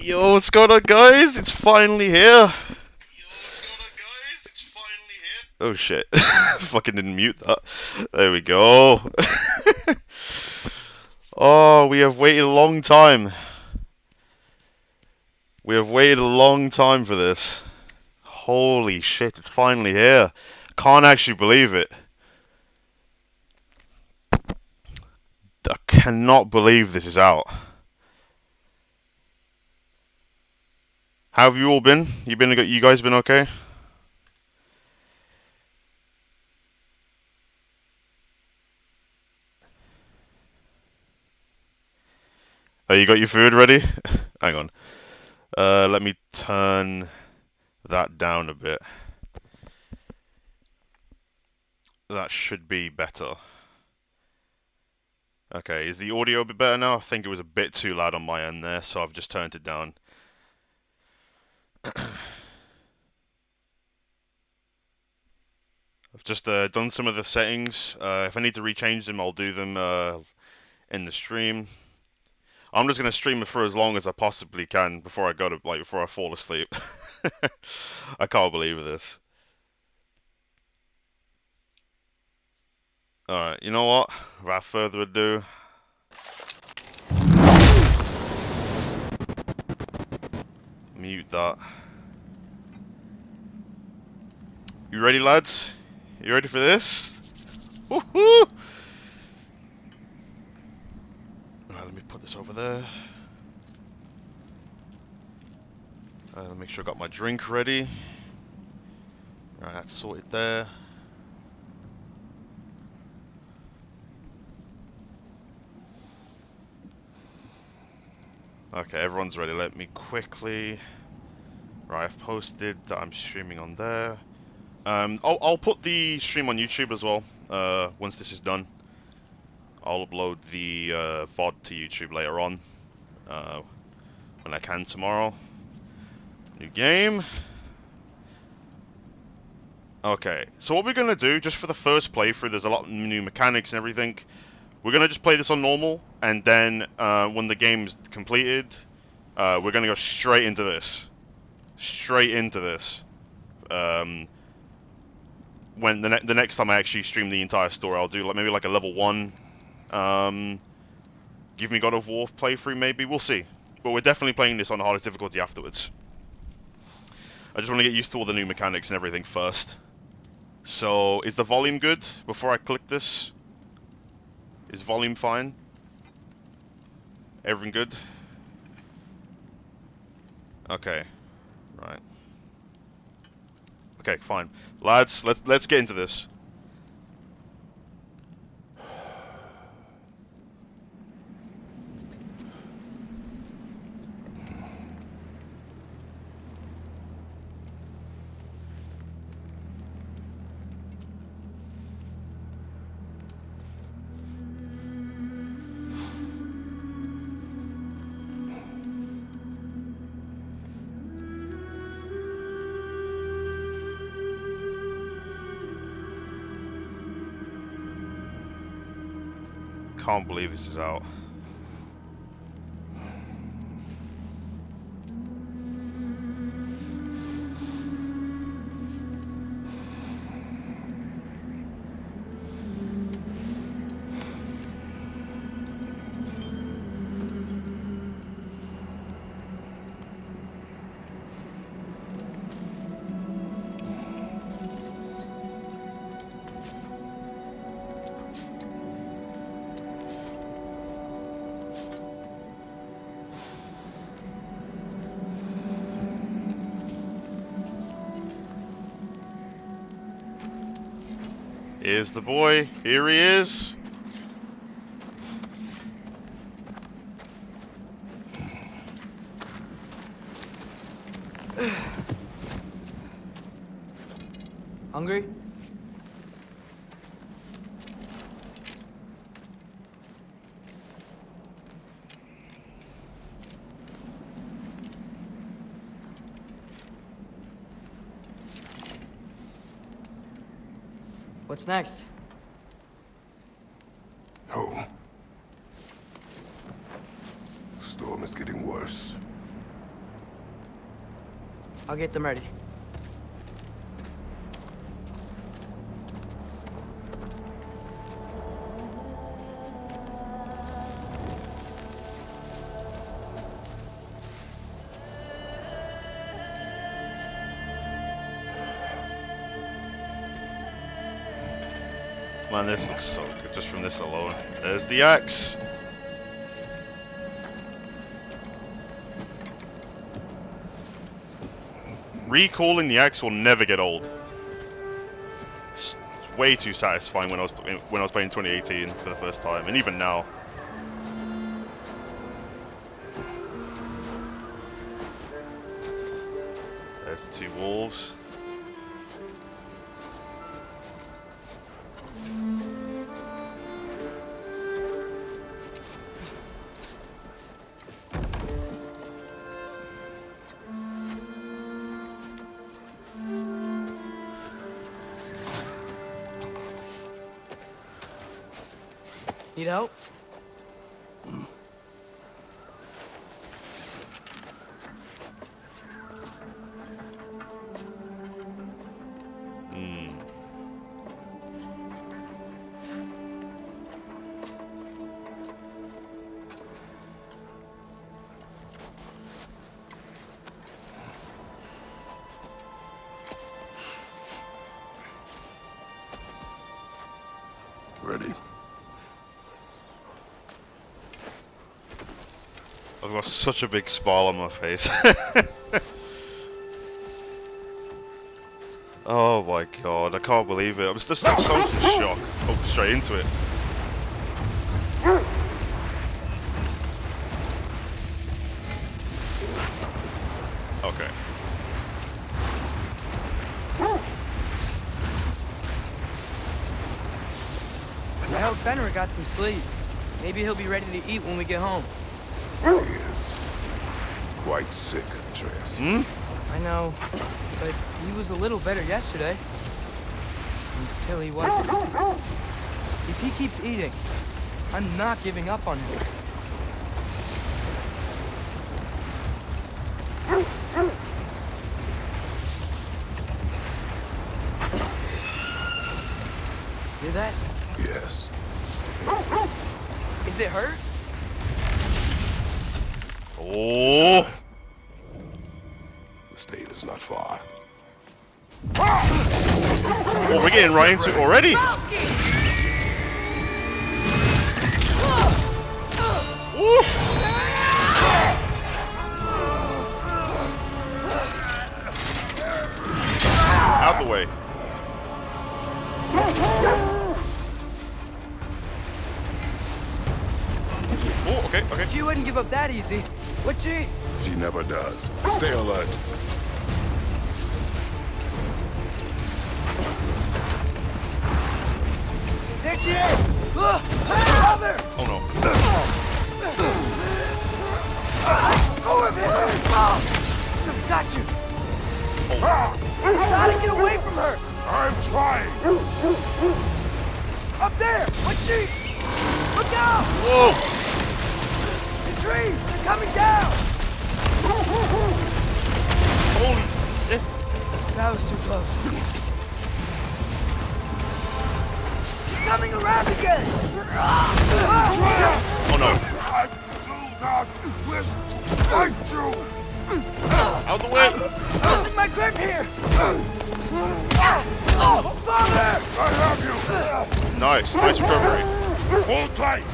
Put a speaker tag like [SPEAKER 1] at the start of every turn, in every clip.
[SPEAKER 1] Yo, what's going on, guys? It's finally here. Oh shit. Fucking didn't mute that. There we go. Oh, we have waited a long time. We have waited a long time for this. Holy shit, it's finally here. Can't actually believe it. I cannot believe this is out. How have you all been? You guys been okay? Oh, you got your food ready? Hang on. Let me turn that down a bit. That should be better. Okay, is the audio a bit better now? I think it was a bit too loud on my end there, so I've just turned it down. I've just done some of the settings. If I need to rechange them, I'll do them in the stream. I'm just gonna stream it for as long as I possibly can before I before I fall asleep. I can't believe this. Alright, you know what? Without further ado, mute that. You ready, lads? You ready for this? Woohoo! Alright, let me put this over there. Let me make sure I got my drink ready. Right, that's sorted there. Okay, everyone's ready. Let me quickly... Right, I've posted that I'm streaming on there. I'll put the stream on YouTube as well, once this is done. I'll upload the VOD to YouTube later on, when I can tomorrow. New game. Okay, so what we're going to do, just for the first playthrough, there's a lot of new mechanics and everything. We're going to just play this on normal, and then when the game's completed, we're going to go straight into this. Straight into this. When the next time I actually stream the entire story, I'll do maybe like a level 1. Give me God of War playthrough, maybe. We'll see. But we're definitely playing this on the hardest difficulty afterwards. I just want to get used to all the new mechanics and everything first. So, is the volume good before I click this? Is volume fine? Everything good? Okay. Right. Okay, fine. Lads, let's get into this. Can't believe this is out. Here's the boy. Here he is.
[SPEAKER 2] Hungry? What's next?
[SPEAKER 3] Home. Storm is getting worse.
[SPEAKER 2] I'll get them ready.
[SPEAKER 1] Man, this looks so good just from this alone. There's the axe. Recalling the axe will never get old. It's way too satisfying when I was playing 2018 for the first time, and even now. There's the 2 wolves.
[SPEAKER 2] Need help?
[SPEAKER 3] Ready?
[SPEAKER 1] I've got such a big smile on my face. Oh my god, I can't believe it. I'm so in shock. Oh, straight into it. Okay.
[SPEAKER 2] I hope Fenrir got some sleep. Maybe he'll be ready to eat when we get home.
[SPEAKER 3] He is quite sick, Atreus.
[SPEAKER 1] Hmm?
[SPEAKER 2] I know, but he was a little better yesterday. Until he wasn't. If he keeps eating, I'm not giving up on him. Hear that?
[SPEAKER 3] Yes.
[SPEAKER 2] Is it hurt?
[SPEAKER 1] Oh!
[SPEAKER 3] The state is not far.
[SPEAKER 1] Oh, we're getting right into it already. Ooh. Out the way. Oh, okay, okay.
[SPEAKER 2] She wouldn't give up that easy, would she?
[SPEAKER 3] She never does. Stay alert.
[SPEAKER 2] There she is! Brother!
[SPEAKER 1] Oh no.
[SPEAKER 2] Go of it! Got you! Gotta get away from her!
[SPEAKER 3] I'm trying.
[SPEAKER 2] Up there! What's she? Look out!
[SPEAKER 1] Whoa!
[SPEAKER 2] The trees! They're coming down!
[SPEAKER 1] Holy shit.
[SPEAKER 2] That was too close. She's coming around again!
[SPEAKER 1] Oh no.
[SPEAKER 3] I do not wish to fight you.
[SPEAKER 1] Out the way!
[SPEAKER 2] Losing my grip here! Oh, Father!
[SPEAKER 3] I have you.
[SPEAKER 1] Nice, nice recovery.
[SPEAKER 3] Hold tight.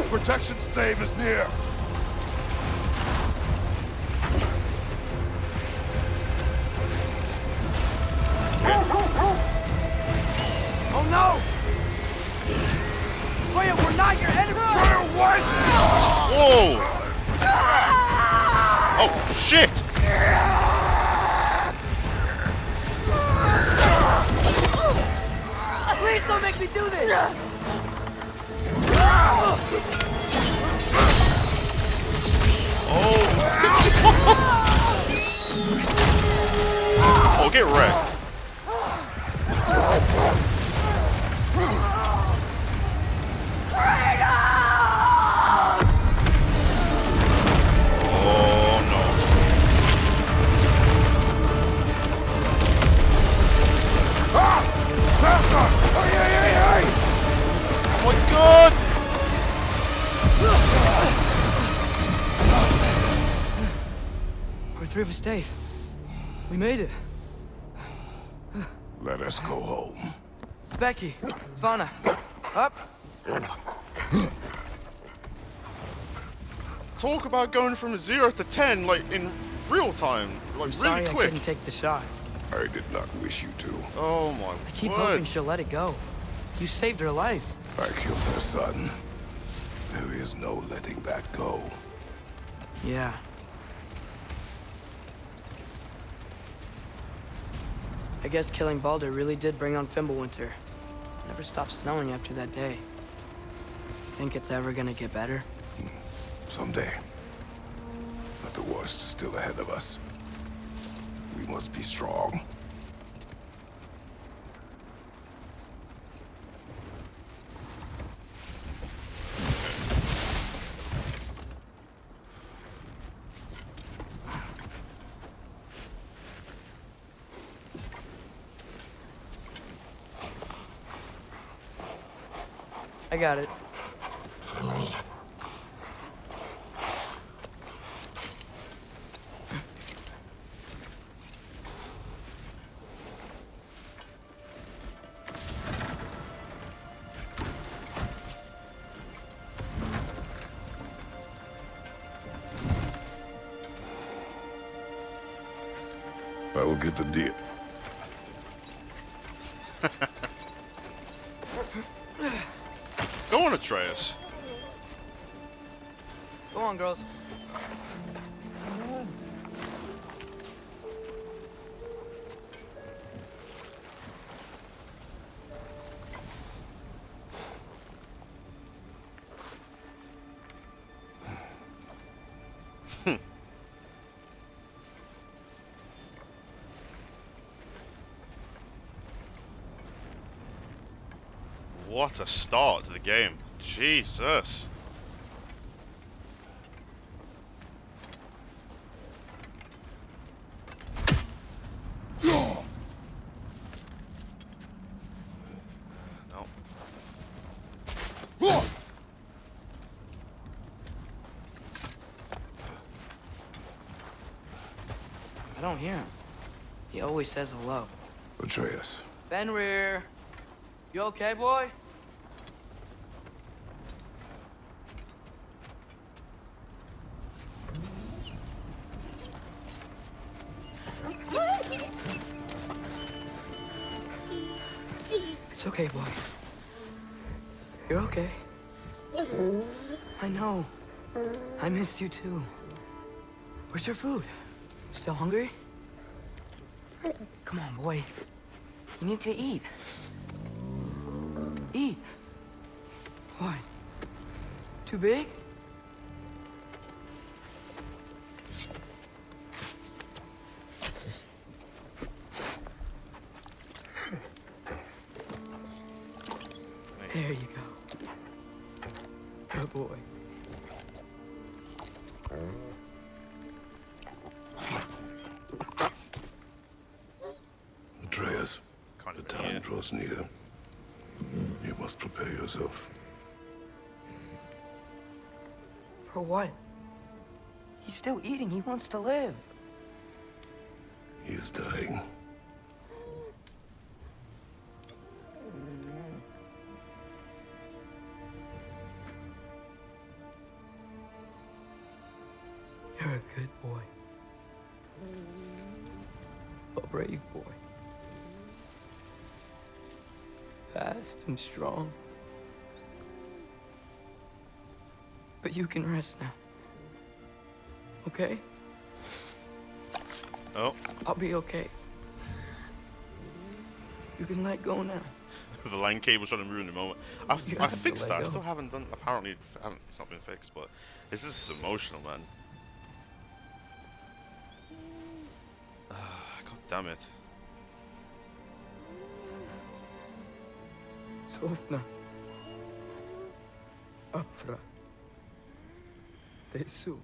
[SPEAKER 3] Protection stave is near.
[SPEAKER 2] Oh no! Freya, we're not your enemy!
[SPEAKER 3] What?
[SPEAKER 1] Whoa! Oh shit!
[SPEAKER 2] Please don't make me do this!
[SPEAKER 1] Oh! Oh, get wrecked. Oh no.
[SPEAKER 3] Faster! Hey, hey, hey, hey!
[SPEAKER 1] Oh my god!
[SPEAKER 2] We're through with Dave. We made it.
[SPEAKER 3] Let us go home.
[SPEAKER 2] It's Becky. It's Vanna. Up.
[SPEAKER 1] Talk about going from 0 to 10, like, in real time. Like,
[SPEAKER 2] I'm sorry
[SPEAKER 1] really
[SPEAKER 2] I
[SPEAKER 1] quick.
[SPEAKER 2] couldn't take the shot.
[SPEAKER 3] I did not wish you to.
[SPEAKER 1] Oh my
[SPEAKER 2] I keep
[SPEAKER 1] word.
[SPEAKER 2] hoping she'll let it go. You saved her life.
[SPEAKER 3] I killed her son. There is no letting that go.
[SPEAKER 2] Yeah. I guess killing Baldur really did bring on Fimbulwinter. Never stopped snowing after that day. Think it's ever gonna get better?
[SPEAKER 3] Someday. But the worst is still ahead of us. We must be strong.
[SPEAKER 2] I got it.
[SPEAKER 3] I will get the deal.
[SPEAKER 1] Go on, Atreus.
[SPEAKER 2] Go on, girls.
[SPEAKER 1] What a start to the game. Jesus. No.
[SPEAKER 2] I don't hear him. He always says hello.
[SPEAKER 3] Atreus.
[SPEAKER 2] Fenrir. You okay, boy? It's okay, boy. You're okay. I know. I missed you too. Where's your food? Still hungry? Come on, boy. You need to eat. Eat. What? Too big? There you go. Good boy.
[SPEAKER 3] Atreus,
[SPEAKER 1] Kind
[SPEAKER 3] the
[SPEAKER 1] of
[SPEAKER 3] time
[SPEAKER 1] near.
[SPEAKER 3] draws near. You must prepare yourself.
[SPEAKER 2] For what? He's still eating. He wants to live.
[SPEAKER 3] He is dying.
[SPEAKER 2] You're a good boy. A brave boy. Fast and strong. But you can rest now. Okay?
[SPEAKER 1] Oh,
[SPEAKER 2] I'll be okay. You can let go now.
[SPEAKER 1] the line cable's trying to ruin the moment.
[SPEAKER 2] You
[SPEAKER 1] I
[SPEAKER 2] have to
[SPEAKER 1] fixed
[SPEAKER 2] let
[SPEAKER 1] that. I
[SPEAKER 2] go.
[SPEAKER 1] still haven't done. Apparently, it's not been fixed. But this is emotional, man. God damn it.
[SPEAKER 2] Sofna. Afra. Tesu.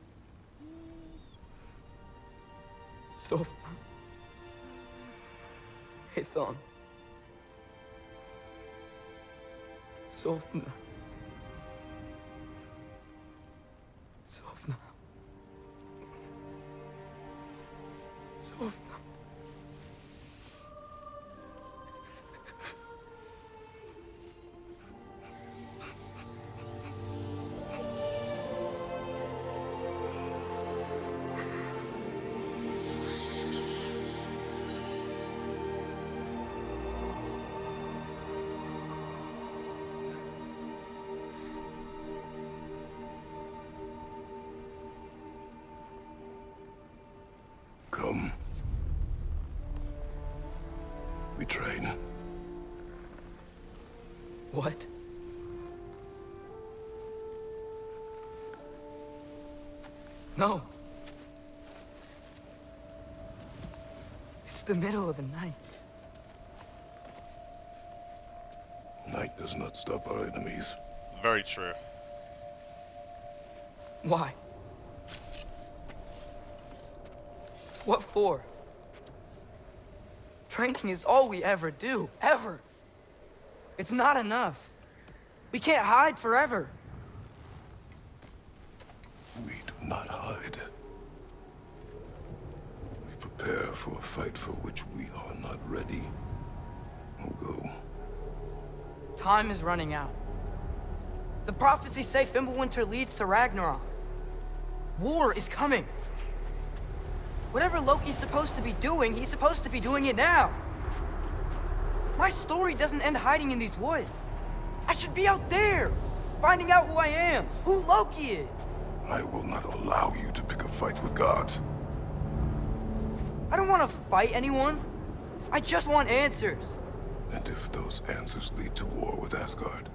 [SPEAKER 2] Sofna. Hithon. Sofna. Sofna. Sofna.
[SPEAKER 3] Come. We train.
[SPEAKER 2] What? No. It's the middle of the night.
[SPEAKER 3] Night does not stop our enemies.
[SPEAKER 1] Very true.
[SPEAKER 2] Why? What for? Training is all we ever do, ever. It's not enough. We can't hide forever.
[SPEAKER 3] We do not hide. We prepare for a fight for which we are not ready. We'll go.
[SPEAKER 2] Time is running out. The prophecies say Fimbulwinter leads to Ragnarok. War is coming. Whatever Loki's supposed to be doing, he's supposed to be doing it now. My story doesn't end hiding in these woods. I should be out there, finding out who I am, who Loki is.
[SPEAKER 3] I will not allow you to pick a fight with gods.
[SPEAKER 2] I don't want to fight anyone. I just want answers.
[SPEAKER 3] And if those answers lead to war with Asgard,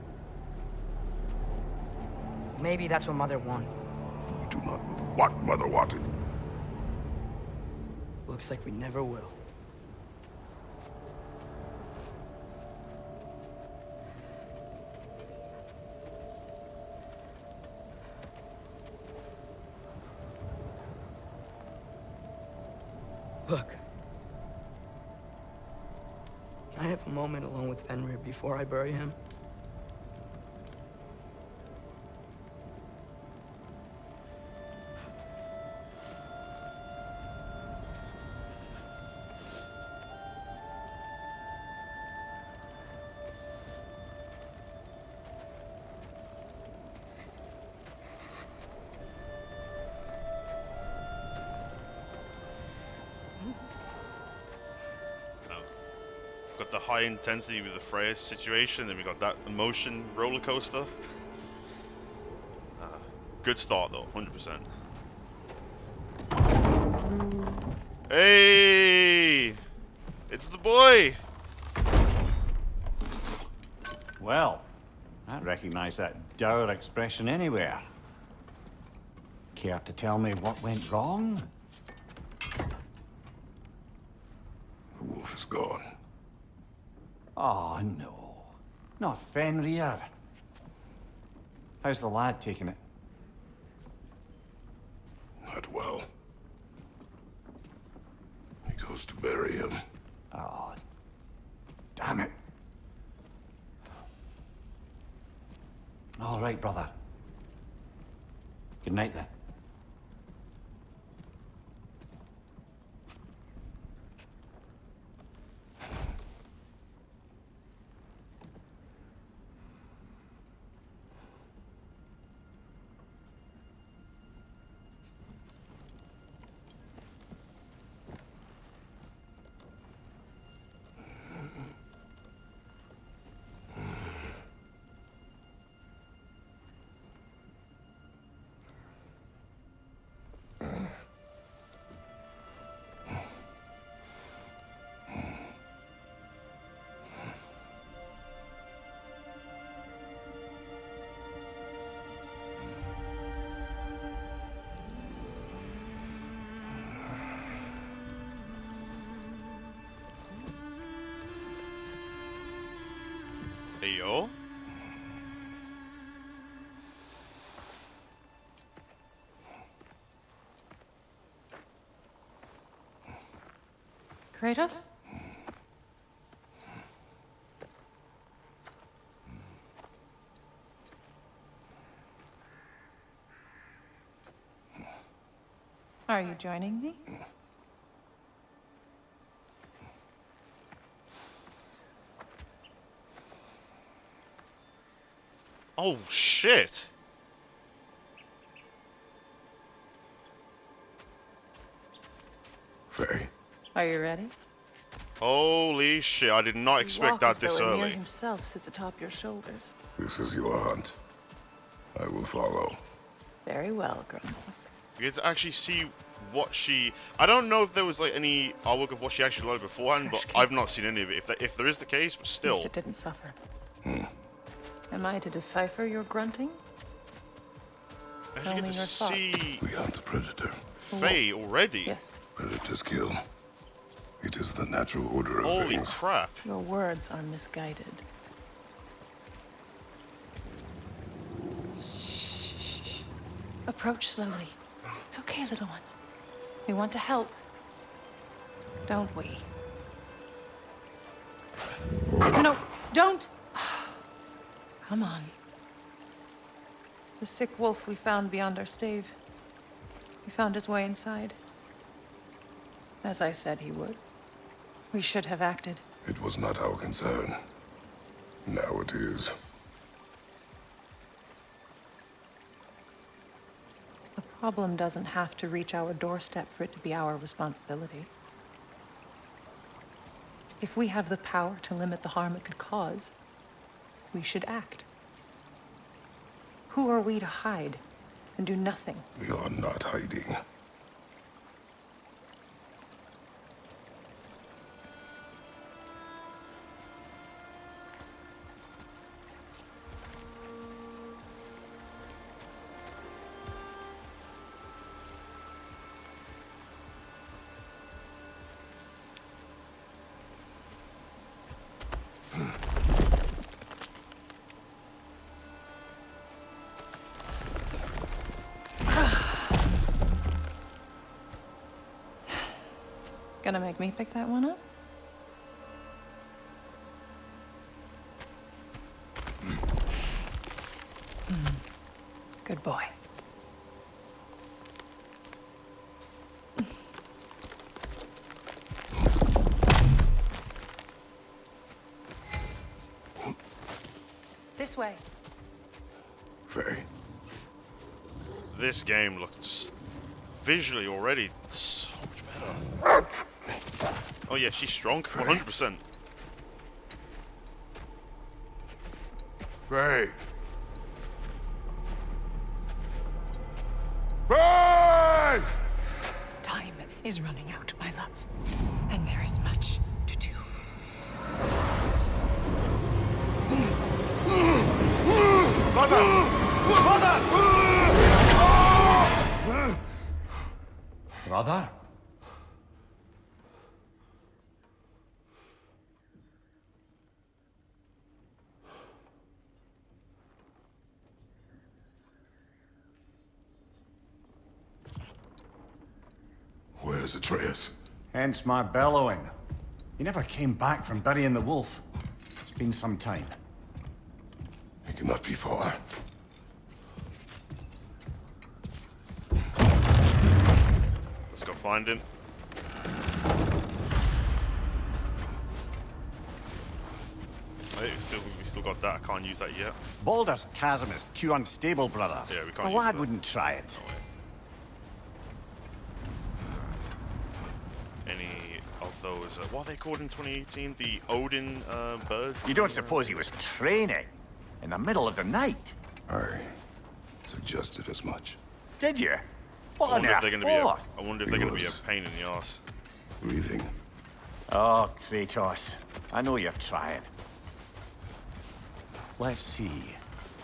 [SPEAKER 2] Maybe that's what Mother wanted.
[SPEAKER 3] we do not know what Mother wanted.
[SPEAKER 2] Looks like we never will. Look. Can I have a moment alone with Fenrir before I bury him?
[SPEAKER 1] Got the high intensity with the Freya situation, and we got that emotion roller coaster. Good start though, 100%. Hey, it's the boy.
[SPEAKER 4] Well, I recognize that dour expression anywhere. Care to tell me what went wrong?
[SPEAKER 3] The wolf is gone.
[SPEAKER 4] Oh, no. Not Fenrir. How's the lad taking it?
[SPEAKER 3] Not well. He goes to bury him.
[SPEAKER 4] Oh, damn it. All right, brother. Good night, then.
[SPEAKER 1] Hey yo.
[SPEAKER 5] Kratos? Are you joining me?
[SPEAKER 1] Oh, shit!
[SPEAKER 3] Faye,
[SPEAKER 5] Are you ready?
[SPEAKER 1] Holy shit, I did not expect that this
[SPEAKER 5] Emir
[SPEAKER 1] early.
[SPEAKER 5] himself sits atop your shoulders.
[SPEAKER 3] this is your hunt. I will follow.
[SPEAKER 5] Very well, Grumbles.
[SPEAKER 1] You get to actually see what she... I don't know if there was like any artwork of what she actually looked beforehand, but I've not seen any of it. If there is the case, but
[SPEAKER 5] At
[SPEAKER 1] still.
[SPEAKER 5] least it didn't suffer. Am I to decipher your grunting?
[SPEAKER 1] I
[SPEAKER 5] Tell
[SPEAKER 1] actually get
[SPEAKER 5] me
[SPEAKER 1] to
[SPEAKER 5] your thoughts.
[SPEAKER 1] see
[SPEAKER 3] We hunt the predator.
[SPEAKER 1] Faye already.
[SPEAKER 5] Yes.
[SPEAKER 3] Predators kill. It is the natural order of
[SPEAKER 1] Holy
[SPEAKER 3] things.
[SPEAKER 1] crap.
[SPEAKER 5] Your words are misguided. Shh. Approach slowly. It's okay, little one. We want to help. Don't we? No, don't! Come on. The sick wolf we found beyond our stave. He found his way inside. As I said he would. We should have acted.
[SPEAKER 3] It was not our concern. Now it is.
[SPEAKER 5] The problem doesn't have to reach our doorstep for it to be our responsibility. If we have the power to limit the harm it could cause, we should act. Who are we to hide and do nothing?
[SPEAKER 3] We are not hiding.
[SPEAKER 5] Gonna make me pick that one up? Good boy. This way.
[SPEAKER 3] Faye,
[SPEAKER 1] This game looks just visually already so much better. Oh yeah, she's strong, 100%.
[SPEAKER 3] Faye! Faye!
[SPEAKER 5] Time is running out, my love. And there is much to do.
[SPEAKER 4] Brother?
[SPEAKER 3] Where's Atreus?
[SPEAKER 4] Hence my bellowing. He never came back from burying the wolf. It's been some time.
[SPEAKER 3] He cannot be far.
[SPEAKER 1] Let's go find him. Hey, we still got that. I can't use that yet.
[SPEAKER 4] Baldur's Chasm is too unstable, brother.
[SPEAKER 1] Yeah, we can't
[SPEAKER 4] The
[SPEAKER 1] use
[SPEAKER 4] lad
[SPEAKER 1] that.
[SPEAKER 4] wouldn't try it.
[SPEAKER 1] Any of those, what are they called in 2018? The Odin birds?
[SPEAKER 4] You don't suppose he was training in the middle of the night?
[SPEAKER 3] I suggested as much.
[SPEAKER 4] Did you?
[SPEAKER 1] I
[SPEAKER 4] What on
[SPEAKER 1] wonder if
[SPEAKER 4] earth
[SPEAKER 1] they're going to be a,
[SPEAKER 4] for?
[SPEAKER 1] I wonder if they're going to be a pain in the ass.
[SPEAKER 3] Breathing.
[SPEAKER 4] Oh, Kratos. I know you're trying. Let's see.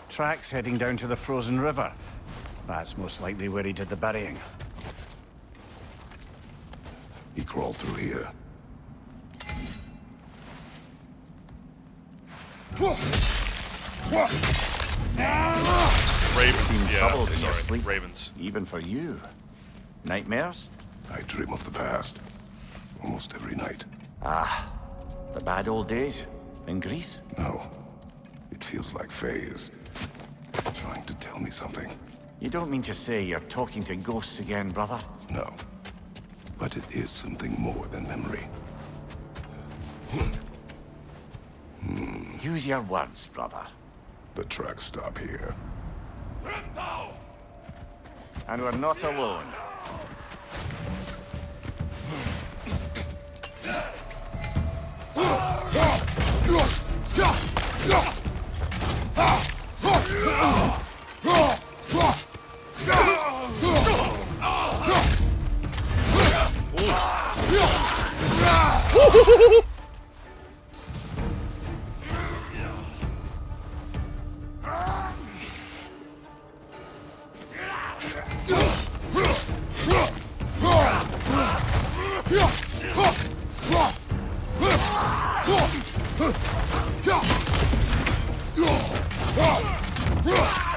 [SPEAKER 4] Tracks heading down to the frozen river. That's most likely where he did the burying.
[SPEAKER 3] He crawled through here.
[SPEAKER 1] Ravens, yeah,
[SPEAKER 4] troubled in your
[SPEAKER 1] sorry,
[SPEAKER 4] sleep.
[SPEAKER 1] Ravens.
[SPEAKER 4] Even for you. Nightmares?
[SPEAKER 3] I dream of the past. Almost every night.
[SPEAKER 4] Ah, the bad old days in Greece?
[SPEAKER 3] No. It feels like Faye is trying to tell me something.
[SPEAKER 4] You don't mean to say you're talking to ghosts again, brother?
[SPEAKER 3] No. But it is something more than memory.
[SPEAKER 4] Use your words, brother.
[SPEAKER 3] The tracks stop here.
[SPEAKER 4] And we're not alone.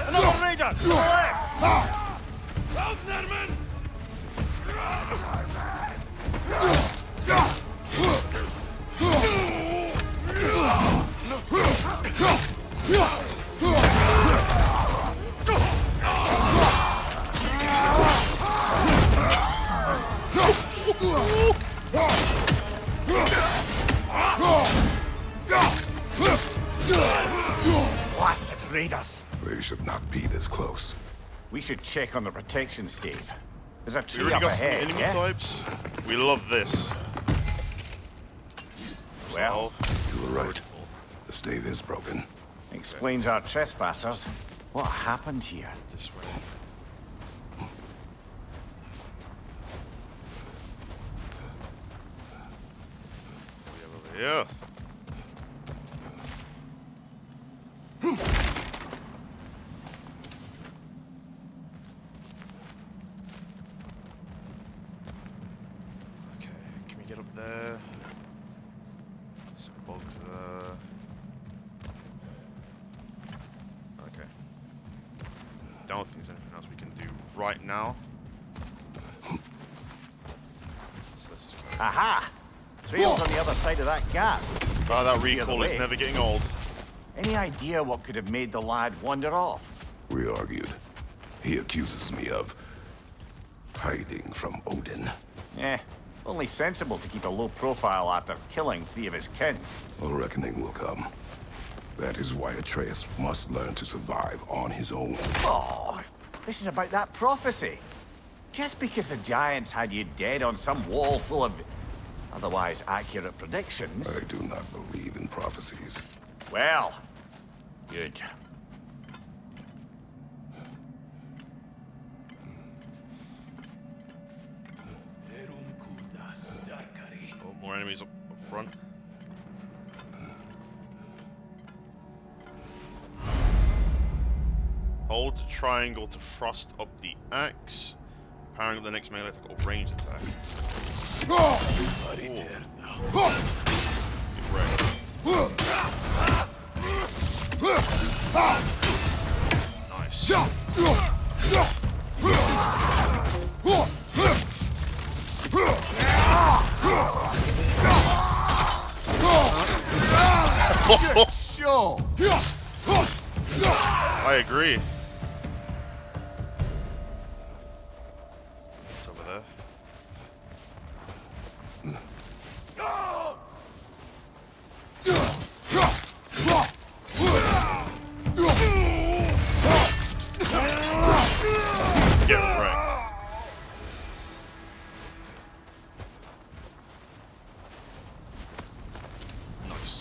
[SPEAKER 6] Another raider! To the left!
[SPEAKER 4] Blasted raiders!
[SPEAKER 3] They should not be this close.
[SPEAKER 4] We should check on the protection stave. There's a
[SPEAKER 1] We
[SPEAKER 4] tree
[SPEAKER 1] already
[SPEAKER 4] up
[SPEAKER 1] got some
[SPEAKER 4] ahead,
[SPEAKER 1] enemy
[SPEAKER 4] yeah?
[SPEAKER 1] types. We love this.
[SPEAKER 4] Well,
[SPEAKER 3] You were right. The stave is broken.
[SPEAKER 4] explains our trespassers. What happened here?
[SPEAKER 1] This way. We have over here. Okay, can we get up there? Some bugs there. Okay. Don't think there's anything else we can do right now. So let's just go.
[SPEAKER 4] Aha! Trail's on the other side of that gap.
[SPEAKER 1] Wow, that
[SPEAKER 4] Clear the
[SPEAKER 1] recall is
[SPEAKER 4] way.
[SPEAKER 1] never getting old.
[SPEAKER 4] Any idea what could have made the lad wander off?
[SPEAKER 3] We argued. He accuses me of hiding from Odin.
[SPEAKER 4] Only sensible to keep a low profile after killing 3 of his kin.
[SPEAKER 3] A reckoning will come. That is why Atreus must learn to survive on his own.
[SPEAKER 4] Oh, this is about that prophecy. Just because the giants had you dead on some wall full of otherwise accurate predictions.
[SPEAKER 3] I do not believe in prophecies.
[SPEAKER 4] Well, good.
[SPEAKER 1] Oh, more enemies up front. Hold triangle to thrust up the axe. Powering up the next melee attack or range attack. Get Nice.
[SPEAKER 4] Sure.
[SPEAKER 1] I agree. It's over there. Get wrecked. Nice.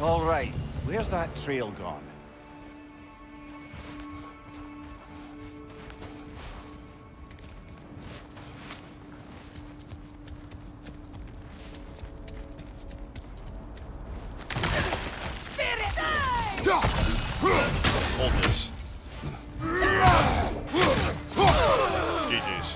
[SPEAKER 4] All right, where's that trail gone?
[SPEAKER 1] Hold this. GG's.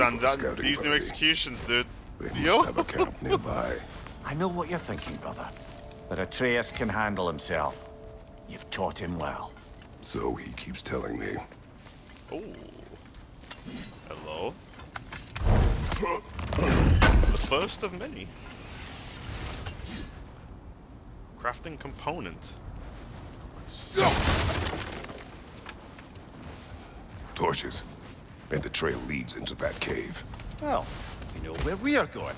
[SPEAKER 1] understand
[SPEAKER 3] for a
[SPEAKER 1] that.
[SPEAKER 3] scouting
[SPEAKER 1] These new
[SPEAKER 3] party.
[SPEAKER 1] executions, dude.
[SPEAKER 3] They
[SPEAKER 1] Yo.
[SPEAKER 3] must have a camp nearby.
[SPEAKER 4] I know what you're thinking, brother. But Atreus can handle himself. You've taught him well.
[SPEAKER 3] So he keeps telling me.
[SPEAKER 1] Oh. Hello. The first of many. Crafting component.
[SPEAKER 3] Torches. And the trail leads into that cave.
[SPEAKER 4] Well, you know where we are going.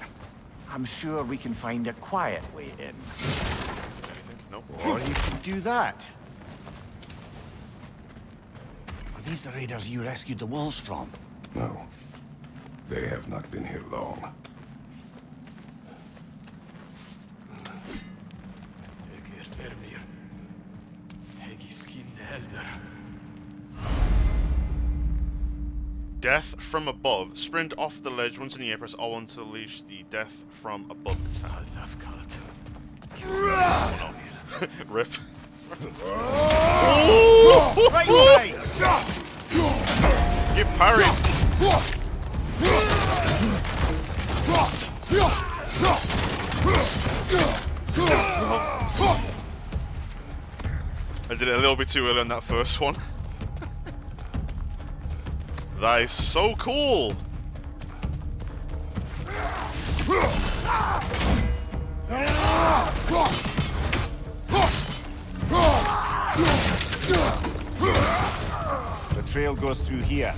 [SPEAKER 4] I'm sure we can find a quiet way in.
[SPEAKER 1] Anything? No.
[SPEAKER 6] Or you can do that. Are these the raiders you rescued the wolves from?
[SPEAKER 3] No. They have not been here long.
[SPEAKER 1] Death from above. Sprint off the ledge. Once in the air, press R1 to unleash the death from above attack. Oh, no. Rip.
[SPEAKER 6] Right way!
[SPEAKER 1] Give parry. I did it a little bit too early on that first one. That is so cool!
[SPEAKER 6] The trail goes through here.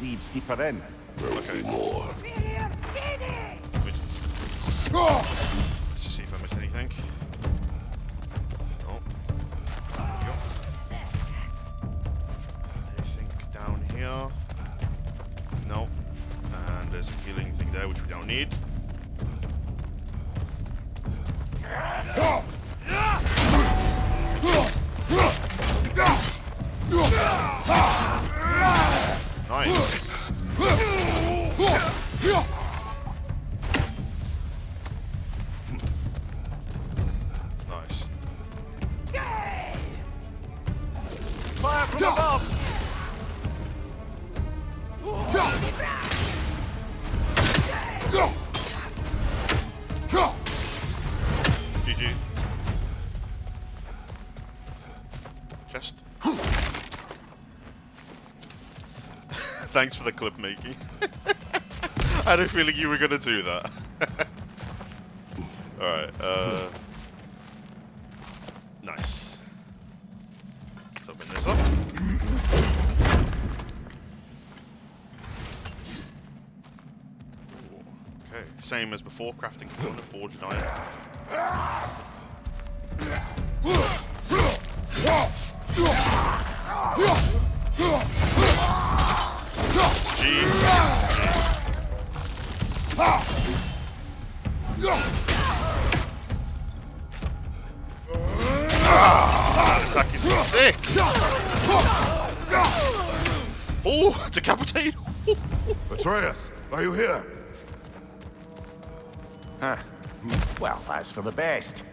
[SPEAKER 6] Leads deeper in.
[SPEAKER 1] Okay.
[SPEAKER 3] More.
[SPEAKER 1] Let's just see if I missed anything. Oh. There we go. Anything down here? No. And there's a healing thing there which we don't need. Nice. Nice.
[SPEAKER 6] Fire from above!
[SPEAKER 1] GG. Chest. Thanks for the clip making. I had a feeling you were gonna do that. Alright, nice. Let's open this up. Ooh, okay, same as before, crafting component, forged iron. That attack is sick! Oh, decapitate!
[SPEAKER 3] Atreus, are you here?
[SPEAKER 4] Huh. Well, that's for the best.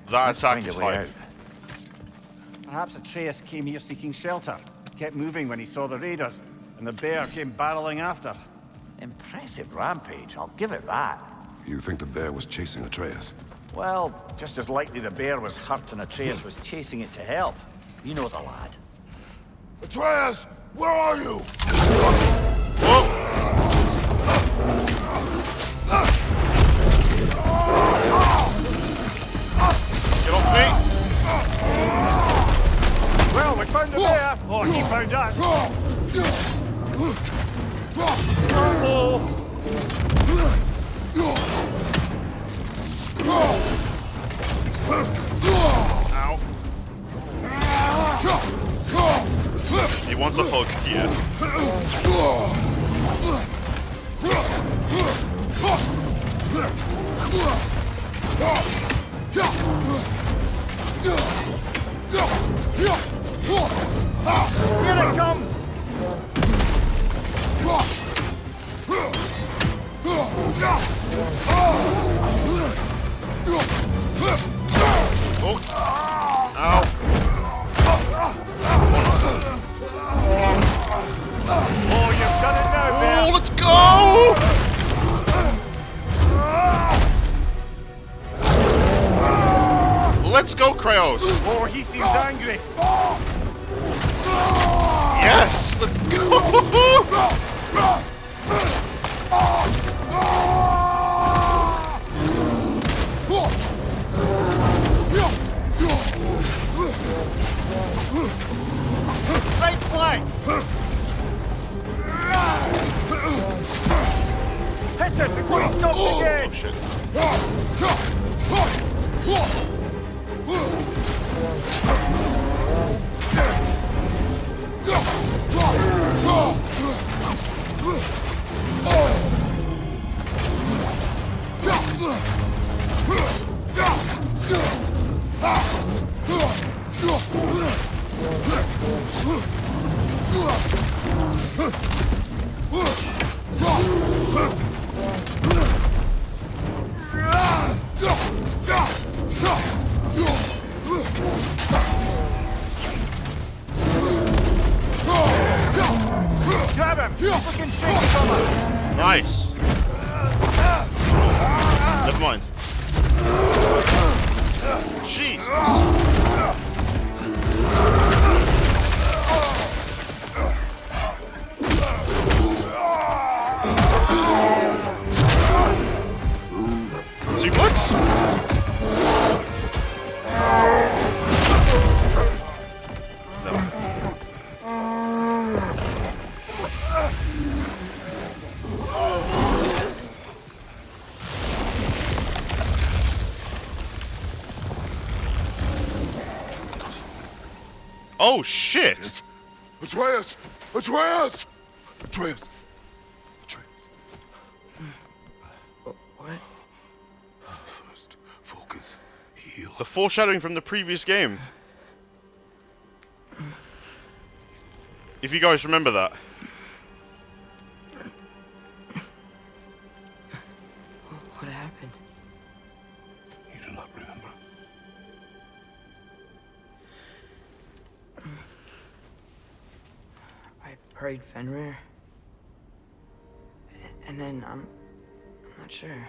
[SPEAKER 1] That
[SPEAKER 4] Let's
[SPEAKER 1] attack
[SPEAKER 4] find
[SPEAKER 1] is
[SPEAKER 4] a way
[SPEAKER 1] hype.
[SPEAKER 4] out.
[SPEAKER 6] Perhaps Atreus came here seeking shelter. Kept moving when he saw the raiders, and the bear came barreling after.
[SPEAKER 4] Impressive rampage, I'll give it that.
[SPEAKER 3] You think the bear was chasing Atreus?
[SPEAKER 4] Well, just as likely the bear was hurt and Atreus was chasing it to help. You know the lad.
[SPEAKER 3] Atreus, where are you?
[SPEAKER 1] Get off me!
[SPEAKER 6] Well, we found the bear! Or he found us!
[SPEAKER 1] Ow. He wants a hug here.
[SPEAKER 6] Here it comes!
[SPEAKER 1] Oh. Ow.
[SPEAKER 6] Oh, you've done it now, bear!
[SPEAKER 1] Oh, let's go! let's go, Kraos!
[SPEAKER 6] Oh, he seems angry.
[SPEAKER 1] Yes! Let's go!
[SPEAKER 6] Right flank. Hit it before he stops again.
[SPEAKER 1] Oh, shit.
[SPEAKER 6] Grab him. He's looking shaky from us.
[SPEAKER 1] Nice. Never mind. Jesus. Suplex? No. Oh shit!
[SPEAKER 3] Atreus! Atreus! Atreus! Atreus.
[SPEAKER 2] What?
[SPEAKER 3] First, focus. Heal.
[SPEAKER 1] The foreshadowing from the previous game. If you guys remember that.
[SPEAKER 2] What happened?
[SPEAKER 3] You do not remember.
[SPEAKER 2] I prayed Fenrir. And then I'm not sure.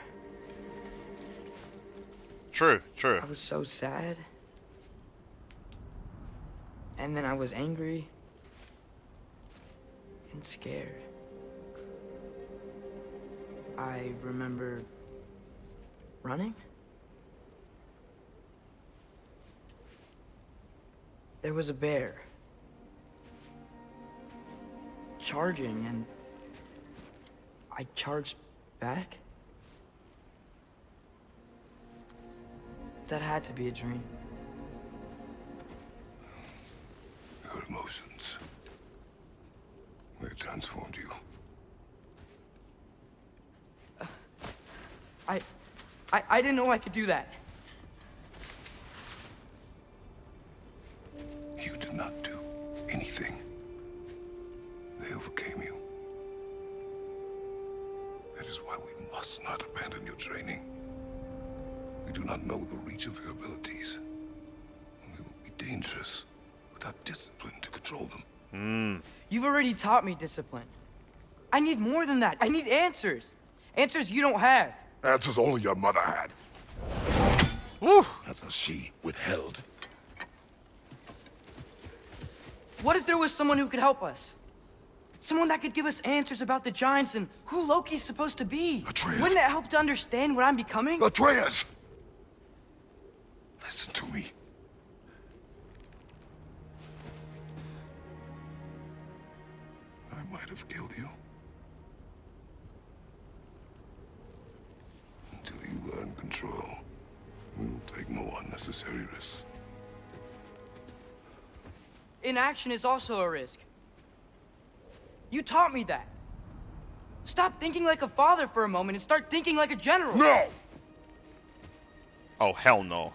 [SPEAKER 1] True, true.
[SPEAKER 2] I was so sad. And then I was angry. And scared. I remember running. There was a bear. Charging, and I charged back. That had to be a dream.
[SPEAKER 3] Your emotions. They transformed you.
[SPEAKER 2] I didn't know I could do that.
[SPEAKER 3] You did not do anything. They overcame you. That is why we must not abandon your training. We do not know the reach of your abilities. They will be dangerous without discipline to control them.
[SPEAKER 2] You've already taught me discipline. I need more than that. I need answers. Answers you don't have.
[SPEAKER 3] Answers only your mother had.
[SPEAKER 1] Woo!
[SPEAKER 3] Answers she withheld.
[SPEAKER 2] What if there was someone who could help us? Someone that could give us answers about the giants and who Loki's supposed to be.
[SPEAKER 3] Atreus.
[SPEAKER 2] Wouldn't it help to understand what I'm becoming?
[SPEAKER 3] Atreus! Listen to me. I might have killed you. Until you learn control, we will take no unnecessary risks.
[SPEAKER 2] Inaction is also a risk. You taught me that. Stop thinking like a father for a moment and start thinking like a general.
[SPEAKER 3] No!
[SPEAKER 1] Oh, hell no.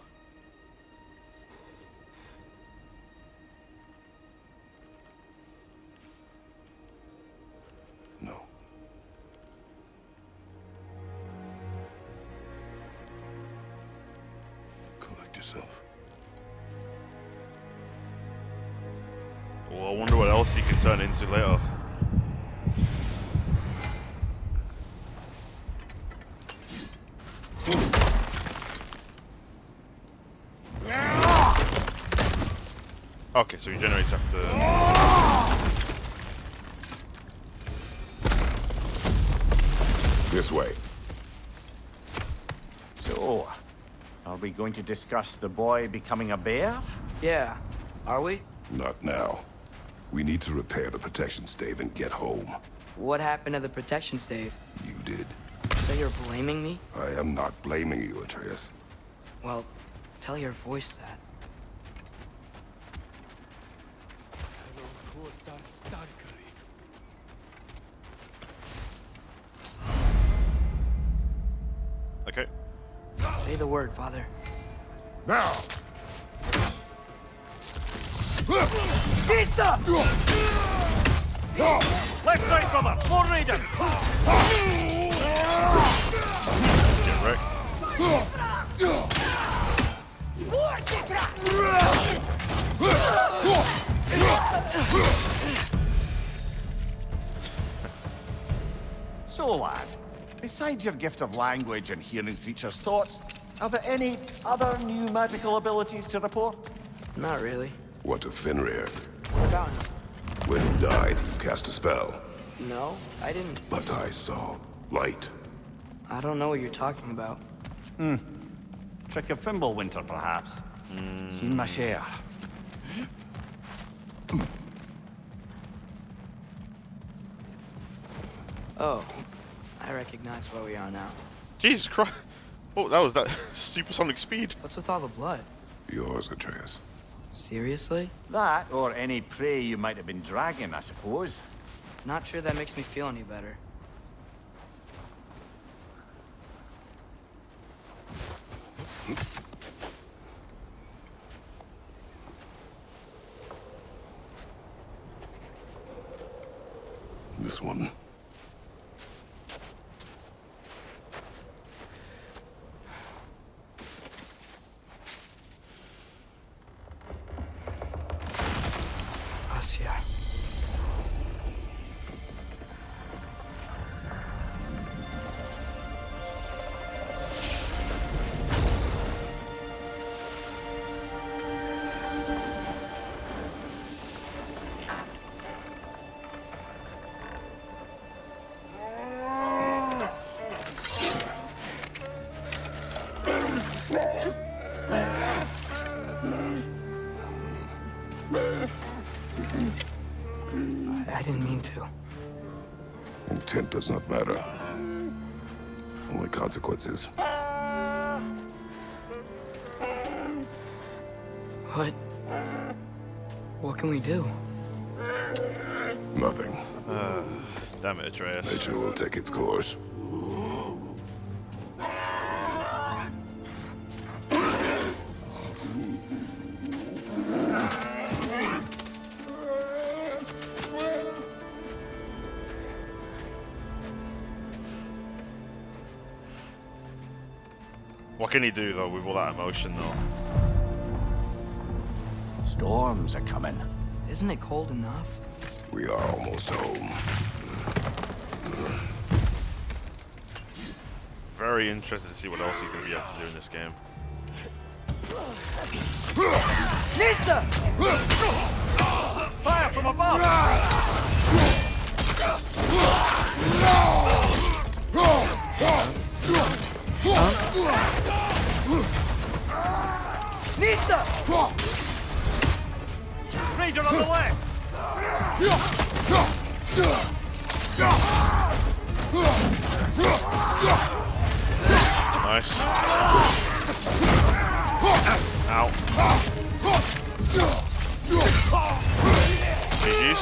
[SPEAKER 3] No. Collect yourself.
[SPEAKER 1] Well, I wonder what else he can turn into later. Okay, so he generates after.
[SPEAKER 3] This way.
[SPEAKER 4] So, are we going to discuss the boy becoming a bear?
[SPEAKER 2] Yeah. Are we?
[SPEAKER 3] Not now. We need to repair the protection stave and get home.
[SPEAKER 2] What happened to the protection stave?
[SPEAKER 3] You did.
[SPEAKER 2] So you're blaming me?
[SPEAKER 3] I am not blaming you, Atreus.
[SPEAKER 2] Well, tell your voice that.
[SPEAKER 1] Okay.
[SPEAKER 2] Say the word, Father.
[SPEAKER 3] Now!
[SPEAKER 2] Pista!
[SPEAKER 6] Left side, brother! More raiders!
[SPEAKER 1] Get wrecked.
[SPEAKER 4] So, lad, besides your gift of language and hearing creatures' thoughts, are there any other new magical abilities to report?
[SPEAKER 2] Not really.
[SPEAKER 3] What of Fenrir?
[SPEAKER 2] What about him?
[SPEAKER 3] When he died, you cast a spell.
[SPEAKER 2] No, I didn't.
[SPEAKER 3] But I saw light.
[SPEAKER 2] I don't know what you're talking about.
[SPEAKER 6] Trick of Fimbulwinter, perhaps. Seen my share.
[SPEAKER 2] Oh, I recognize where we are now.
[SPEAKER 1] Jesus Christ! Oh, that was that supersonic speed.
[SPEAKER 2] What's with all the blood?
[SPEAKER 3] Yours, Atreus.
[SPEAKER 2] Seriously?
[SPEAKER 4] That, or any prey you might have been dragging, I suppose.
[SPEAKER 2] Not sure that makes me feel any better.
[SPEAKER 3] This one.
[SPEAKER 2] Asya. I didn't mean to.
[SPEAKER 3] Intent does not matter. Only consequences.
[SPEAKER 2] What can we do?
[SPEAKER 3] Nothing.
[SPEAKER 1] Damn it, Atreus.
[SPEAKER 3] Nature will take its course.
[SPEAKER 1] What can he do though with all that emotion though?
[SPEAKER 4] Storms are coming.
[SPEAKER 2] Isn't it cold enough?
[SPEAKER 3] We are almost home.
[SPEAKER 1] Very interested to see what else he's going to be able to do in this game.
[SPEAKER 2] Nista!
[SPEAKER 6] Fire from above!
[SPEAKER 2] Nista!
[SPEAKER 6] Raider on the left!
[SPEAKER 1] Nice. Ow. GG's.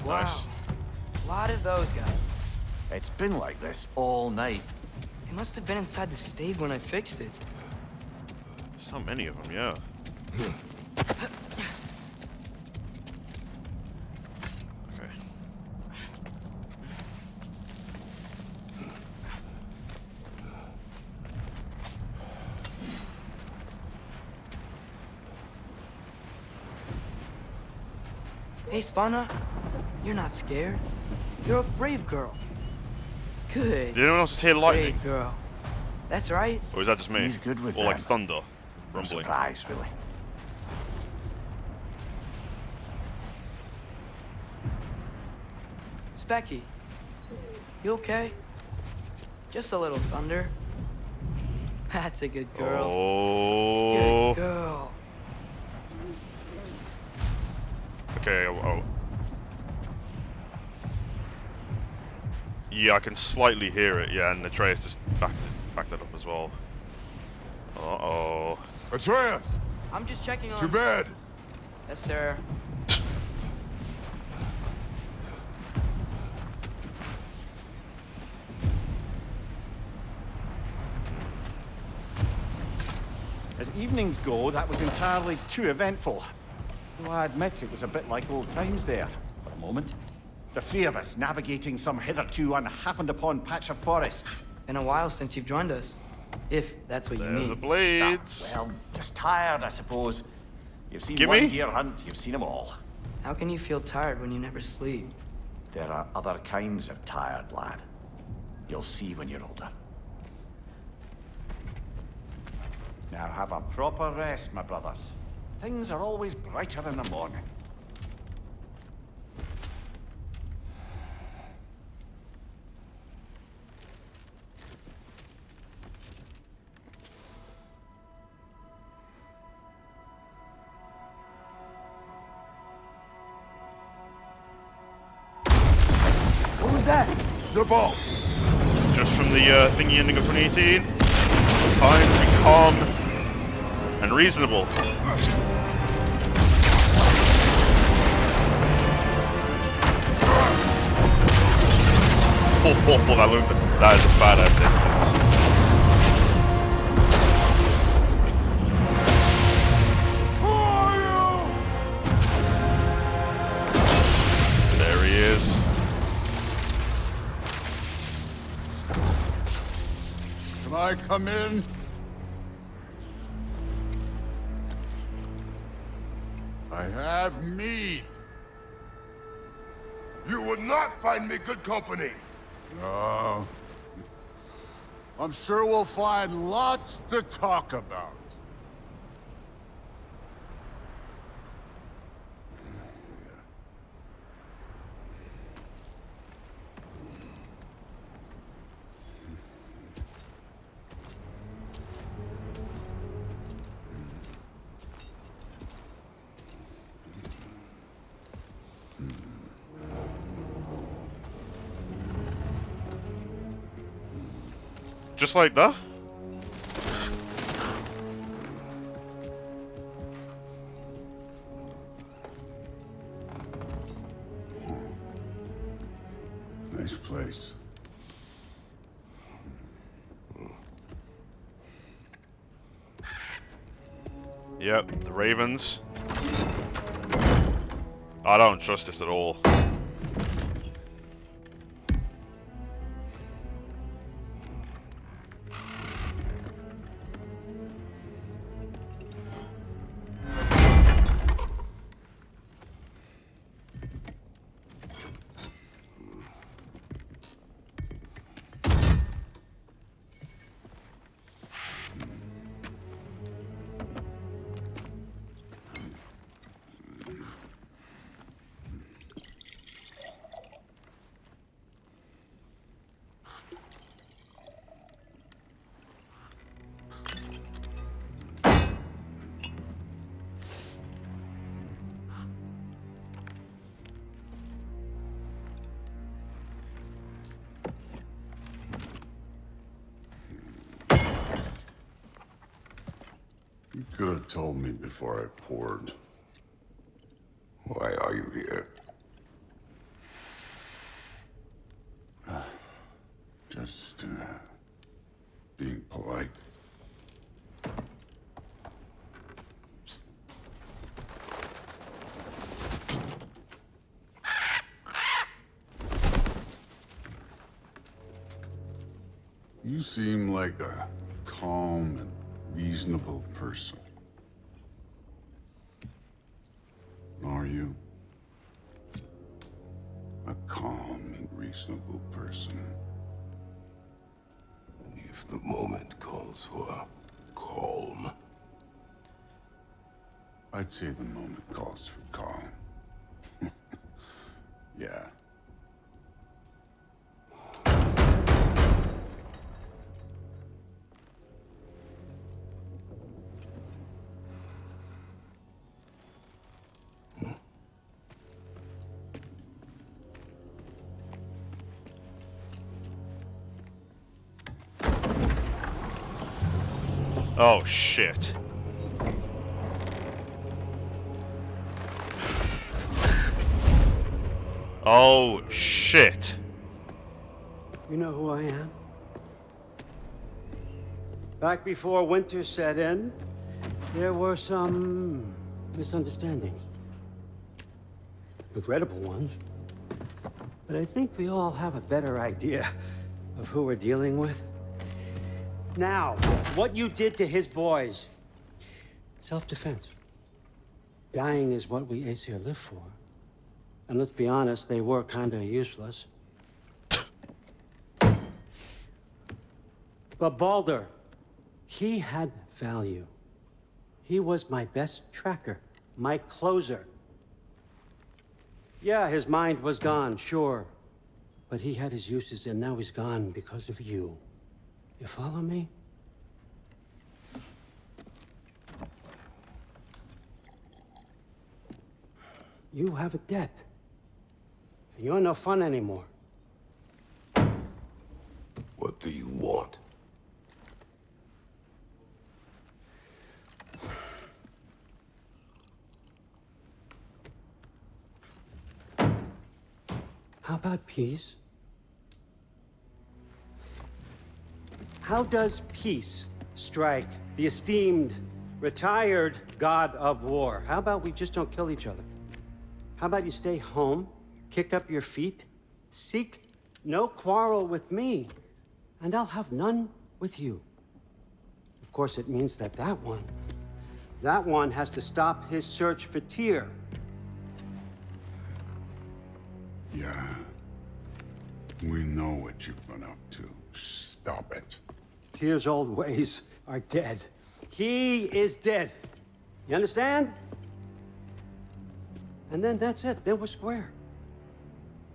[SPEAKER 1] Nice.
[SPEAKER 2] A lot of those guys.
[SPEAKER 4] It's been like this all night.
[SPEAKER 2] They must have been inside the stave when I fixed it.
[SPEAKER 1] So many of them, yeah. Okay.
[SPEAKER 2] Hey, Svana, you're not scared. You're a brave girl. Good.
[SPEAKER 1] Did anyone else just hear lightning?
[SPEAKER 2] Great girl. That's right.
[SPEAKER 1] Or is that just me?
[SPEAKER 4] He's good with
[SPEAKER 1] or like
[SPEAKER 4] them.
[SPEAKER 1] thunder
[SPEAKER 4] No
[SPEAKER 1] rumbling?
[SPEAKER 4] surprise, really.
[SPEAKER 2] Specky, you okay? Just a little thunder. That's a good girl.
[SPEAKER 1] Oh.
[SPEAKER 2] Good girl.
[SPEAKER 1] Okay. Oh. Yeah, I can slightly hear it. Yeah, and Atreus just backed that up as well. Uh-oh.
[SPEAKER 3] Atreus!
[SPEAKER 2] I'm just checking on...
[SPEAKER 3] To bed!
[SPEAKER 2] Yes, sir.
[SPEAKER 6] As evenings go, that was entirely too eventful. Though I admit it was a bit like old times there, for a moment. The three of us navigating some hitherto unhappened-upon patch of forest.
[SPEAKER 2] Been a while since you've joined us. If that's what you
[SPEAKER 1] There are the
[SPEAKER 2] mean.
[SPEAKER 1] blades.
[SPEAKER 4] Well, just tired, I suppose. You've seen
[SPEAKER 1] Gimme.
[SPEAKER 4] one deer hunt, you've seen them all.
[SPEAKER 2] How can you feel tired when you never sleep?
[SPEAKER 4] There are other kinds of tired, lad. You'll see when you're older.
[SPEAKER 6] Now have a proper rest, my brothers. Things are always brighter in the morning.
[SPEAKER 2] What was that?
[SPEAKER 3] The ball!
[SPEAKER 1] Just from the thingy ending of 2018. It's time to be calm and reasonable. Oh, that is a badass entrance. There he is.
[SPEAKER 3] Can I come in? I have mead. You would not find me good company. No. I'm sure we'll find lots to talk about.
[SPEAKER 1] Just like that?
[SPEAKER 3] Nice place.
[SPEAKER 1] Yep, the Ravens. I don't trust this at all.
[SPEAKER 3] You could have told me before I poured. Why are you here? Just, being polite. You seem like a calm and reasonable person. Are you? A calm and reasonable person. The moment calls for calm.
[SPEAKER 7] I'd say the moment calls for calm. Yeah.
[SPEAKER 1] Oh, shit. Oh, shit.
[SPEAKER 8] You know who I am? Back before winter set in, there were some misunderstandings. Regrettable ones. But I think we all have a better idea of who we're dealing with. Now, what you did to his boys. Self-defense. Dying is what we Aesir live for. And let's be honest, they were kinda useless. But Baldur, he had value. He was my best tracker, my closer. Yeah, his mind was gone, sure. But he had his uses, and now he's gone because of you. You follow me? You have a debt. You're no fun anymore.
[SPEAKER 3] What do you want?
[SPEAKER 8] How about peace? How does peace strike the esteemed, retired god of war? How about we just don't kill each other? How about you stay home, kick up your feet, seek no quarrel with me, and I'll have none with you. Of course, it means that that one has to stop his search for Tyr.
[SPEAKER 7] Yeah. We know what you've been up to. Stop it.
[SPEAKER 8] Tyr's old ways are dead. He is dead. You understand? And then that's it. Then we're square.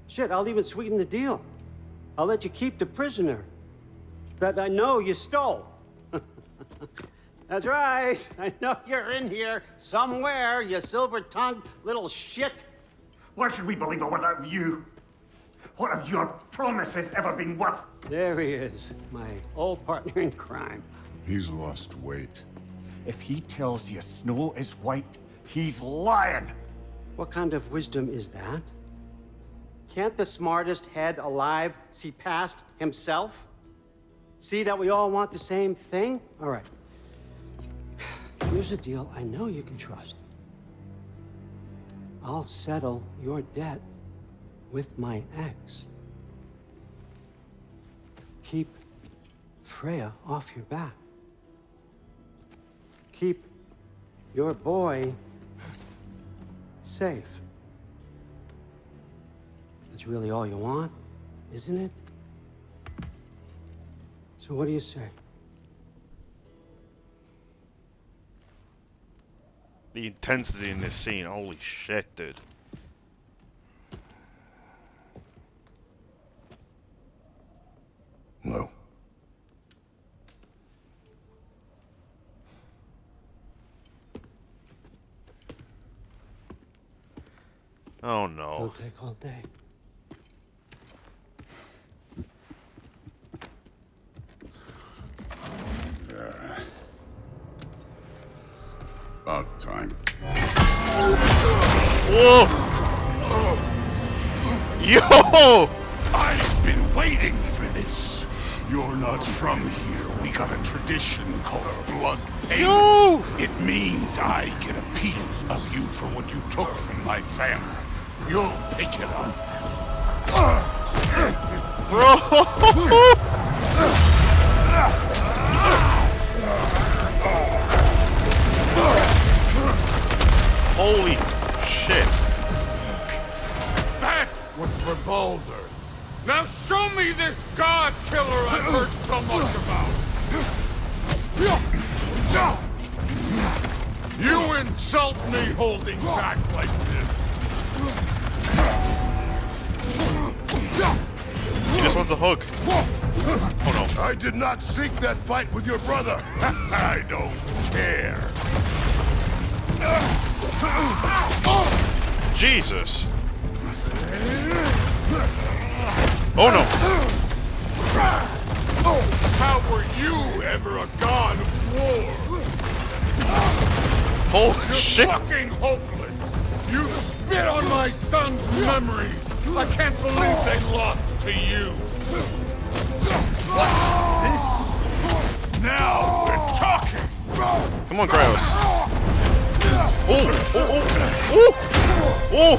[SPEAKER 8] Shit, I'll even sweeten the deal. I'll let you keep the prisoner that I know you stole. That's right. I know you're in here somewhere, you silver-tongued little shit.
[SPEAKER 6] Why should we believe a word out of you? What have your promises ever been worth?
[SPEAKER 8] There he is, my old partner in crime.
[SPEAKER 7] He's lost weight.
[SPEAKER 4] If he tells you snow is white, he's lying.
[SPEAKER 8] What kind of wisdom is that? Can't the smartest head alive see past himself? See that we all want the same thing? All right. Here's a deal I know you can trust. I'll settle your debt with my ex. Keep Freya off your back. Keep your boy safe. That's really all you want, isn't it? So what do you say?
[SPEAKER 1] The intensity in this scene, holy shit, dude.
[SPEAKER 3] No.
[SPEAKER 1] Oh no.
[SPEAKER 8] It'll take all day.
[SPEAKER 7] About time.
[SPEAKER 1] Whoa! Yo!
[SPEAKER 3] I've been waiting for this. You're not from here. We got a tradition called blood payment.
[SPEAKER 1] Yo!
[SPEAKER 3] It means I get a piece of you for what you took from my family. You'll pick it up.
[SPEAKER 1] Holy shit.
[SPEAKER 9] That was for Baldur. Now show me this god killer I've heard so much about.
[SPEAKER 7] You insult me holding back like this.
[SPEAKER 1] He just wants a hug. Oh no.
[SPEAKER 3] I did not seek that fight with your brother.
[SPEAKER 7] I don't care.
[SPEAKER 1] Jesus. Oh no.
[SPEAKER 7] How were you ever a god of war?
[SPEAKER 1] Holy
[SPEAKER 7] You're
[SPEAKER 1] shit.
[SPEAKER 7] fucking hopeless. You spit on my son's memories. I can't believe they lost to you. Now we're talking.
[SPEAKER 1] Come on, Kratos. Oh, oh, oh, oh.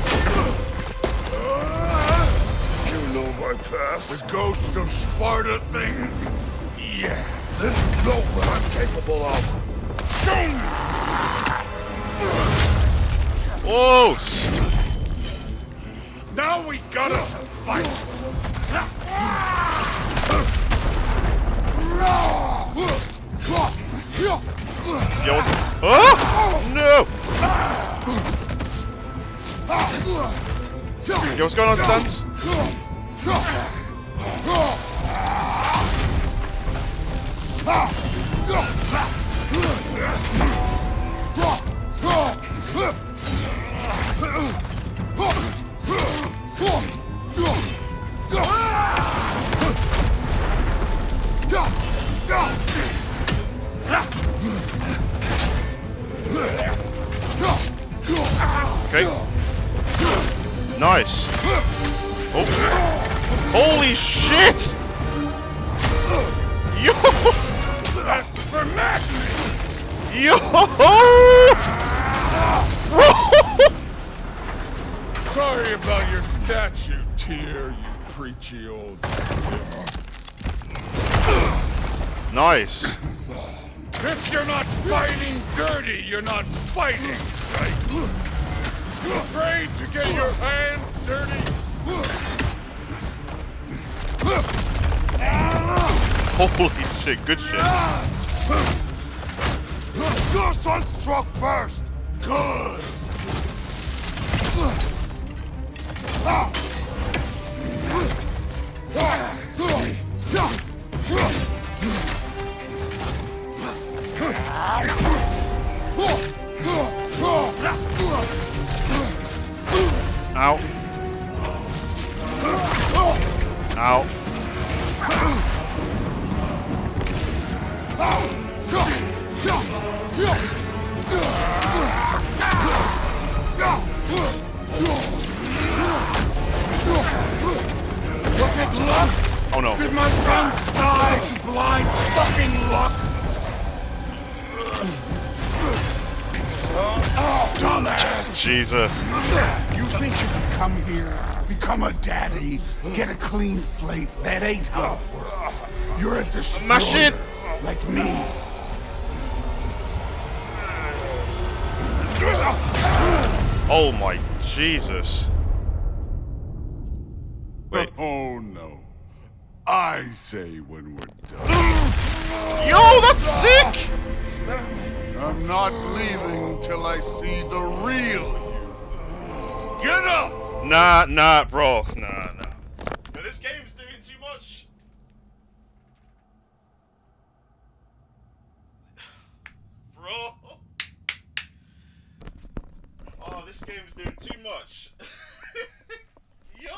[SPEAKER 3] You know my past.
[SPEAKER 7] The ghost of Sparta thing? Yeah.
[SPEAKER 3] Then you know what I'm capable of.
[SPEAKER 7] Show me!
[SPEAKER 1] Whoa.
[SPEAKER 7] Now we gotta fight!
[SPEAKER 1] Yo, oh! No! Yo, what's going on, Sans? Okay. Nice. Oh. Holy shit! Yo!
[SPEAKER 7] That's for madness!
[SPEAKER 1] Yo!
[SPEAKER 7] Sorry about your statue, Tyr, you preachy old...
[SPEAKER 1] Nice.
[SPEAKER 7] If you're not fighting dirty, you're not fighting, right? Afraid to get your hands dirty?
[SPEAKER 1] Holy shit, good shit.
[SPEAKER 3] Your son struck first. Good.
[SPEAKER 1] Ow. Ow.
[SPEAKER 7] Look at luck!
[SPEAKER 1] Oh no.
[SPEAKER 7] Did my son die to blind fucking luck? Dumbass!
[SPEAKER 1] Jesus.
[SPEAKER 7] You think you can come here, become a daddy, get a clean slate? That ain't how it works. You're a destroyer,
[SPEAKER 1] My shit.
[SPEAKER 7] like me.
[SPEAKER 1] Oh my Jesus. Wait.
[SPEAKER 7] Oh no. I say when we're done.
[SPEAKER 1] Yo, that's sick!
[SPEAKER 7] I'm not leaving till I see the real you. Get up!
[SPEAKER 1] Nah, bro. Nah. Yo, this game's doing too much. Bro. Oh, this game's doing too much. Yo.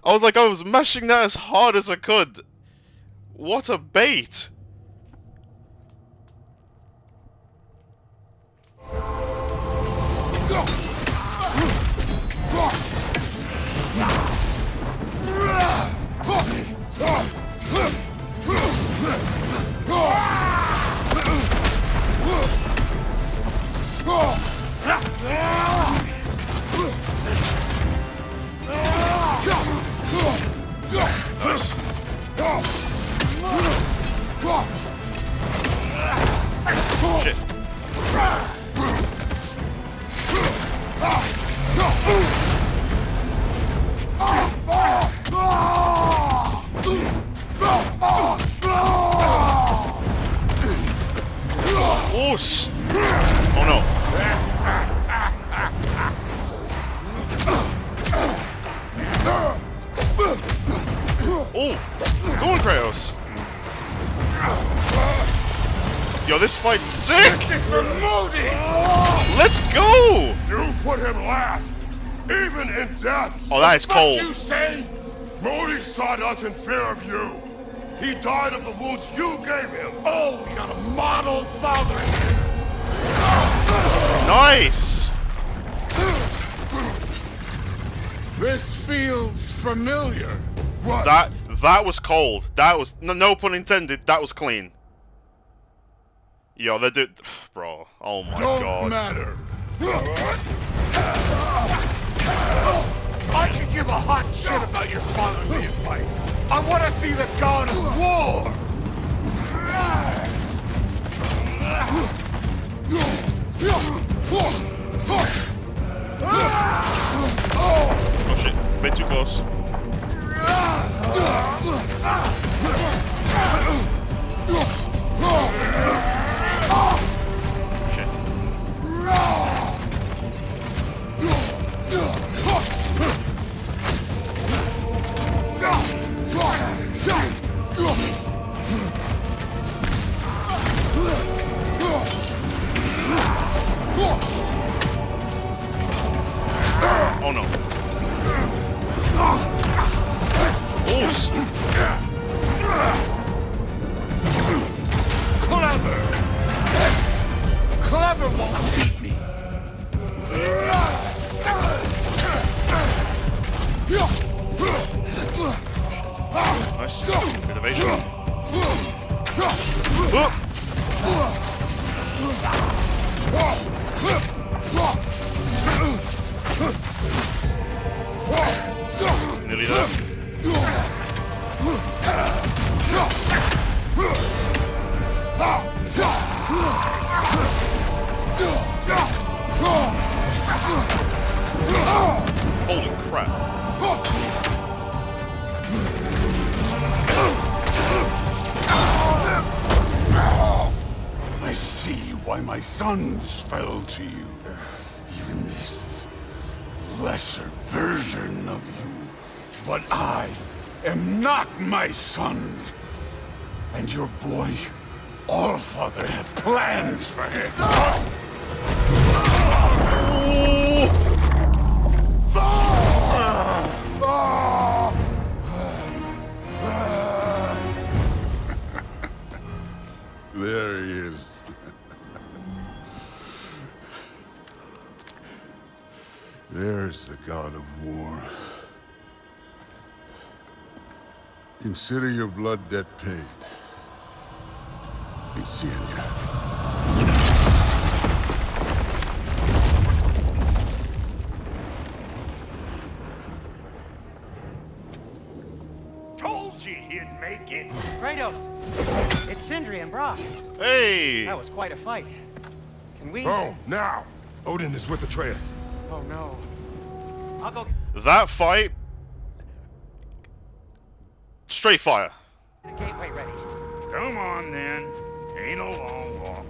[SPEAKER 1] I was mashing that as hard as I could. What a bait. Kratos. Yo, this fight's sick!
[SPEAKER 7] This is for Modi!
[SPEAKER 1] Let's go!
[SPEAKER 3] You put him last, even in death.
[SPEAKER 1] Oh, that is
[SPEAKER 7] What
[SPEAKER 1] cold.
[SPEAKER 7] you say?
[SPEAKER 3] Modi sought us in fear of you. He died of the wounds you gave him.
[SPEAKER 7] Oh, we got a model father.
[SPEAKER 1] Nice!
[SPEAKER 7] This feels familiar.
[SPEAKER 3] What?
[SPEAKER 1] That was cold. That was no pun intended. That was clean. Yo, they did, bro. Oh my
[SPEAKER 7] Don't
[SPEAKER 1] god.
[SPEAKER 7] matter. I can give a hot shit about your fatherly advice. I want to see the god of war.
[SPEAKER 1] Oh shit, bit too close. Shit. Oh no. Wolves.
[SPEAKER 7] Clever won't beat me.
[SPEAKER 1] Nice. Good evasion. Nearly there. Holy crap.
[SPEAKER 3] I see why my sons fell to you. Even this lesser version of you. But I am not my sons. And your boy, Allfather, have plans for him. There he is. There's the god of war. Consider your blood debt paid. Be seeing ya.
[SPEAKER 7] Told you he'd make it.
[SPEAKER 9] Kratos, it's Sindri and Brock.
[SPEAKER 1] Hey!
[SPEAKER 9] That was quite a fight. Can we?
[SPEAKER 3] Oh, now! Odin is with Atreus.
[SPEAKER 9] Oh no. I'll go.
[SPEAKER 1] That fight. Straight fire.
[SPEAKER 9] Get the gateway ready.
[SPEAKER 7] Come on then. Ain't a long walk.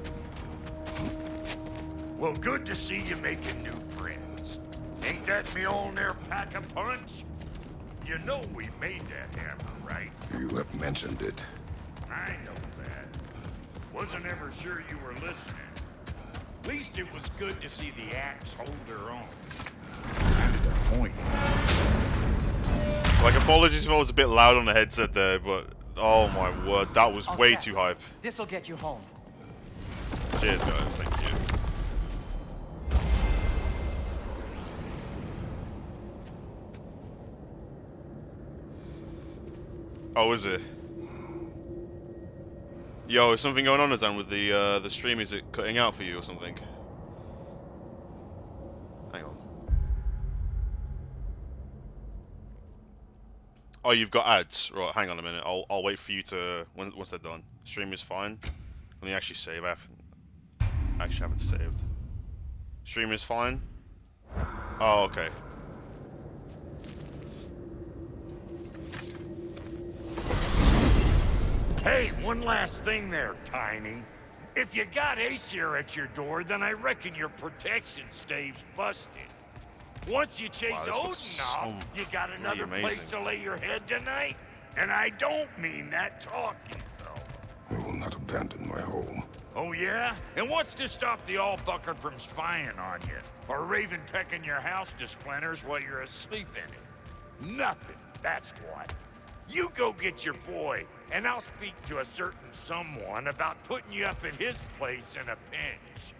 [SPEAKER 7] Well, good to see you making new friends. Ain't that Mjolnir pack a punch? You know we made that hammer, right?
[SPEAKER 3] You have mentioned it.
[SPEAKER 7] I know that. Wasn't ever sure you were listening. At least it was good to see the axe hold her own. That's the point.
[SPEAKER 1] Like, apologies if I was a bit loud on the headset there, but oh my word, that was
[SPEAKER 9] All
[SPEAKER 1] way
[SPEAKER 9] set.
[SPEAKER 1] too hype.
[SPEAKER 9] This'll get you home.
[SPEAKER 1] Cheers, guys. Thank you. Oh, is it? Yo, is something going on, Azan, with the stream? Is it cutting out for you or something? Hang on. Oh, you've got ads. Right, hang on a minute. I'll wait for you to once they're done. Stream is fine. Let me actually save. I actually haven't saved. Stream is fine. Oh, okay.
[SPEAKER 7] Hey, one last thing there, Tiny. If you got Aesir at your door, then I reckon your protection stave's busted. Once you chase
[SPEAKER 1] Wow, this
[SPEAKER 7] Odin
[SPEAKER 1] looks
[SPEAKER 7] off, you got
[SPEAKER 1] really
[SPEAKER 7] another place
[SPEAKER 1] amazing.
[SPEAKER 7] to lay your head tonight? And I don't mean that talking, though.
[SPEAKER 3] I will not abandon my home.
[SPEAKER 7] Oh, yeah? And what's to stop the all-fucker from spying on you? Or Raven pecking your house to splinters while you're asleep in it? Nothing, that's what. You go get your boy, and I'll speak to a certain someone about putting you up at his place in a pinch.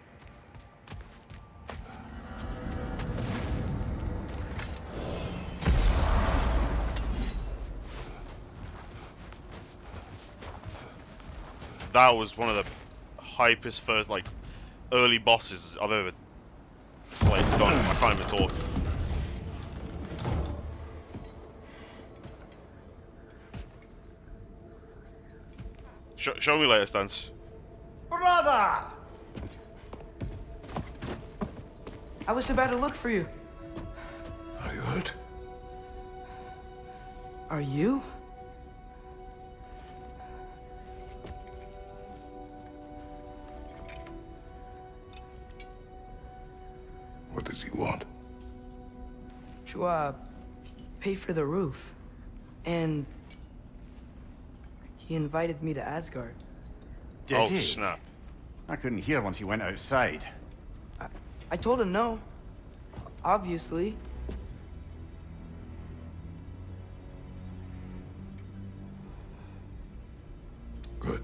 [SPEAKER 1] That was one of the hypest first, like, early bosses I've ever played. I can't even talk. Show me later, Stance.
[SPEAKER 4] Brother!
[SPEAKER 2] I was about to look for you.
[SPEAKER 3] Are you hurt?
[SPEAKER 2] Are you?
[SPEAKER 3] What does he want?
[SPEAKER 2] To, pay for the roof. And he invited me to Asgard.
[SPEAKER 4] Did
[SPEAKER 1] Oh,
[SPEAKER 4] he?
[SPEAKER 1] snap.
[SPEAKER 6] I couldn't hear once he went outside.
[SPEAKER 2] I told him no. Obviously.
[SPEAKER 3] Good.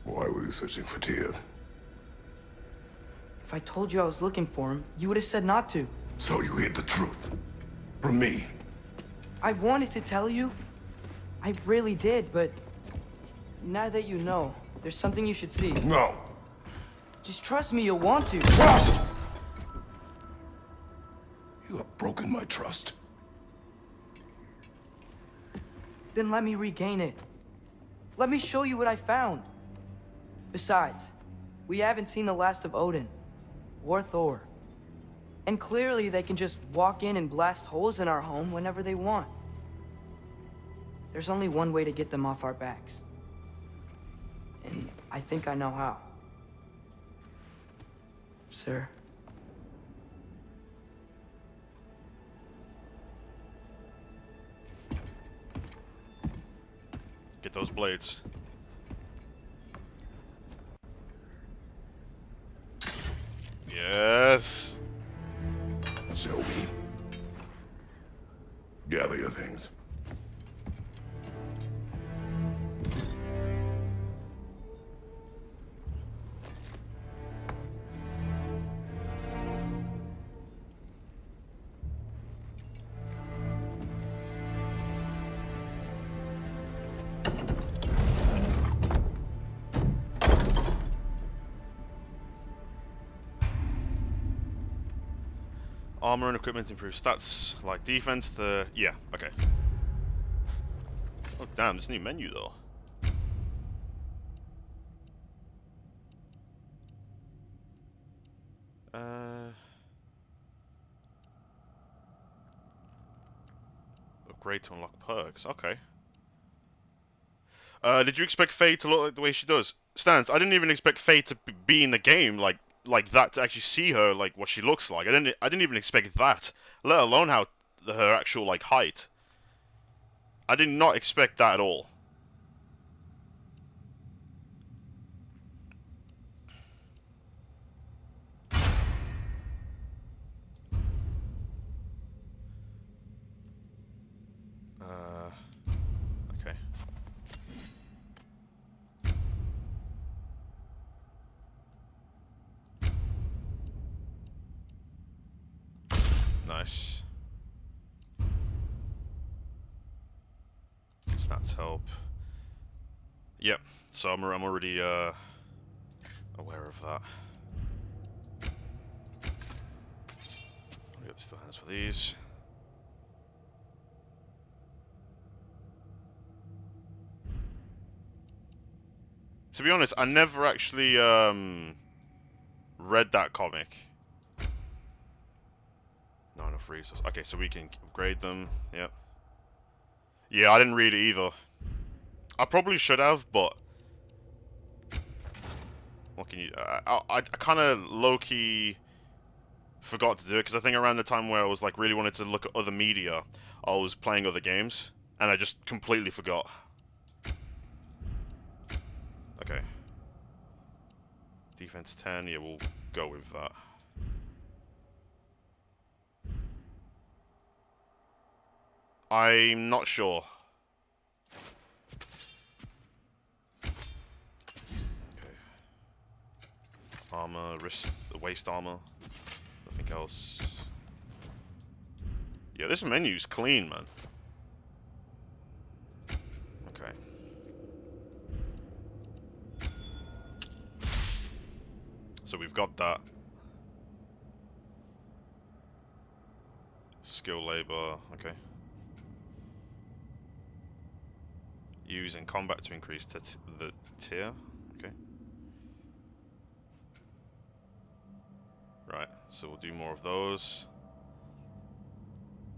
[SPEAKER 3] Why were you searching for Tyr?
[SPEAKER 2] If I told you I was looking for him, you would have said not to.
[SPEAKER 3] So you hid the truth. From me.
[SPEAKER 2] I wanted to tell you. I really did, but now that you know, there's something you should see.
[SPEAKER 3] No.
[SPEAKER 2] Just trust me, you'll want to.
[SPEAKER 3] Trust! You have broken my trust.
[SPEAKER 2] Then let me regain it. Let me show you what I found. Besides, we haven't seen the last of Odin. Or Thor. And clearly they can just walk in and blast holes in our home whenever they want. There's only one way to get them off our backs. And I think I know how. Sir.
[SPEAKER 1] Get those blades. Yes.
[SPEAKER 3] Shelby. Gather your things.
[SPEAKER 1] Armor and equipment improve stats like defense. Yeah, okay. Oh damn, this new menu though. Upgrade to unlock perks. Okay. Did you expect Faye to look like the way she does? Stans, I didn't even expect Faye to be in the game like that, to actually see her like what she looks like. I didn't even expect that, let alone how her actual like height. I did not expect that at all. Okay. Nice. Stats help. Yep. So I'm already aware of that. I'll get still hands for these. To be honest, I never actually read that comic. Not enough resources. Okay, so we can upgrade them. Yep. Yeah, I didn't read it either. I probably should have, but what can you? I kind of low-key forgot to do it because I think around the time where I was like really wanted to look at other media, I was playing other games and I just completely forgot. Okay. Defense 10, yeah, we'll go with that. I'm not sure. Okay. Armor, wrist, waist armor. Nothing else. Yeah, this menu's clean, man. Okay. So we've got that. Skill labor, okay. Use in combat to increase the tier, okay. Right, so we'll do more of those.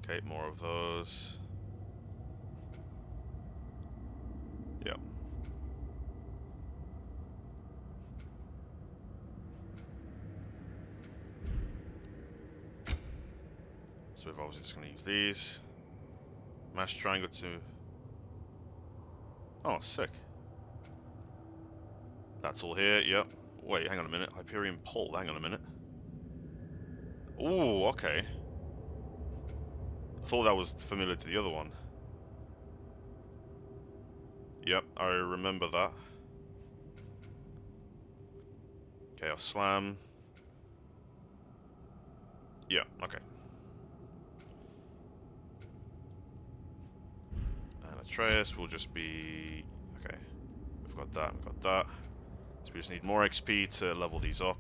[SPEAKER 1] Okay, more of those. Yep. So we're obviously just going to use these. Mash triangle to... Oh, sick. That's all here, yep. Wait, hang on a minute. Hyperion Pole, hang on a minute. Ooh, okay. I thought that was familiar to the other one. Yep, I remember that. Chaos Slam. Yeah, okay. And Atreus will just be... Okay. We've got that, we've got that. So we just need more XP to level these up.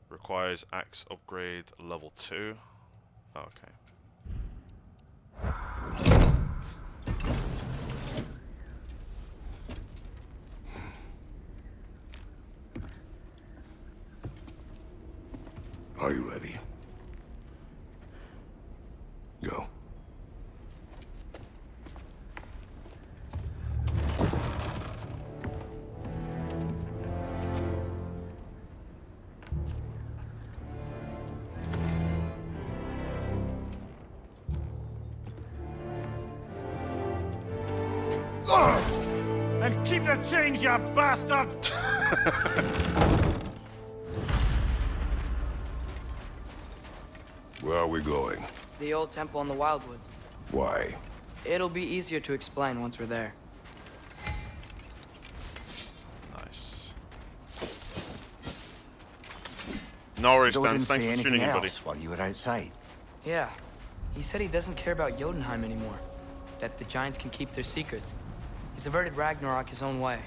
[SPEAKER 1] Requires axe upgrade level 2. Oh, okay.
[SPEAKER 3] Are you ready? Go.
[SPEAKER 6] And keep the change, you bastard!
[SPEAKER 3] Where are we going?
[SPEAKER 2] The old temple in the Wildwoods.
[SPEAKER 3] Why?
[SPEAKER 2] It'll be easier to explain once we're there.
[SPEAKER 1] Nice. No worries,
[SPEAKER 4] Joe
[SPEAKER 1] Dan.
[SPEAKER 4] didn't
[SPEAKER 1] Thanks
[SPEAKER 4] say
[SPEAKER 1] for
[SPEAKER 4] anything
[SPEAKER 1] tuning in, buddy.
[SPEAKER 4] else while you were outside.
[SPEAKER 2] Yeah. He said he doesn't care about Jotunheim anymore. That the Giants can keep their secrets. He's averted Ragnarok his own way.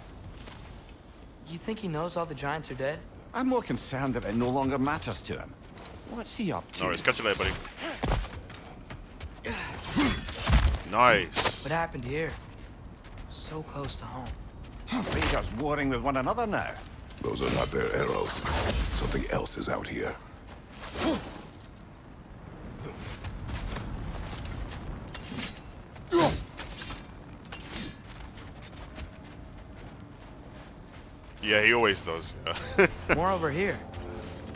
[SPEAKER 2] You think he knows all the Giants are dead?
[SPEAKER 6] I'm more concerned that it no longer matters to him. What's he up to?
[SPEAKER 1] No worries. Catch you later, buddy. Nice.
[SPEAKER 2] What happened here? So close to home.
[SPEAKER 6] Raiders warring with one another now.
[SPEAKER 3] Those are not their arrows. Something else is out here.
[SPEAKER 1] Yeah, he always does. Yeah.
[SPEAKER 2] More over here.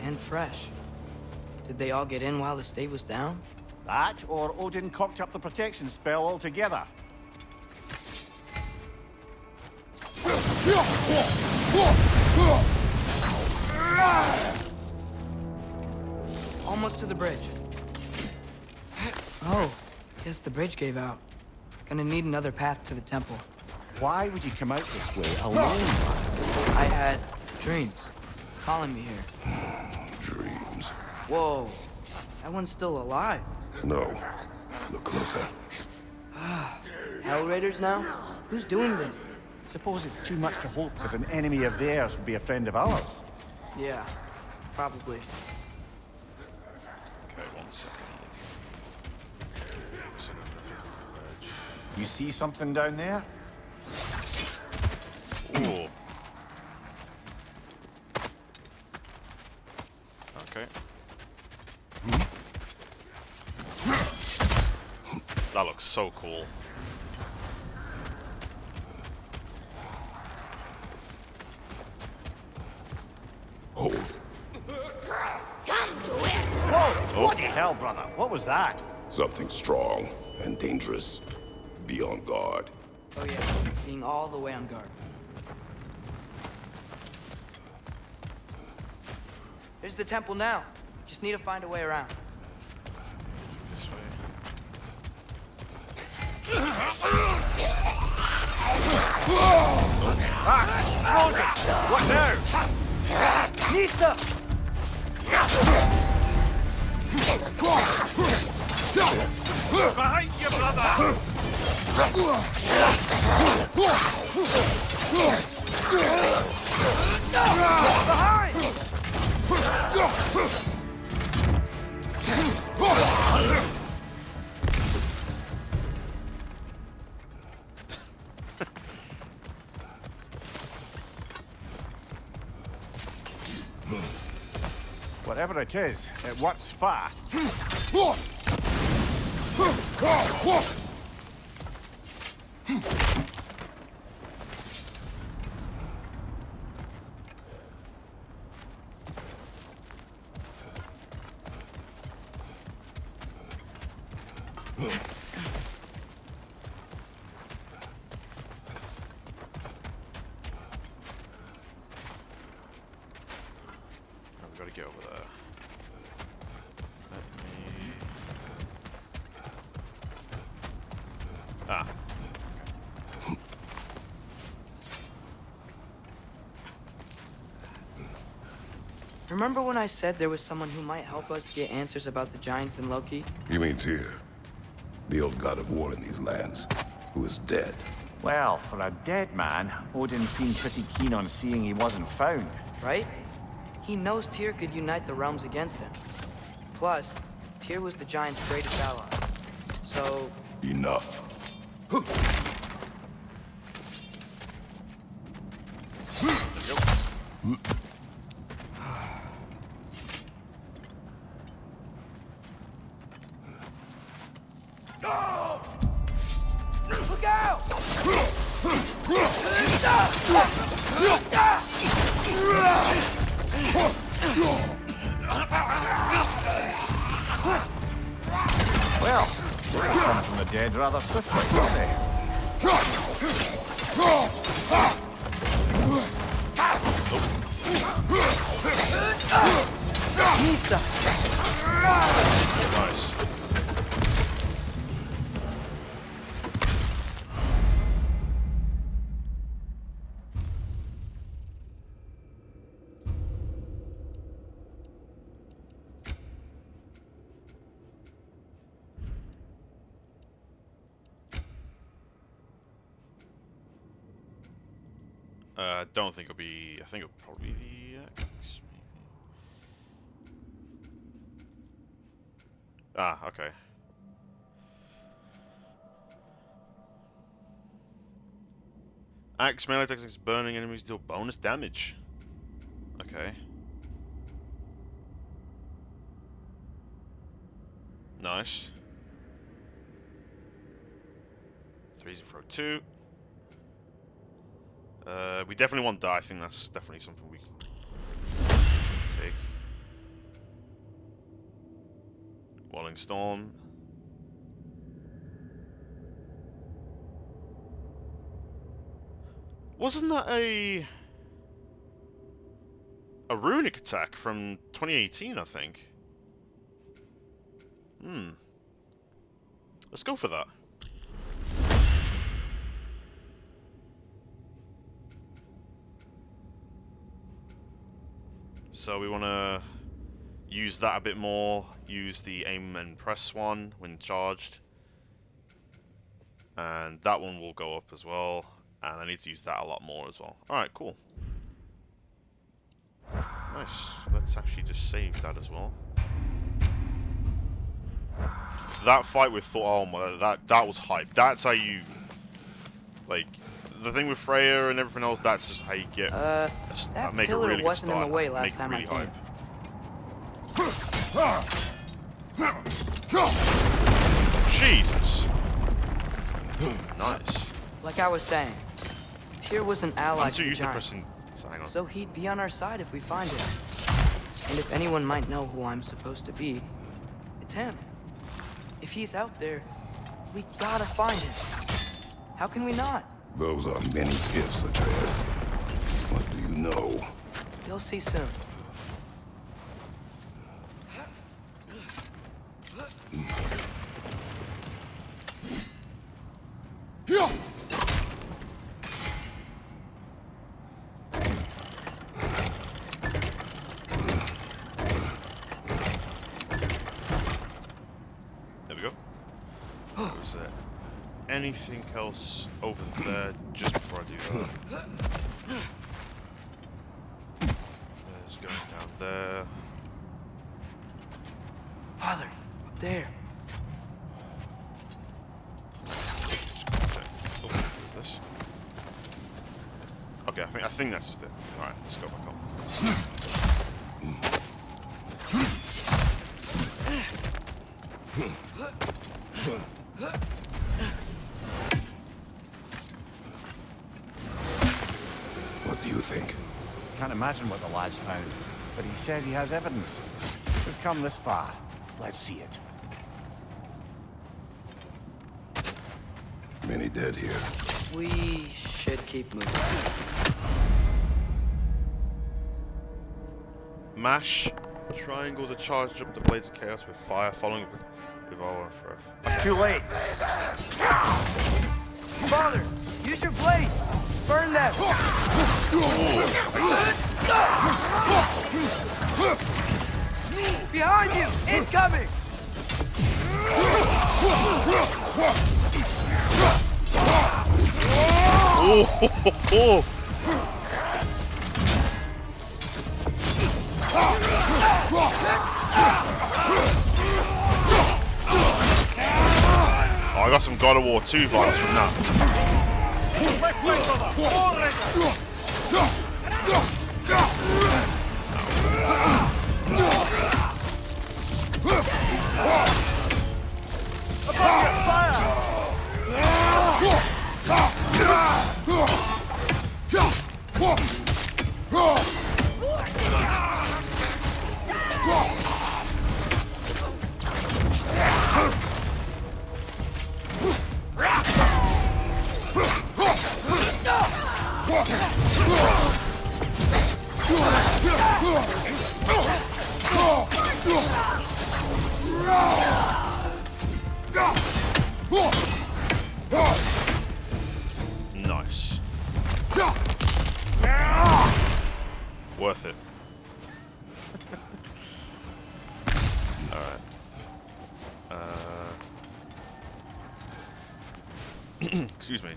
[SPEAKER 2] And fresh. Did they all get in while the stave was down?
[SPEAKER 6] That, or Odin cocked up the protection spell altogether.
[SPEAKER 2] Almost to the bridge. Oh, guess the bridge gave out. Gonna need another path to the temple.
[SPEAKER 6] Why would you come out this way alone?
[SPEAKER 2] I had dreams calling me here.
[SPEAKER 3] Dreams.
[SPEAKER 2] Whoa, that one's still alive.
[SPEAKER 3] No. Look closer.
[SPEAKER 2] Hell Raiders now? Who's doing this?
[SPEAKER 6] Suppose it's too much to hope that an enemy of theirs would be a friend of ours.
[SPEAKER 2] Yeah, probably.
[SPEAKER 1] Okay, 1 second.
[SPEAKER 6] You see something down there?
[SPEAKER 1] Ooh. Okay. That looks so cool.
[SPEAKER 3] Hold.
[SPEAKER 6] Bloody hell, brother. What was that?
[SPEAKER 3] Something strong and dangerous. Be on guard.
[SPEAKER 2] Oh yeah, being all the way on guard. There's the temple now. Just need to find a way around.
[SPEAKER 1] This way.
[SPEAKER 6] Frozen! What now?
[SPEAKER 2] Nista!
[SPEAKER 7] Behind you, brother!
[SPEAKER 6] Whatever it is, it works fast.
[SPEAKER 1] Oh, we gotta get over there. Let me... Ah.
[SPEAKER 2] Remember when I said there was someone who might help us get answers about the giants and Loki?
[SPEAKER 3] You mean Tyr? The old god of war in these lands, who is dead.
[SPEAKER 4] Well, for a dead man, Odin seemed pretty keen on seeing he wasn't found.
[SPEAKER 2] Right? He knows Tyr could unite the realms against him. Plus, Tyr was the giant's greatest ally. So,
[SPEAKER 3] Enough.
[SPEAKER 2] look out!
[SPEAKER 4] Well, they come from the dead rather swiftly, don't they?
[SPEAKER 2] Nista!
[SPEAKER 1] Nice. I don't think it'll be. I think it'll probably be the X, maybe. Ah, okay. Axe melee attacks burning enemies deal bonus damage. Okay. Nice. 3 throw 2. We definitely want that. I think that's definitely something we can take. Walling Storm. Wasn't that a runic attack from 2018, I think? Let's go for that. So we want to use that a bit more, use the aim and press one when charged. And that one will go up as well. And I need to use that a lot more as well. Alright, cool. Nice. Let's actually just save that as well. That fight with Thor, oh my, that was hype. That's how you, like, the thing with Freya and everything else, that's just how you get,
[SPEAKER 2] that
[SPEAKER 1] make a
[SPEAKER 2] pillar
[SPEAKER 1] really good
[SPEAKER 2] wasn't in
[SPEAKER 1] start,
[SPEAKER 2] the way last
[SPEAKER 1] make
[SPEAKER 2] time
[SPEAKER 1] really
[SPEAKER 2] I came.
[SPEAKER 1] hype. Jesus. Nice.
[SPEAKER 2] Like I was saying, Tyr was an ally
[SPEAKER 1] I'm
[SPEAKER 2] to
[SPEAKER 1] too
[SPEAKER 2] the
[SPEAKER 1] used to
[SPEAKER 2] giant,
[SPEAKER 1] pressing, hang on.
[SPEAKER 2] so he'd be on our side if we find him. And if anyone might know who I'm supposed to be, It's him. If he's out there, we gotta find him. How can we not?
[SPEAKER 3] Those are many ifs, Atreus. What do you know?
[SPEAKER 2] You'll see soon.
[SPEAKER 1] There we go. Was there anything else over there just before I do that? There's going down there.
[SPEAKER 2] Father, up there.
[SPEAKER 1] Okay. Oh, what is this? Okay, I think that's just it. Alright, let's go back up.
[SPEAKER 3] What do you think?
[SPEAKER 4] Can't imagine what the lad's found, but he says he has evidence. We've come this far. Let's see it.
[SPEAKER 3] Many dead here.
[SPEAKER 2] We should keep moving.
[SPEAKER 1] Mash triangle to charge up the blades of chaos with fire, following up with revolver and breath.
[SPEAKER 4] Too late.
[SPEAKER 2] Father, use your blade. Burn them. Behind you! Incoming!
[SPEAKER 1] Oh! Oh, I got some God of War 2 vibes from that. Nice. Worth it. Alright. Excuse me.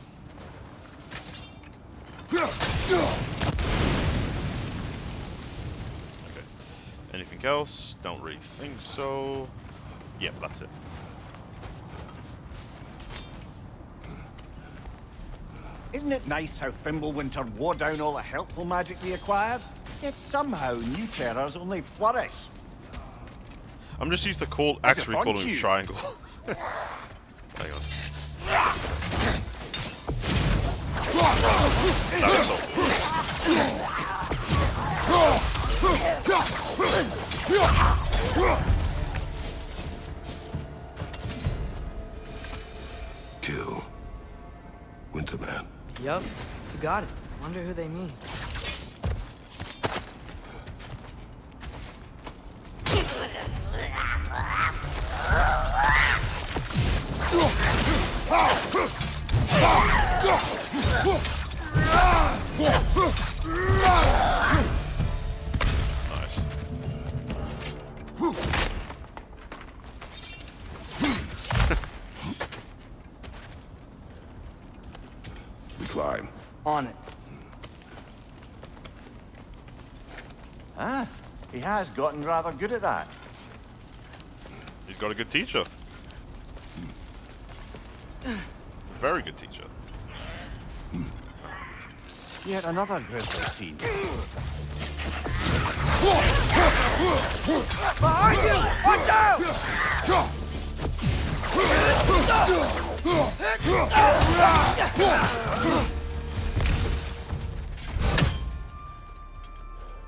[SPEAKER 1] Okay. Anything else? Don't really think so. Yep, that's it.
[SPEAKER 4] Isn't it nice how Fimbulwinter wore down all the helpful magic we acquired? Yet somehow new terrors only flourish.
[SPEAKER 1] I'm just used to
[SPEAKER 4] That's a
[SPEAKER 1] actually
[SPEAKER 4] fun
[SPEAKER 1] calling
[SPEAKER 4] cue.
[SPEAKER 1] it triangle. Hang on. That's so
[SPEAKER 3] Kill. Winterman.
[SPEAKER 2] Yup, you got it. Wonder who they mean.
[SPEAKER 1] nice.
[SPEAKER 3] We climb.
[SPEAKER 2] On it.
[SPEAKER 4] Ah, he has gotten rather good at that.
[SPEAKER 1] He's got a good teacher. Very good teacher.
[SPEAKER 4] Yet another grisly scene.
[SPEAKER 2] Behind you! Watch out!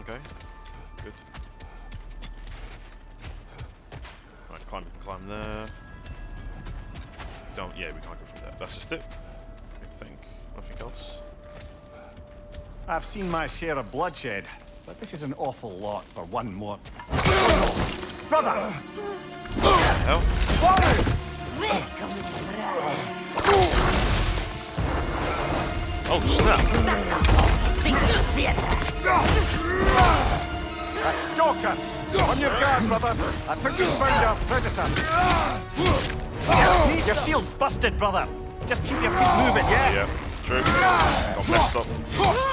[SPEAKER 1] Okay. Good. Right, climb there. Don't. Yeah, we can't go from there. That's just it. I think. Nothing else.
[SPEAKER 6] I've seen my share of bloodshed, but this is an awful lot for one more. Brother!
[SPEAKER 1] What the hell? Oh snap!
[SPEAKER 6] A stalker! On your guard, brother! I think we found our predator! Your shield's busted, brother! Just keep your feet moving, yeah?
[SPEAKER 1] Yeah, true. Got messed up. Oh!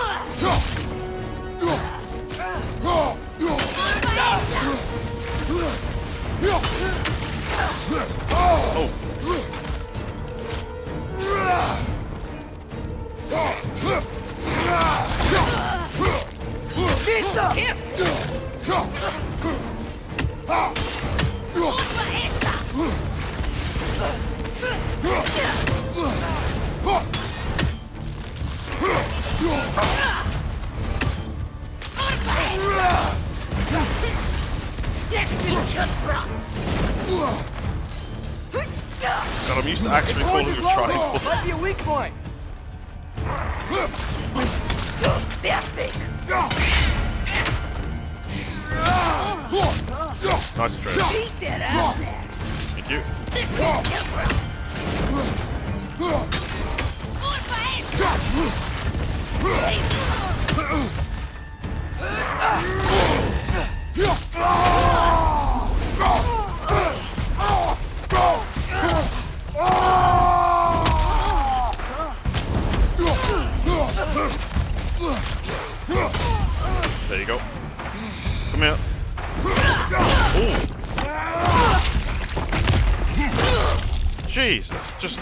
[SPEAKER 1] God, I'm used to actually falling with triangle.
[SPEAKER 2] Might be a weak point.
[SPEAKER 1] Nice trade. Thank you. There you go. Come here. Oh. Jesus, just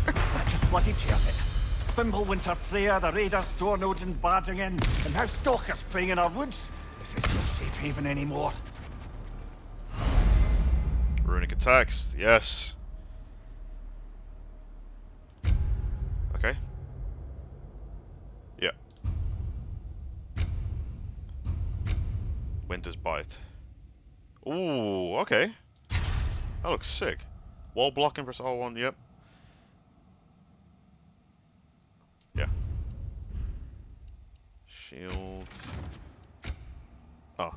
[SPEAKER 6] That just bloody tears it. Fimbulwinter, Freya, the raiders, Stornode and barging in, and now stalkers preying in our woods. This is no safe haven anymore.
[SPEAKER 1] runic attacks. Yes. Okay. Yeah. Winter's Bite. Ooh, okay. That looks sick. Wall blocking, press R1, yep. Yeah. Shield. Oh.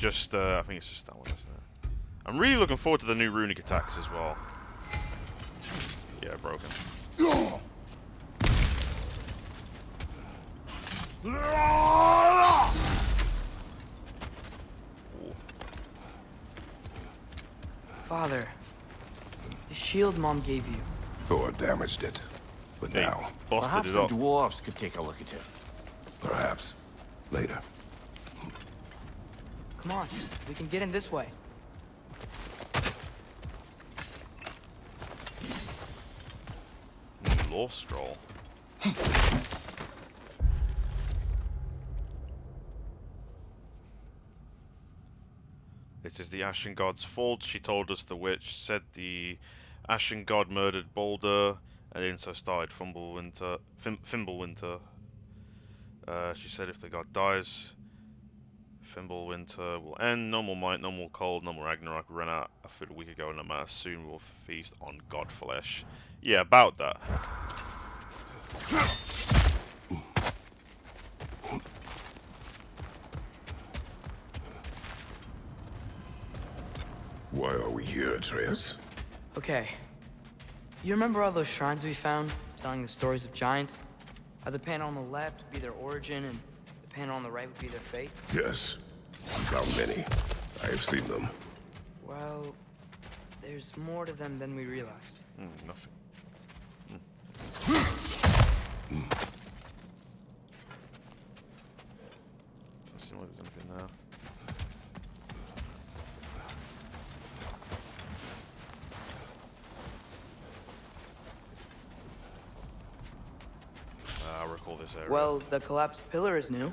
[SPEAKER 1] I think it's just that one, isn't it? I'm really looking forward to the new runic attacks as well. Yeah, broken.
[SPEAKER 2] Father, the shield Mom gave you.
[SPEAKER 3] Thor damaged it. But
[SPEAKER 1] Hey,
[SPEAKER 3] now,
[SPEAKER 1] busted
[SPEAKER 4] Perhaps
[SPEAKER 1] it
[SPEAKER 4] the
[SPEAKER 1] up.
[SPEAKER 4] dwarves could take a look at it.
[SPEAKER 3] perhaps, later.
[SPEAKER 2] Come on, we can get in this way.
[SPEAKER 1] Law scroll. It is the Ashen God's fault, she told us. The witch said the Ashen God murdered Balder, and then so started Fimbulwinter. She said if the god dies, Fimbulwinter will end. No more might, no more cold, no more Ragnarok. We ran out of food a week ago, no matter. Soon we'll feast on god flesh. Yeah, about that.
[SPEAKER 3] Why are we here, Atreus?
[SPEAKER 2] Okay. You remember all those shrines we found, telling the stories of giants? How the panel on the left would be their origin, and the panel on the right would be their fate?
[SPEAKER 3] Yes. We found many. I have seen them.
[SPEAKER 2] Well, there's more to them than we realized.
[SPEAKER 1] Nothing. Doesn't seem like there's anything there. I recall this area.
[SPEAKER 2] Well, the collapsed pillar is new,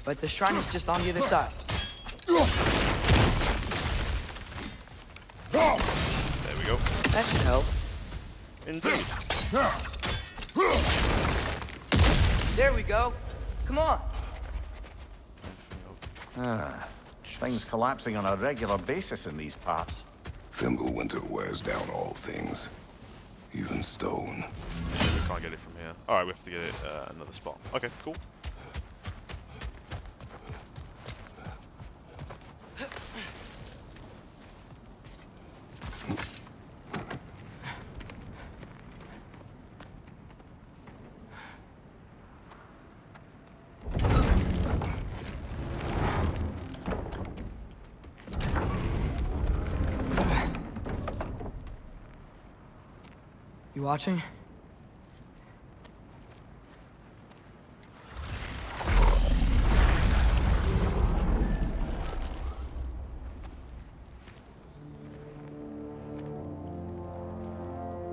[SPEAKER 2] but the shrine is just on the other side.
[SPEAKER 1] There we go.
[SPEAKER 2] That should help.
[SPEAKER 1] Indeed.
[SPEAKER 2] There we go. Come on.
[SPEAKER 4] Ah, things collapsing on a regular basis in these parts.
[SPEAKER 3] Fimbulwinter wears down all things, even stone.
[SPEAKER 1] We can't get it from here. Alright, we have to get it another spot. Okay, cool.
[SPEAKER 2] You watching?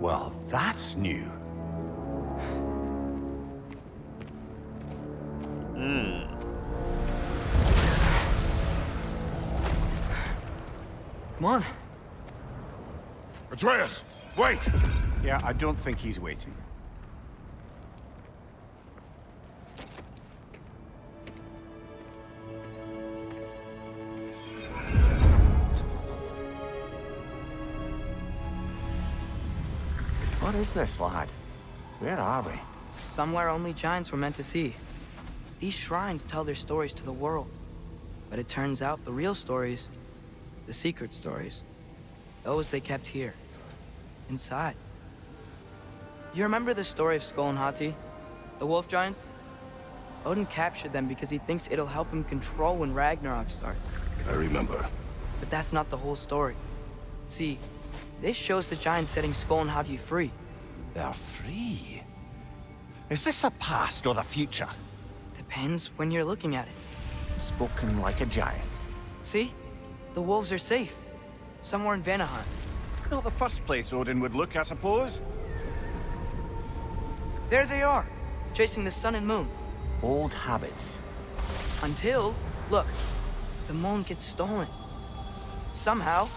[SPEAKER 4] Well, that's new.
[SPEAKER 2] Come on.
[SPEAKER 3] Atreus, wait!
[SPEAKER 6] Yeah, I don't think he's waiting.
[SPEAKER 4] What is this, lad? Where are we?
[SPEAKER 2] Somewhere only giants were meant to see. These shrines tell their stories to the world. But it turns out the real stories, the secret stories, those they kept here, inside. You remember the story of Skull and Hati? The wolf giants? Odin captured them because he thinks it'll help him control when Ragnarok starts.
[SPEAKER 3] I remember.
[SPEAKER 2] But that's not the whole story. See, this shows the giants setting Skull and Hati free.
[SPEAKER 4] They're free. Is this the past or the future?
[SPEAKER 2] Depends when you're looking at it.
[SPEAKER 4] Spoken like a giant.
[SPEAKER 2] See? The wolves are safe. Somewhere in Vanaheim.
[SPEAKER 6] Not the first place Odin would look, I suppose.
[SPEAKER 2] There they are, chasing the sun and moon.
[SPEAKER 4] Old habits.
[SPEAKER 2] Until, look, the moon gets stolen. Somehow.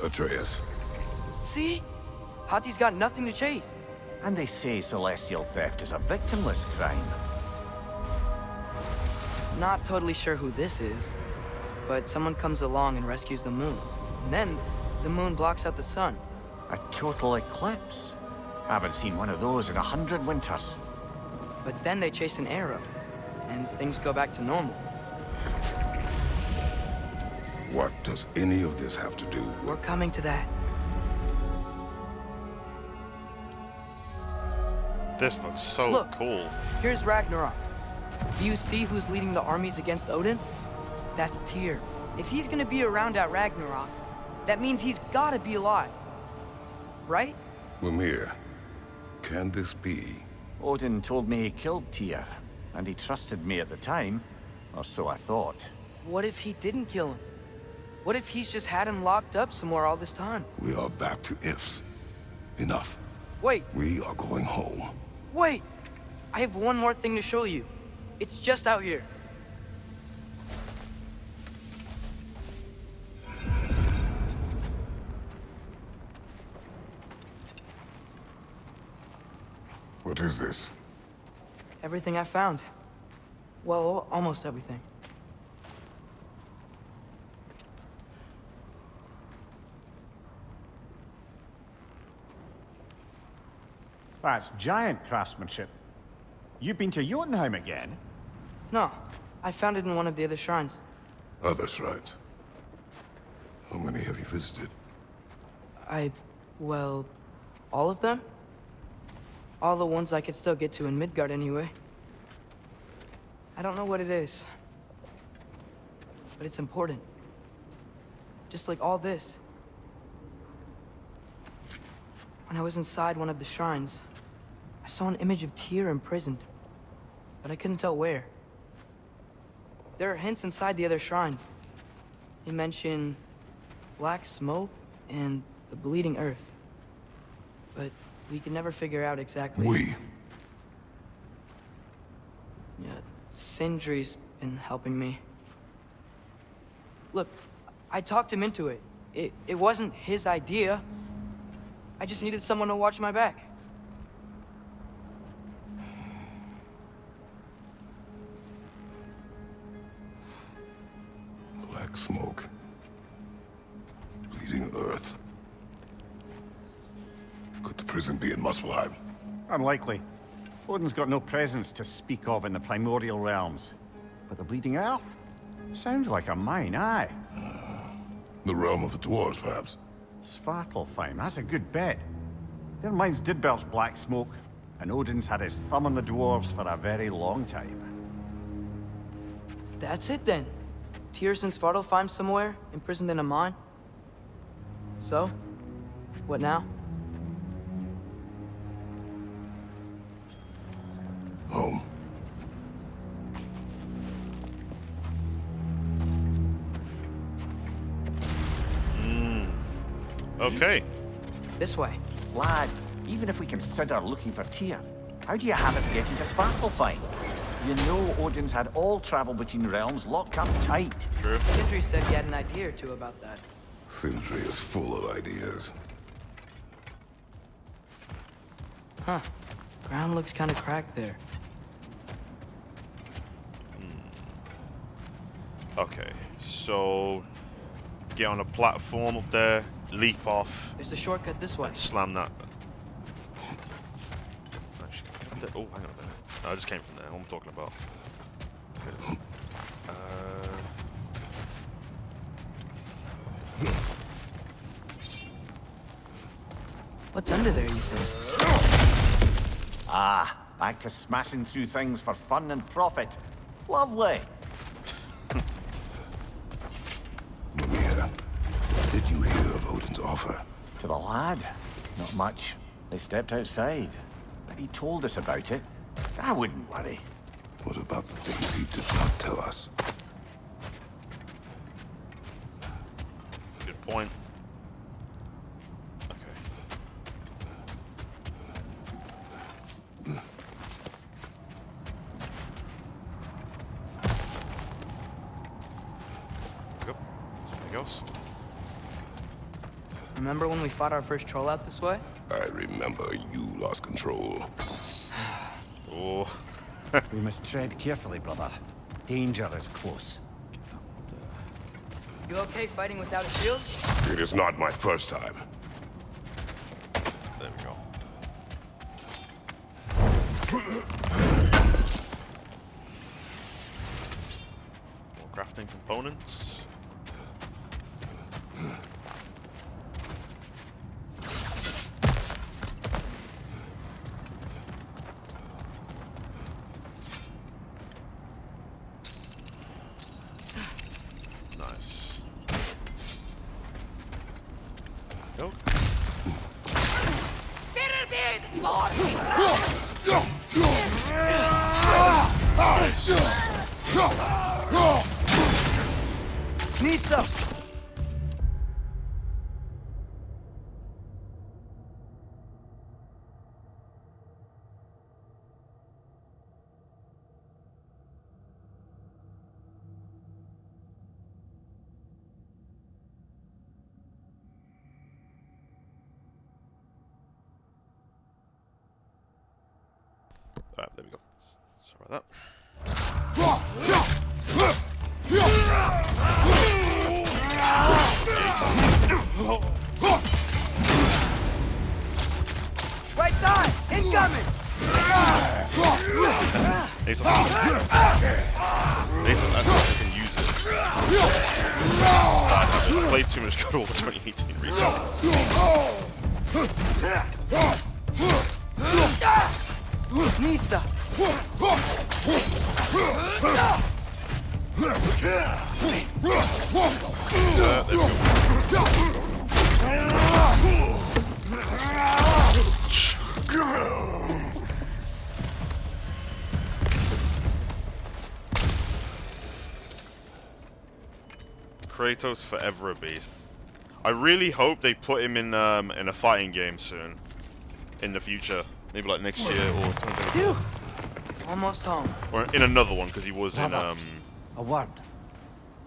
[SPEAKER 3] Atreus.
[SPEAKER 2] See? Hati's got nothing to chase.
[SPEAKER 4] And they say celestial theft is a victimless crime.
[SPEAKER 2] Not totally sure who this is, but someone comes along and rescues the moon. And then, the moon blocks out the sun.
[SPEAKER 4] A total eclipse. Haven't seen one of those in 100 winters.
[SPEAKER 2] But then they chase an arrow, and things go back to normal.
[SPEAKER 3] What does any of this have to do with...
[SPEAKER 2] We're coming to that.
[SPEAKER 1] This looks so
[SPEAKER 2] Look.
[SPEAKER 1] cool.
[SPEAKER 2] Here's Ragnarok. Do you see who's leading the armies against Odin? That's Tyr. If he's gonna be around at Ragnarok, that means he's gotta be alive. Right?
[SPEAKER 3] Mimir, can this be?
[SPEAKER 4] Odin told me he killed Tyr, and he trusted me at the time, or so I thought.
[SPEAKER 2] What if he didn't kill him? What if he's just had him locked up somewhere all this time?
[SPEAKER 3] We are back to ifs. Enough.
[SPEAKER 2] Wait,
[SPEAKER 3] We are going home.
[SPEAKER 2] wait! I have one more thing to show you. It's just out here.
[SPEAKER 3] What is this?
[SPEAKER 2] Everything I found. Well, almost everything.
[SPEAKER 6] That's giant craftsmanship. You've been to Jotunheim again?
[SPEAKER 2] No, I found it in one of the other shrines.
[SPEAKER 3] Other shrines. How many have you visited?
[SPEAKER 2] Well, all of them? All the ones I could still get to in Midgard anyway. I don't know what it is. But it's important. Just like all this. When I was inside one of the shrines, I saw an image of Tyr imprisoned. But I couldn't tell where. There are hints inside the other shrines. They mention black smoke and the bleeding earth. But we could never figure out exactly.
[SPEAKER 3] We.
[SPEAKER 2] Yeah, Sindri's been helping me. Look, I talked him into it. It wasn't his idea. I just needed someone to watch my back.
[SPEAKER 3] smoke. Bleeding earth. Could the prison be in Muspelheim?
[SPEAKER 6] Unlikely. Odin's got no presence to speak of in the primordial realms. But the Bleeding Earth? Sounds like a mine, aye.
[SPEAKER 3] The realm of the dwarves, perhaps?
[SPEAKER 6] Svartalfheim, that's a good bet. Their mines did belch black smoke, and Odin's had his thumb on the dwarves for a very long time.
[SPEAKER 2] That's it then. Tears and Svartalfheim somewhere, imprisoned in a mine. So, what now?
[SPEAKER 3] Home.
[SPEAKER 1] Okay.
[SPEAKER 2] This way.
[SPEAKER 4] Lad, even if we consider looking for Tyr, how do you have us getting to Svartalfheim? You know Odin's had all travel between realms locked up tight.
[SPEAKER 1] True.
[SPEAKER 2] Sindri said he had an idea or two about that.
[SPEAKER 3] Sindri is full of ideas.
[SPEAKER 2] Huh. Ground looks kind of cracked there.
[SPEAKER 1] Okay, so get on a platform up there, leap off,
[SPEAKER 2] There's a shortcut this way.
[SPEAKER 1] and slam that. Actually, oh, hang on a minute. No, I just came from there. What am I talking about?
[SPEAKER 2] What's under there, you think?
[SPEAKER 4] Ah, back to smashing through things for fun and profit. Lovely.
[SPEAKER 3] Mimir, did you hear of Odin's offer?
[SPEAKER 4] To the lad? Not much. They stepped outside. But he told us about it. I wouldn't worry.
[SPEAKER 3] What about the things he did not tell us?
[SPEAKER 1] Good point. Okay. Yep. Something else?
[SPEAKER 2] Remember when we fought our first troll out this way?
[SPEAKER 3] I remember you lost control.
[SPEAKER 1] Oh.
[SPEAKER 6] We must tread carefully, brother. Danger is close.
[SPEAKER 2] You okay fighting without a shield?
[SPEAKER 3] It is not my first time.
[SPEAKER 1] There we go. More crafting components. Nice. Go.
[SPEAKER 2] Need stuff!
[SPEAKER 1] Alright, there we go. Sorry about that.
[SPEAKER 2] Right side! Incoming!
[SPEAKER 1] Ace of Ace of that's I can use it. I played too much God of War 2018 recently.
[SPEAKER 2] Need stuff!
[SPEAKER 1] There we go. Kratos forever a beast. I really hope they put him in a fighting game soon, in the future, maybe like next year or 2024.
[SPEAKER 2] Almost home.
[SPEAKER 1] Or in another one because he was in
[SPEAKER 4] Brother, a word.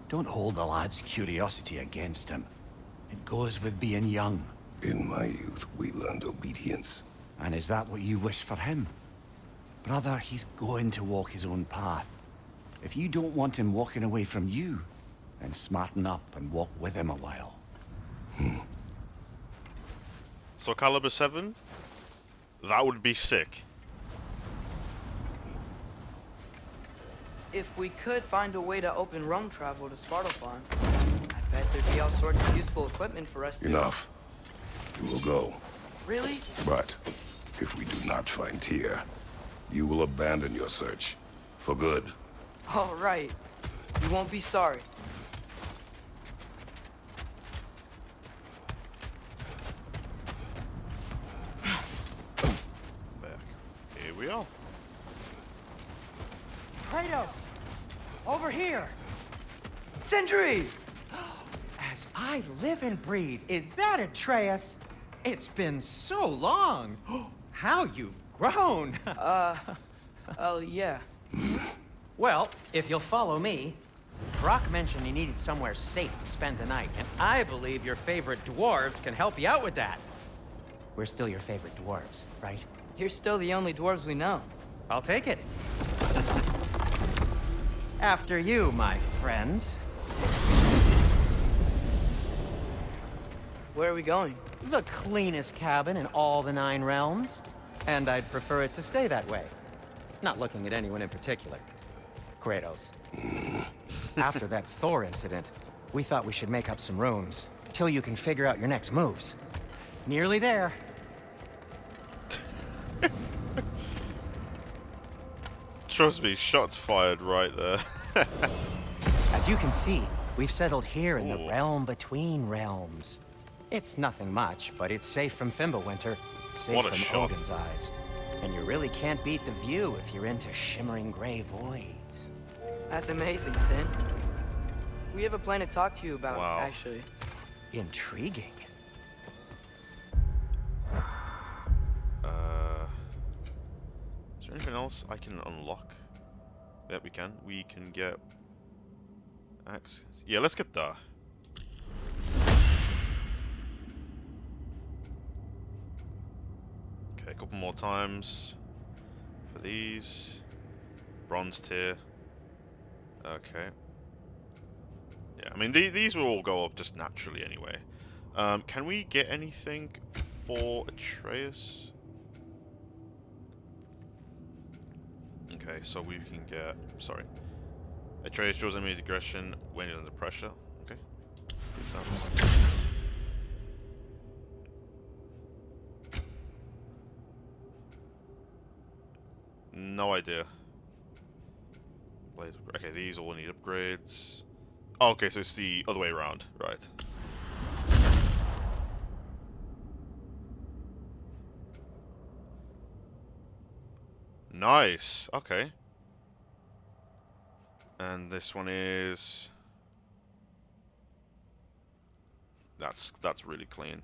[SPEAKER 4] Don't hold the lad's curiosity against him. It goes with being young.
[SPEAKER 3] In my youth, we learned obedience.
[SPEAKER 4] And is that what you wish for him? Brother, he's going to walk his own path. If you don't want him walking away from you, and smarten up and walk with him a while.
[SPEAKER 1] So caliber 7? That would be sick.
[SPEAKER 2] If we could find a way to open roam travel to Svartalfheim, I bet there'd be all sorts of useful equipment for us to...
[SPEAKER 3] Enough. You will go.
[SPEAKER 2] Really?
[SPEAKER 3] But if we do not find Tyr, you will abandon your search. For good.
[SPEAKER 2] All right. You won't be sorry.
[SPEAKER 1] Back. Here we are.
[SPEAKER 9] Kratos! Over here!
[SPEAKER 2] Sentry!
[SPEAKER 9] As I live and breathe, is that Atreus? It's been so long! How you've grown!
[SPEAKER 2] Oh, yeah.
[SPEAKER 9] Well, if you'll follow me, Brock mentioned he needed somewhere safe to spend the night, and I believe your favorite dwarves can help you out with that. We're still your favorite dwarves, right?
[SPEAKER 2] You're still the only dwarves we know.
[SPEAKER 9] I'll take it. After you, my friends.
[SPEAKER 2] Where are we going?
[SPEAKER 9] The cleanest cabin in all the 9 realms. And I'd prefer it to stay that way. Not looking at anyone in particular. Kratos. After that Thor incident, we thought we should make up some rooms, till you can figure out your next moves. Nearly there.
[SPEAKER 1] Trust me, shots fired right there.
[SPEAKER 9] As you can see, we've settled here in the
[SPEAKER 1] Ooh.
[SPEAKER 9] realm between realms. It's nothing much, but it's safe from Fimbulwinter, safe
[SPEAKER 1] What a
[SPEAKER 9] from
[SPEAKER 1] shot.
[SPEAKER 9] Odin's eyes. And you really can't beat the view if you're into shimmering gray voids.
[SPEAKER 2] That's amazing, Sin. We have a plan to talk to you about,
[SPEAKER 1] Wow.
[SPEAKER 2] actually.
[SPEAKER 9] Intriguing.
[SPEAKER 1] Is there anything else I can unlock? Yeah, we can. We can get access. Yeah, let's get that. Okay, a couple more times for these. Bronze tier. Okay. Yeah, I mean, these will all go up just naturally anyway. Can we get anything for Atreus? Okay, so we can get... Sorry. Atreus shows enemies aggression when he's under pressure. Okay. No idea. Okay, these all need upgrades. Oh, okay, so it's the other way around. Right. Nice. Okay. And this one is... That's really clean.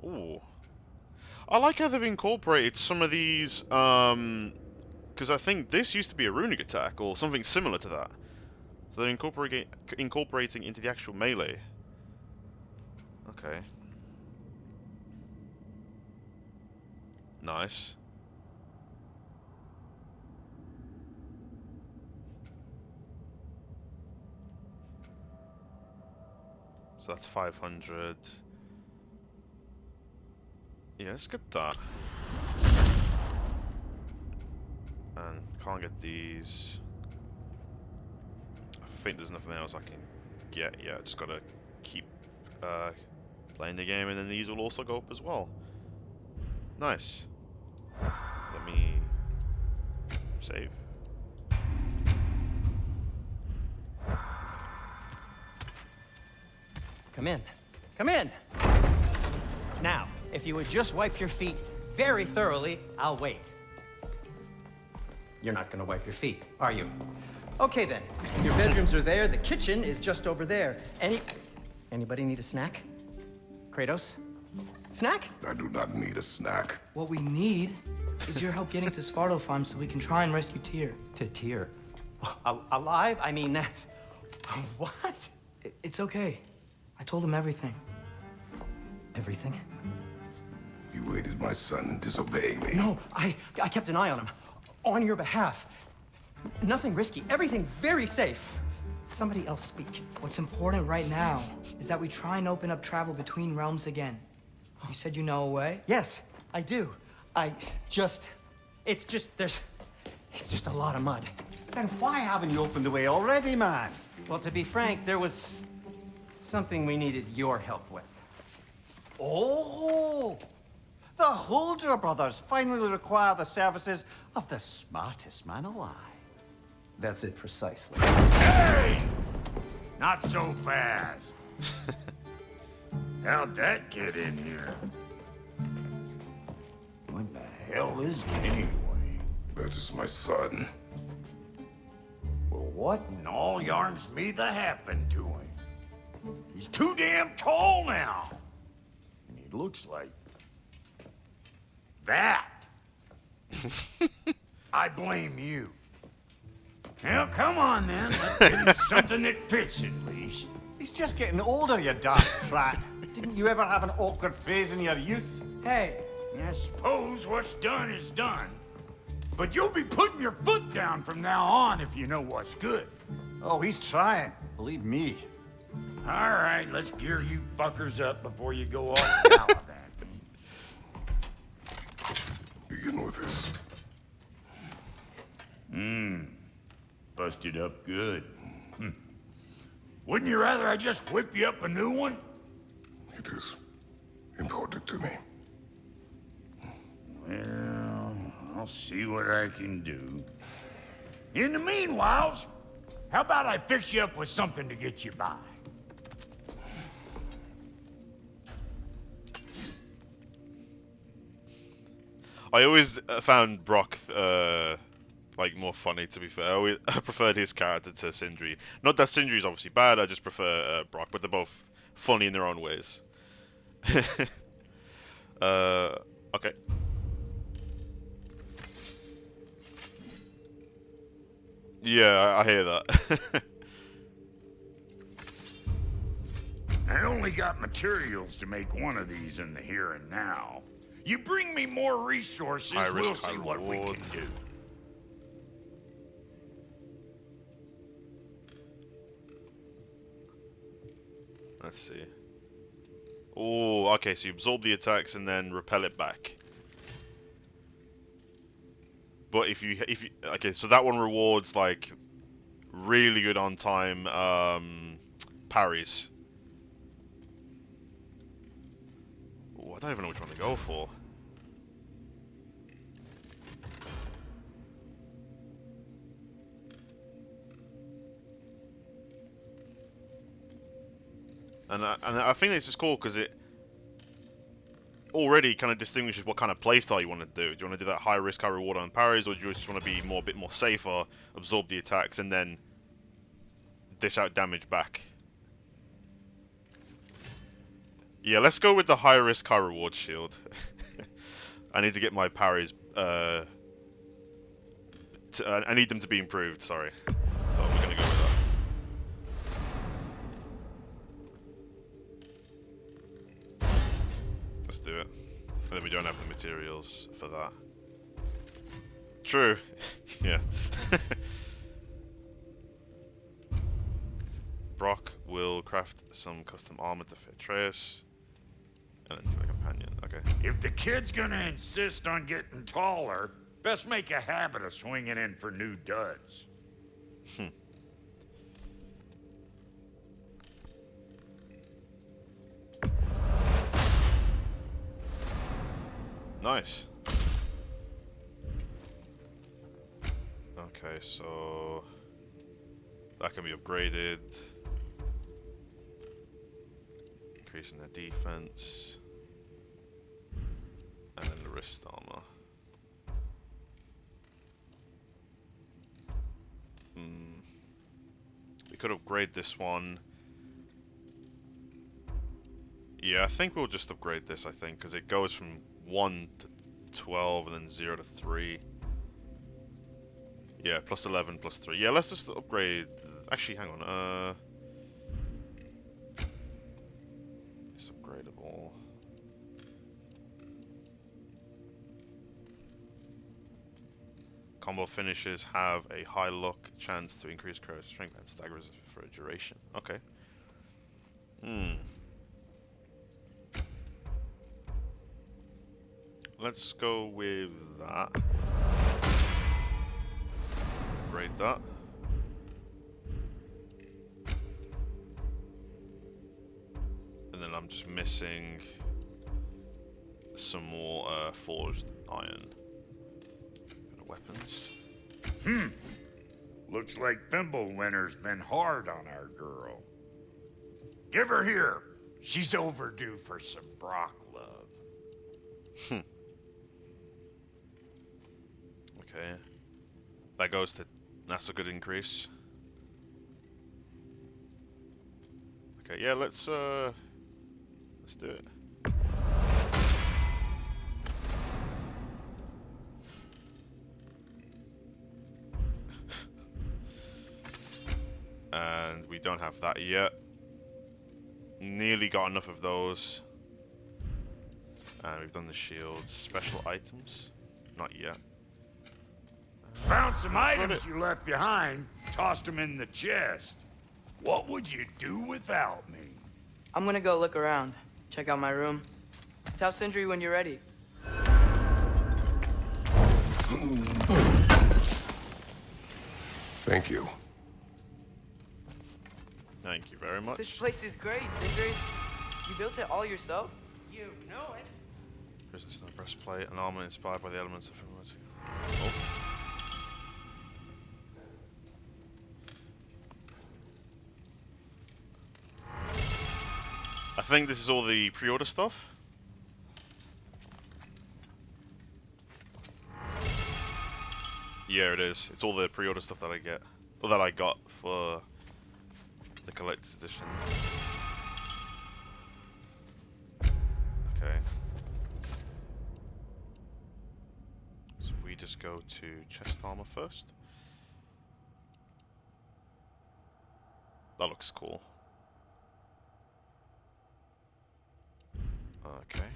[SPEAKER 1] Ooh. I like how they've incorporated some of these, because I think this used to be a runic attack, or something similar to that. So they're incorporating into the actual melee. Okay. Nice. So that's 500. Yeah, let's get that. And can't get these. I think there's nothing else I can get. Yeah, just gotta keep playing the game, and then these will also go up as well. Nice. Let me save.
[SPEAKER 9] Come in. Come in! Now, if you would just wipe your feet very thoroughly, I'll wait. You're not gonna wipe your feet, are you? Okay then. Your bedrooms are there, the kitchen is just over there. Anybody need a snack? Kratos? Snack?
[SPEAKER 3] I do not need a snack.
[SPEAKER 2] What we need is your help getting to Svartalfheim so we can try and rescue Tyr.
[SPEAKER 9] To Tyr. Alive? I mean, that's... What?
[SPEAKER 2] It's okay. I told him everything.
[SPEAKER 9] Everything?
[SPEAKER 3] You aided my son in disobeying me.
[SPEAKER 9] No, I kept an eye on him. On your behalf. Nothing risky. Everything very safe.
[SPEAKER 10] Somebody else speak.
[SPEAKER 2] What's important right now is that we try and open up travel between realms again. You said you know a way?
[SPEAKER 10] Yes, I do. It's just a lot of mud.
[SPEAKER 6] Then why haven't you opened the way already, man?
[SPEAKER 10] Well, to be frank, there was something we needed your help with.
[SPEAKER 6] Oh! The Holder brothers finally require the services of the smartest man alive.
[SPEAKER 10] That's it precisely.
[SPEAKER 7] Hey! Not so fast. How'd that get in here? What the hell is it anyway?
[SPEAKER 3] That is my son.
[SPEAKER 7] Well, what in all yarns me the happened to him? He's too damn tall now. And he looks like... that. I blame you. Well, come on then. Let's get him something that fits at least.
[SPEAKER 6] He's just getting older, you dark brat. Didn't you ever have an awkward phase in your youth?
[SPEAKER 2] Hey,
[SPEAKER 7] I suppose what's done is done. But you'll be putting your foot down from now on if you know what's good.
[SPEAKER 6] Oh, he's trying. Believe me.
[SPEAKER 7] All right, let's gear you fuckers up before you go off the Gallivant.
[SPEAKER 3] Begin with this.
[SPEAKER 7] Busted up good. Wouldn't you rather I just whip you up a new one?
[SPEAKER 3] It is important to me.
[SPEAKER 7] Well, I'll see what I can do. In the meanwhile, how about I fix you up with something to get you by?
[SPEAKER 1] I always found Brock like more funny. To be fair, I preferred his character to Sindri. Not that Sindri's obviously bad. I just prefer Brock, but they're both funny in their own ways. Okay. Yeah, I hear that.
[SPEAKER 7] I only got materials to make one of these in the here and now. You bring me more resources,
[SPEAKER 1] High
[SPEAKER 7] we'll
[SPEAKER 1] risk, high
[SPEAKER 7] see what we
[SPEAKER 1] reward.
[SPEAKER 7] can do.
[SPEAKER 1] Let's see. Oh, okay, so you absorb the attacks and then repel it back. But if you okay, so that one rewards like really good on time parries. Oh, I don't even know which one to go for. And I think this is cool because it already kind of distinguishes what kind of playstyle you want to do. Do you want to do that high risk, high reward on parries, or do you just want to be a bit more safer, absorb the attacks, and then dish out damage back? Yeah, let's go with the high risk, high reward shield. I need to get my parries. I need them to be improved. Sorry, so we're gonna go with that. Let's do it. And then we don't have the materials for that. True. Yeah. Brock will craft some custom armor to fit Atreus. And then do a companion. Okay.
[SPEAKER 7] If the kid's gonna insist on getting taller, best make a habit of swinging in for new duds.
[SPEAKER 1] Nice. Okay, so that can be upgraded. Increasing their defense. And then the wrist armor. We could upgrade this one. Yeah, I think we'll just upgrade this, because it goes from 1 to 12 and then 0 to 3. Yeah, plus 11, plus 3. Yeah, let's just upgrade. Actually, hang on. It's upgradable. Combo finishes have a high luck chance to increase Kratos' strength and stagger resistance for a duration. Okay. Let's go with that. Grade that. And then I'm just missing some more forged iron. Weapons.
[SPEAKER 7] Looks like Fimbulwinter's been hard on our girl. Give her here. She's overdue for some Brock love.
[SPEAKER 1] Okay. That goes to... That's a good increase. Okay, yeah, let's do it. And we don't have that yet. Nearly got enough of those. And we've done the shields. Special items? Not yet.
[SPEAKER 7] Found some items you left behind. Tossed them in the chest. What would you do without me?
[SPEAKER 2] I'm gonna go look around. Check out my room. Tell Sindri when you're ready.
[SPEAKER 3] Thank you.
[SPEAKER 1] Thank you very much.
[SPEAKER 2] This place is great, Sindri. You built it all yourself?
[SPEAKER 10] You know it.
[SPEAKER 1] Resistant breastplate, an armor inspired by the elements of oh. I think this is all the pre-order stuff. Yeah, it is. It's all the pre-order stuff that I get, or that I got for the collector's edition. Okay. So we just go to chest armor first. That looks cool. Okay.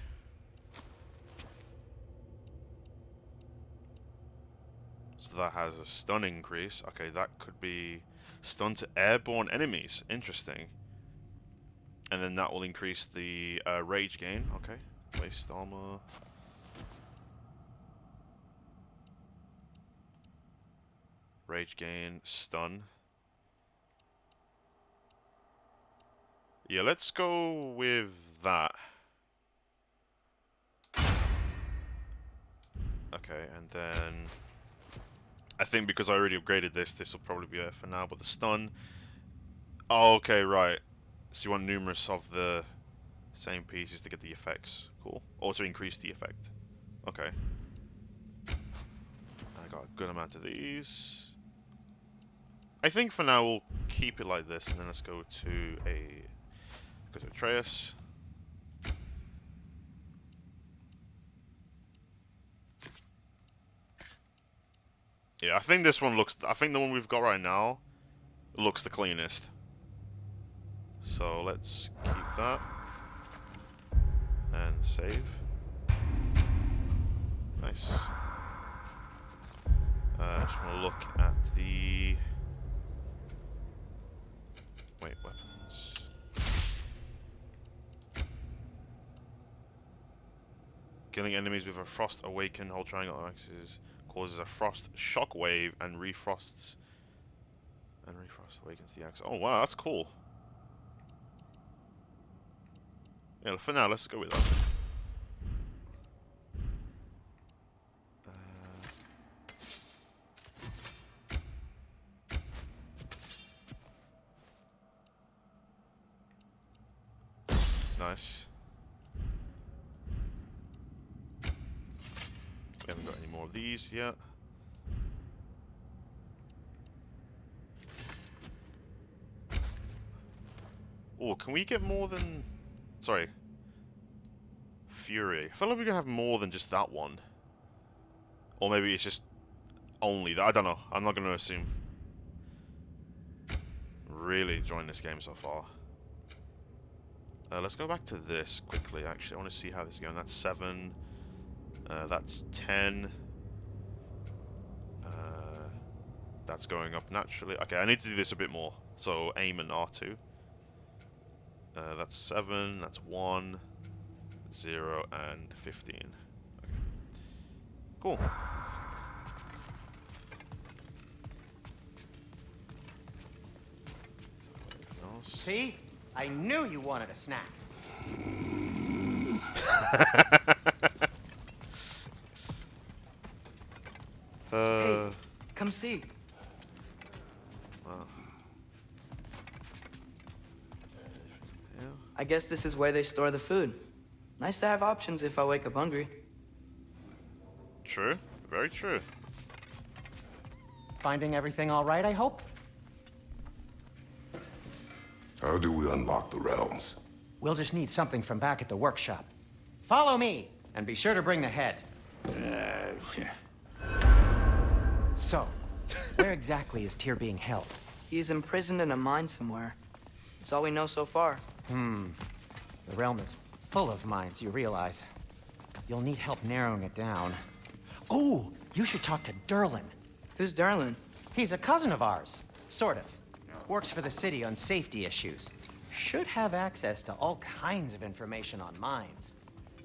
[SPEAKER 1] So that has a stun increase. Okay, that could be stun to airborne enemies. Interesting. And then that will increase the rage gain. Okay. Waist armor. Rage gain, stun. Yeah, let's go with that. Okay, and then I think because I already upgraded this, this will probably be it for now. But the stun. Oh, okay, right. So you want numerous of the same pieces to get the effects. Cool. Or to increase the effect. Okay. I got a good amount of these. I think for now we'll keep it like this, and then let's go to Atreus. Yeah, I think this one looks... I think the one we've got right now looks the cleanest. So let's keep that. And save. Nice. I just want to look at the... Wait, weapons. Killing enemies with a frost awaken, hold triangle on axis. Causes a frost shockwave and refrosts. And refrost awakens the axe. Oh wow, that's cool. Yeah, for now, let's go with that. Nice. We haven't got any more of these yet. Oh, can we get more than... Sorry. Fury. I feel like we're going to have more than just that one. Or maybe it's just only that. I don't know. I'm not going to assume. Really enjoying this game so far. Let's go back to this quickly, actually. I want to see how this is going. That's 7. That's 10. That's going up naturally. Okay, I need to do this a bit more. So aim and R2. That's 7, that's 1, 0, and 15. Okay. Cool.
[SPEAKER 9] See? I knew you wanted a snack.
[SPEAKER 2] Hey, come see.
[SPEAKER 1] Wow.
[SPEAKER 2] I guess this is where they store the food. Nice to have options if I wake up hungry.
[SPEAKER 1] True. Very true.
[SPEAKER 9] Finding everything all right, I hope?
[SPEAKER 3] How do we unlock the realms?
[SPEAKER 9] We'll just need something from back at the workshop. Follow me, and be sure to bring the head. So, where exactly is Tyr being held?
[SPEAKER 2] He's imprisoned in a mine somewhere. That's all we know so far.
[SPEAKER 9] The realm is full of mines, you realize. You'll need help narrowing it down. Oh, you should talk to Derlin.
[SPEAKER 2] Who's Darlin?
[SPEAKER 9] He's a cousin of ours, sort of. Works for the city on safety issues. Should have access to all kinds of information on mines.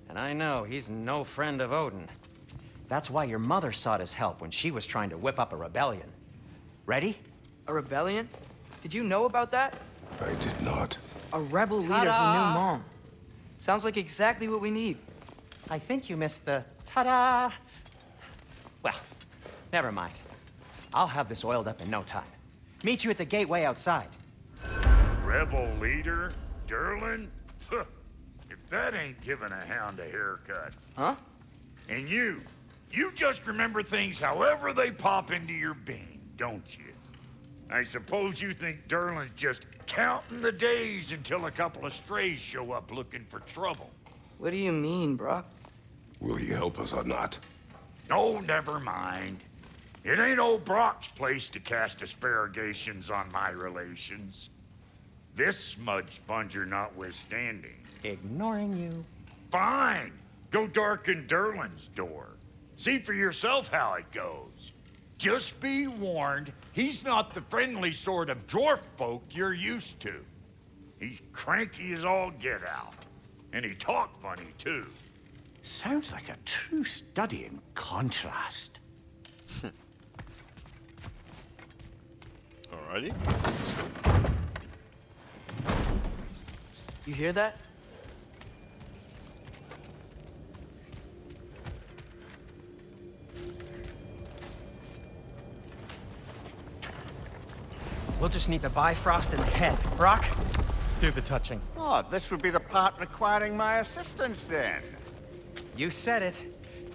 [SPEAKER 9] And I know he's no friend of Odin. That's why your mother sought his help when she was trying to whip up a rebellion. Ready?
[SPEAKER 2] A rebellion? Did you know about that?
[SPEAKER 3] I did not.
[SPEAKER 2] A rebel leader who knew Mom. Sounds like exactly what we need.
[SPEAKER 9] I think you missed the ta-da. Well, never mind. I'll have this oiled up in no time. Meet you at the gateway outside.
[SPEAKER 7] Rebel leader? Derlin? If that ain't giving a hound a haircut.
[SPEAKER 2] Huh?
[SPEAKER 7] And you just remember things however they pop into your being, don't you? I suppose you think Derlin's just counting the days until a couple of strays show up looking for trouble.
[SPEAKER 2] What do you mean, Brock?
[SPEAKER 3] Will he help us or not?
[SPEAKER 7] Oh, never mind. It ain't old Brock's place to cast asparagations on my relations. This smudge sponger notwithstanding.
[SPEAKER 9] Ignoring you.
[SPEAKER 7] Fine. Go darken Derlin's door. See for yourself how it goes. Just be warned, he's not the friendly sort of dwarf folk you're used to. He's cranky as all get out. And he talk funny, too.
[SPEAKER 4] Sounds like a true study in contrast.
[SPEAKER 1] Alrighty.
[SPEAKER 2] You hear that?
[SPEAKER 10] We'll just need the Bifrost in the head. Brock, do the touching.
[SPEAKER 4] Oh, this would be the part requiring my assistance then.
[SPEAKER 10] You said it.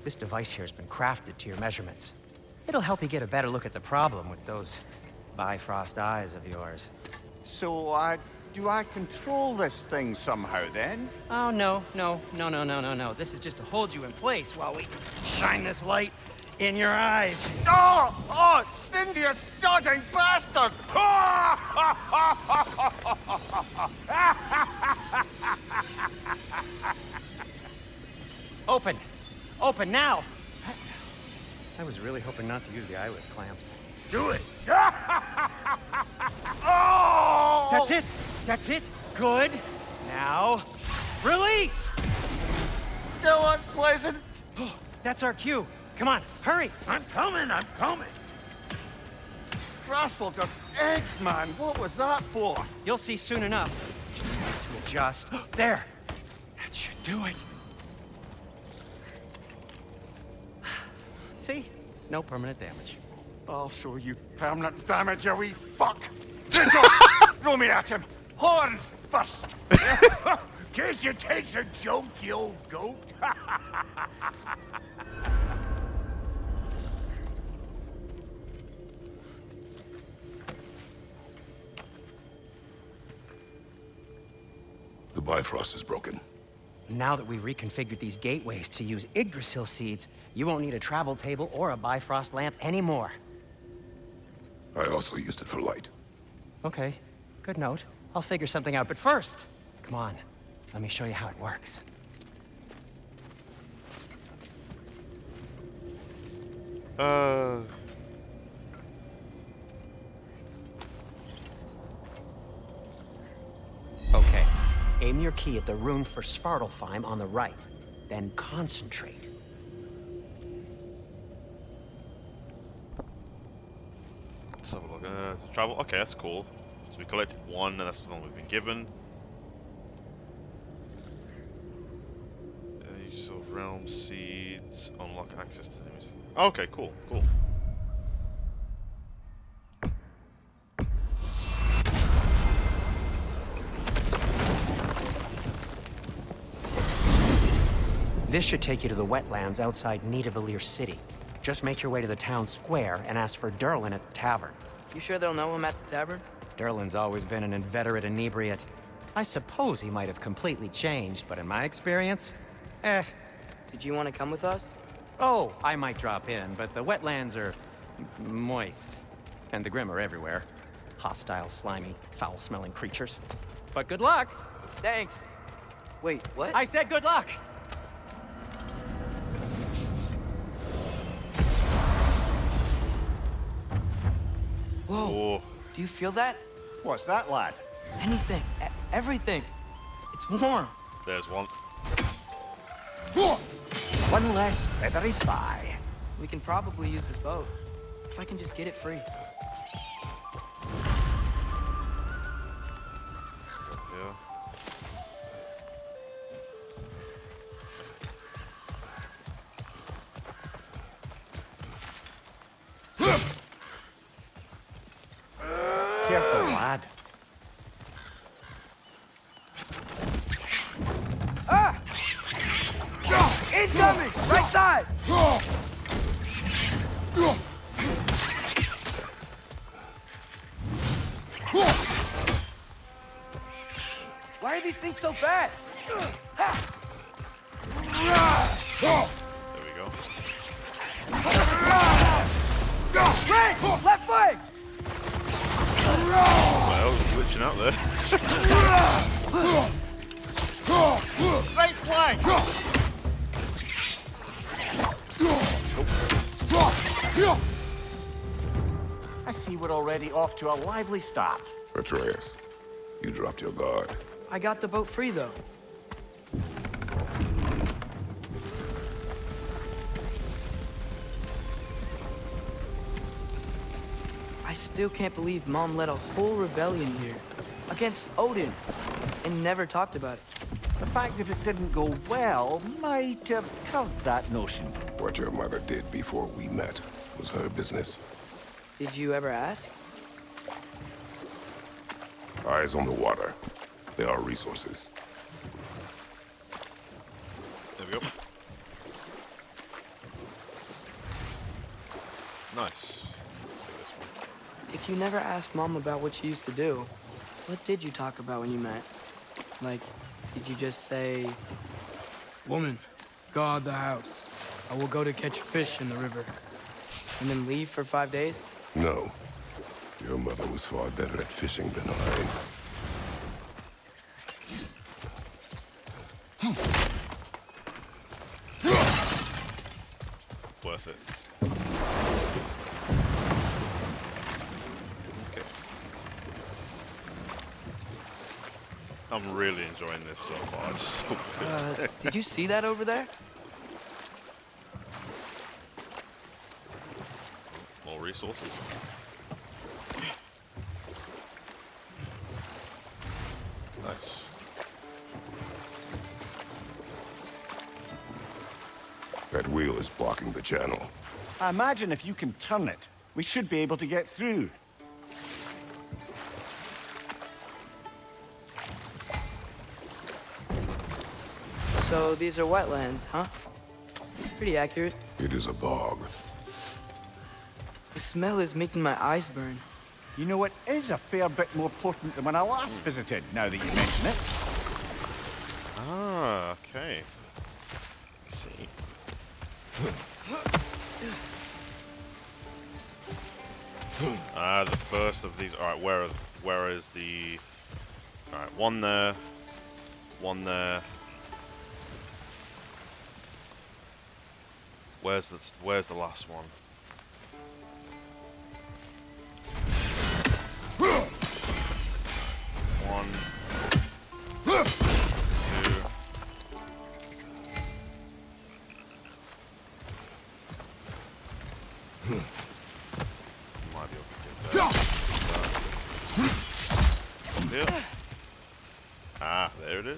[SPEAKER 10] This device here has been crafted to your measurements. It'll help you get a better look at the problem with those Bifrost eyes of yours.
[SPEAKER 4] So, do I control this thing somehow then?
[SPEAKER 10] Oh, no. This is just to hold you in place while we shine this light in your eyes.
[SPEAKER 4] Oh, Cindy, you sodding bastard!
[SPEAKER 10] Open! Open now! I was really hoping not to use the eyelid clamps.
[SPEAKER 7] Do it!
[SPEAKER 4] Oh!
[SPEAKER 10] That's it! That's it! Good! Now, release!
[SPEAKER 4] Still unpleasant.
[SPEAKER 10] That's our cue. Come on, hurry!
[SPEAKER 7] I'm coming!
[SPEAKER 4] Crossfogger's eggs, man. What was that for?
[SPEAKER 10] You'll see soon enough. Just need to adjust. There! That should do it. See? No permanent damage.
[SPEAKER 4] I'll show you permanent damage, you wee fuck. Jintos, throw me at him. Horns first.
[SPEAKER 7] Case you takes a joke, you old goat.
[SPEAKER 3] The Bifrost is broken.
[SPEAKER 10] Now that we've reconfigured these gateways to use Yggdrasil seeds, you won't need a travel table or a Bifrost lamp anymore.
[SPEAKER 3] I also used it for light.
[SPEAKER 10] Okay, good note. I'll figure something out, but first, come on, let me show you how it works. Aim your key at the rune for Svartalfheim on the right. Then concentrate.
[SPEAKER 1] Let's have a look. Travel. Okay, that's cool. So we collected one, and that's the one we've been given. Use of realm seeds. Unlock access to enemies. Okay, cool, cool.
[SPEAKER 10] This should take you to the wetlands outside Nidavellir City. Just make your way to the town square and ask for Durlin at the tavern.
[SPEAKER 2] You sure they'll know him at the tavern?
[SPEAKER 10] Durlin's always been an inveterate inebriate. I suppose he might have completely changed, but in my experience,
[SPEAKER 2] Did you want to come with us?
[SPEAKER 10] Oh, I might drop in, but the wetlands are moist. And the Grim are everywhere. Hostile, slimy, foul-smelling creatures. But good luck!
[SPEAKER 2] Thanks. Wait, what?
[SPEAKER 10] I said good luck!
[SPEAKER 2] Whoa.
[SPEAKER 1] Oh,
[SPEAKER 2] Do you feel that?
[SPEAKER 6] What's that, lad?
[SPEAKER 2] Anything. Everything. It's warm.
[SPEAKER 1] there's one.
[SPEAKER 4] One less feathery spy.
[SPEAKER 2] We can probably use this boat. If I can just get it free.
[SPEAKER 1] Yeah.
[SPEAKER 4] Careful, lad.
[SPEAKER 2] Incoming! Right side! Why are these things so fast?
[SPEAKER 1] There we go.
[SPEAKER 2] Red! Left foot!
[SPEAKER 1] Well, glitching out there.
[SPEAKER 4] Right flank! I see we're already off to a lively start.
[SPEAKER 3] Atreus, you dropped your guard.
[SPEAKER 2] I got the boat free, though. I still can't believe Mom led a whole rebellion here. Against Odin. And never talked about it.
[SPEAKER 4] The fact that it didn't go well might have curbed that notion.
[SPEAKER 3] What your mother did before we met was her business.
[SPEAKER 2] Did you ever ask?
[SPEAKER 3] Eyes on the water. There are resources.
[SPEAKER 1] There we go. Nice. Let's do this one.
[SPEAKER 2] If you never asked Mom about what she used to do, what did you talk about when you met? Like, did you just say, "Woman, guard the house. I will go to catch fish in the river," and then leave for 5 days?
[SPEAKER 3] No. Your mother was far better at fishing than I.
[SPEAKER 1] Worth it. Okay. I'm really enjoying this so far. It's so good.
[SPEAKER 2] Did you see that over there?
[SPEAKER 1] More resources. Nice.
[SPEAKER 3] That wheel is blocking the channel.
[SPEAKER 6] I imagine if you can turn it, we should be able to get through.
[SPEAKER 2] So these are wetlands, huh? Pretty accurate.
[SPEAKER 3] It is a bog.
[SPEAKER 2] The smell is making my eyes burn.
[SPEAKER 6] You know, it is a fair bit more potent than when I last visited, now that you mention it.
[SPEAKER 1] Ah, okay. Let's see. The first of these. All right, where is the? All right, one there, one there. Where's the last one? One.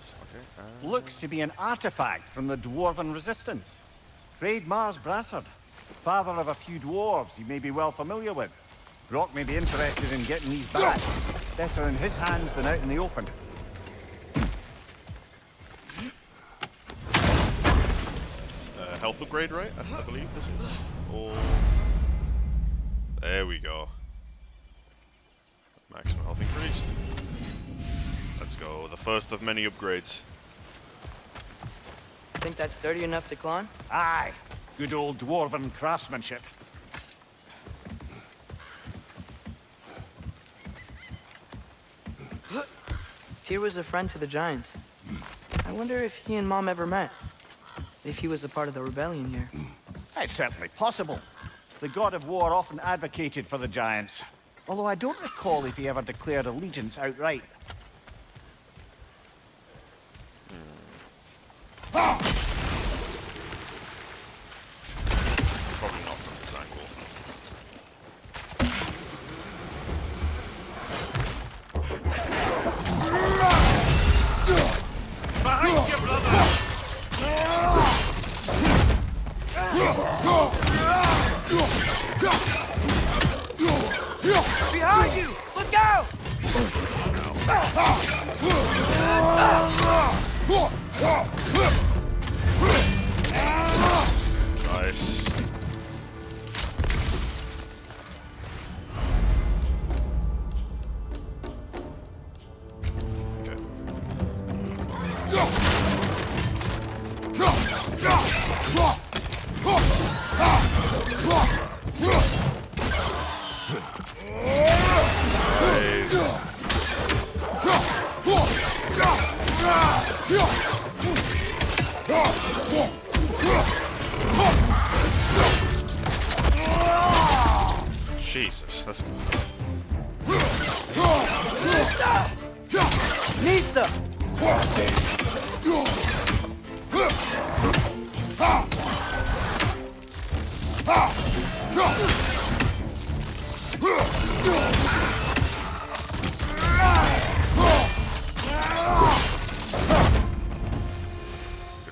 [SPEAKER 1] is. Okay.
[SPEAKER 6] Looks to be an artifact from the Dwarven Resistance. Trade Mars Brassard, father of a few dwarves you may be well familiar with. Brock may be interested in getting these back. Better in his hands than out in the open.
[SPEAKER 1] Health upgrade, right? I believe this is. Or... There we go. Maximum health increased. Let's go. The first of many upgrades.
[SPEAKER 2] Think that's sturdy enough to climb?
[SPEAKER 6] Aye. Good old Dwarven craftsmanship.
[SPEAKER 2] Tyr was a friend to the Giants. I wonder if he and Mom ever met. If he was a part of the rebellion here.
[SPEAKER 6] It's certainly possible. The god of war often advocated for the Giants. Although I don't recall if he ever declared allegiance outright.
[SPEAKER 1] Probably not from this angle.
[SPEAKER 7] Behind you, brother!
[SPEAKER 2] Behind you! Look out!
[SPEAKER 1] Nice. Jesus, that's
[SPEAKER 2] Nista!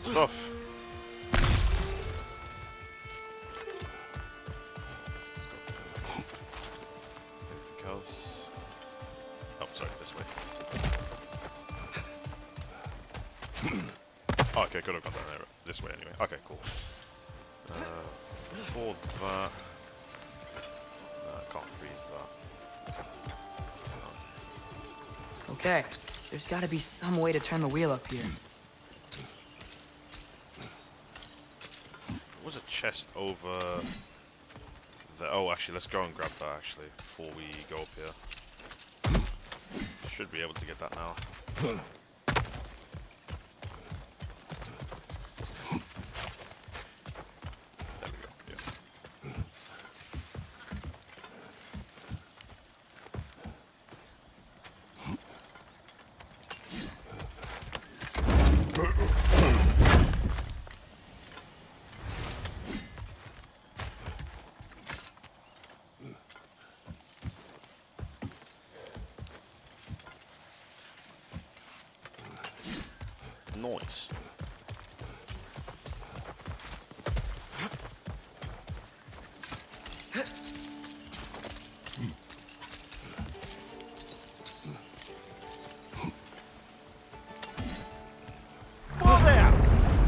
[SPEAKER 1] good stuff. Anything else? Oh, sorry, this way. Oh, okay, could have gone down there. This way anyway. Okay, cool. For that... No, I can't freeze that.
[SPEAKER 2] Okay, there's gotta be some way to turn the wheel up here.
[SPEAKER 1] There was a chest over there. Oh, actually, let's go and grab that, actually, before we go up here. Should be able to get that now. There we go, yeah. Noise.
[SPEAKER 6] Whoa there!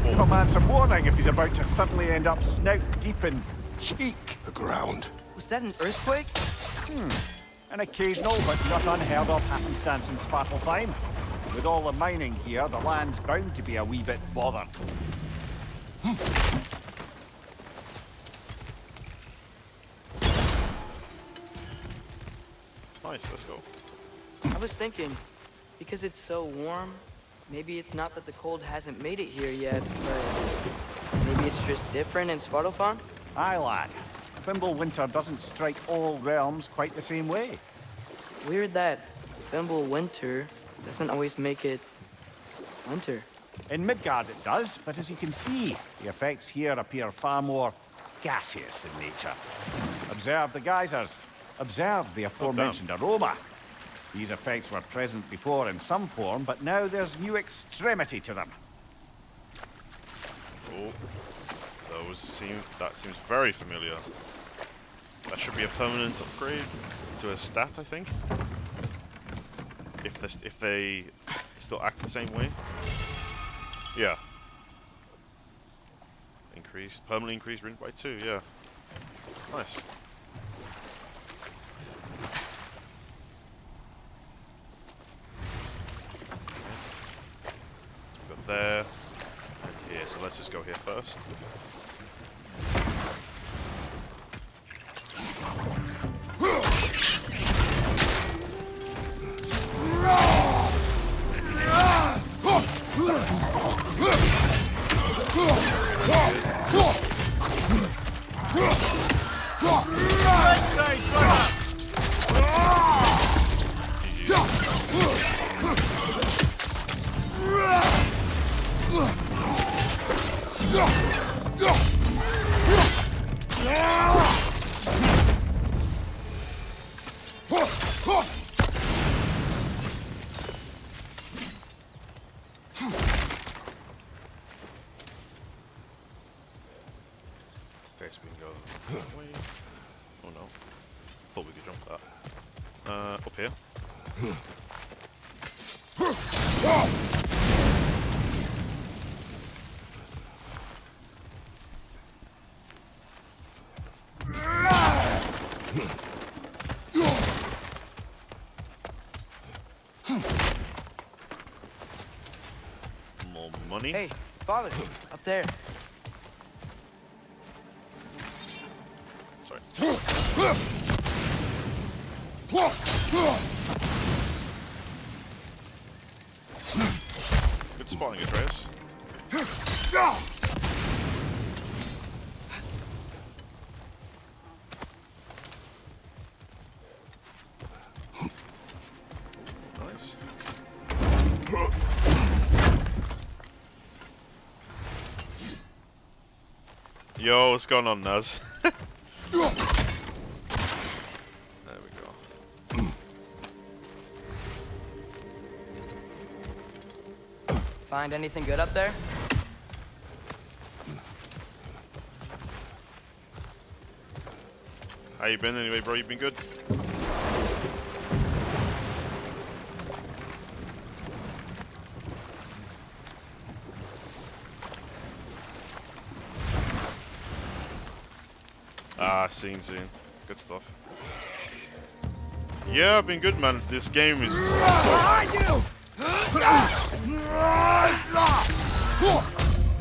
[SPEAKER 6] Give a man some warning if he's about to suddenly end up snout deep in cheek.
[SPEAKER 3] The ground.
[SPEAKER 2] Was that an earthquake?
[SPEAKER 6] An occasional but not unheard of happenstance in Svartalfheim. With all the mining here, the land's bound to be a wee bit bothered.
[SPEAKER 1] Nice, let's go.
[SPEAKER 2] I was thinking, because it's so warm, maybe it's not that the cold hasn't made it here yet, but maybe it's just different in Svartalfheim?
[SPEAKER 6] Aye, lad. Winter doesn't strike all realms quite the same way.
[SPEAKER 2] Weird that Winter doesn't always make it winter.
[SPEAKER 6] In Midgard it does, but as you can see, the effects here appear far more gaseous in nature. Observe the geysers. Observe the aforementioned aroma. These effects were present before in some form, but now there's new extremity to them.
[SPEAKER 1] Oh, that seems very familiar. That should be a permanent upgrade to a stat, I think. If they still act the same way. Yeah. Permanently increased rink by 2, yeah. Nice. We've got there and here, so let's just go here first. Okay, so we can go that way. Oh no. Thought we could jump that. Up here. More money.
[SPEAKER 2] Hey, father, up there.
[SPEAKER 1] Sorry. Good spotting, Atreus. Nice. Yo, what's going on, Naz? There we go.
[SPEAKER 2] Find anything good up there?
[SPEAKER 1] How you been anyway, bro? You been good? Ah, scene. Good stuff. Yeah, I've been good, man. This game is so...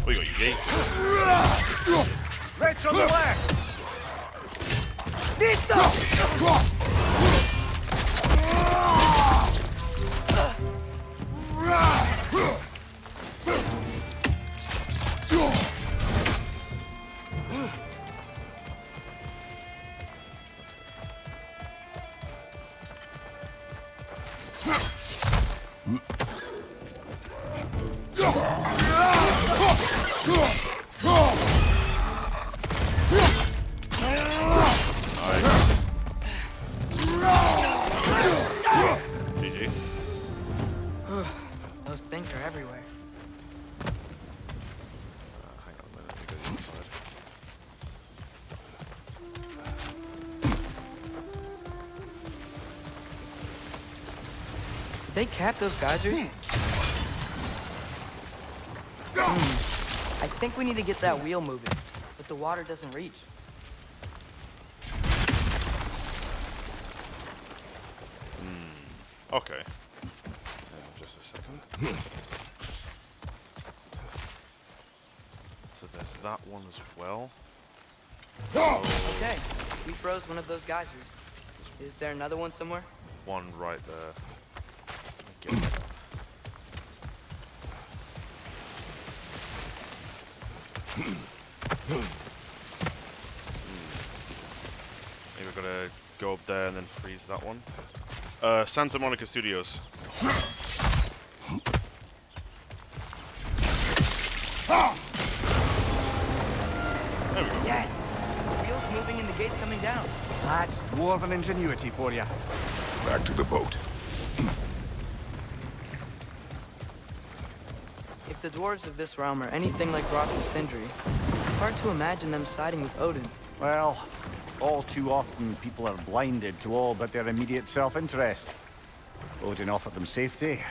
[SPEAKER 1] Oh, you got your gate.
[SPEAKER 6] Right on the left!
[SPEAKER 1] GG.
[SPEAKER 2] Those things are everywhere.
[SPEAKER 1] Hang on a minute, let me go to the inside.
[SPEAKER 2] Did they cap those geysers? I think we need to get that wheel moving, but the water doesn't reach.
[SPEAKER 1] Okay. Hang on just a second. So there's that one as well.
[SPEAKER 2] Okay, we froze one of those geysers. Is there another one somewhere?
[SPEAKER 1] One right there. Let me get that. Maybe we're gonna go up there and then freeze that one. Santa Monica Studios. There we go.
[SPEAKER 2] Yes! The wheel's moving and the gate's coming down.
[SPEAKER 6] That's dwarven ingenuity for you.
[SPEAKER 3] Back to the boat.
[SPEAKER 2] If the dwarves of this realm are anything like Rock and Sindri, it's hard to imagine them siding with Odin.
[SPEAKER 6] Well, all too often people are blinded to all but their immediate self-interest. Odin offered them safety,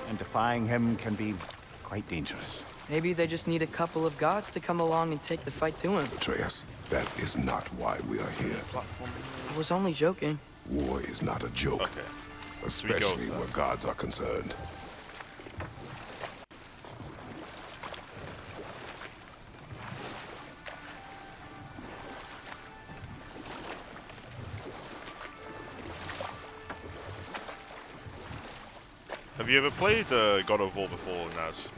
[SPEAKER 6] and defying him can be quite dangerous.
[SPEAKER 2] Maybe they just need a couple of gods to come along and take the fight to him.
[SPEAKER 3] Atreus, that is not why we are here.
[SPEAKER 2] I was only joking.
[SPEAKER 3] War is not a joke,
[SPEAKER 1] Okay.
[SPEAKER 3] especially where gods are concerned.
[SPEAKER 1] Have you ever played God of War before, Naz? So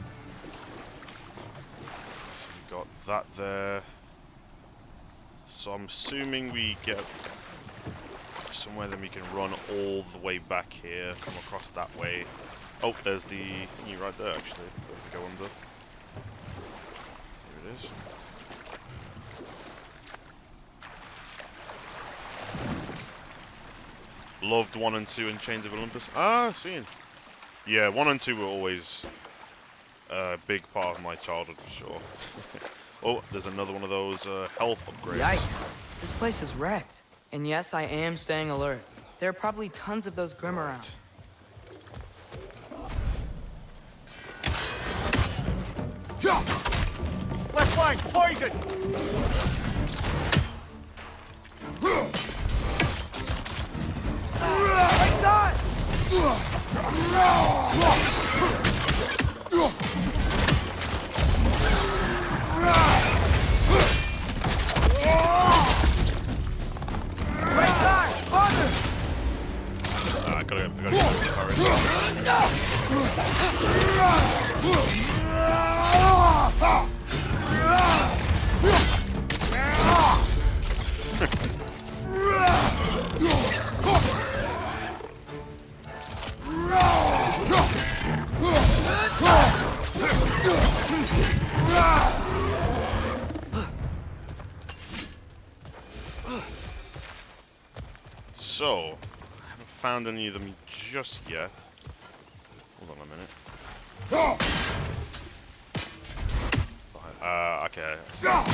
[SPEAKER 1] we got that there. So I'm assuming we get somewhere, then we can run all the way back here, come across that way. Oh, there's the thingy right there, actually. If we go under. Here it is. Loved 1 and 2 in Chains of Olympus. Ah, seen. Yeah, 1 and 2 were always a big part of my childhood, for sure. Oh, there's another one of those health upgrades.
[SPEAKER 2] Yikes. This place is wrecked. And yes, I am staying alert. There are probably tons of those Grim around.
[SPEAKER 6] Left flank, poison!
[SPEAKER 2] Right side! Right side! Father!
[SPEAKER 1] I gotta get the So, I haven't found any of them just yet. Hold on a minute. Okay. Right.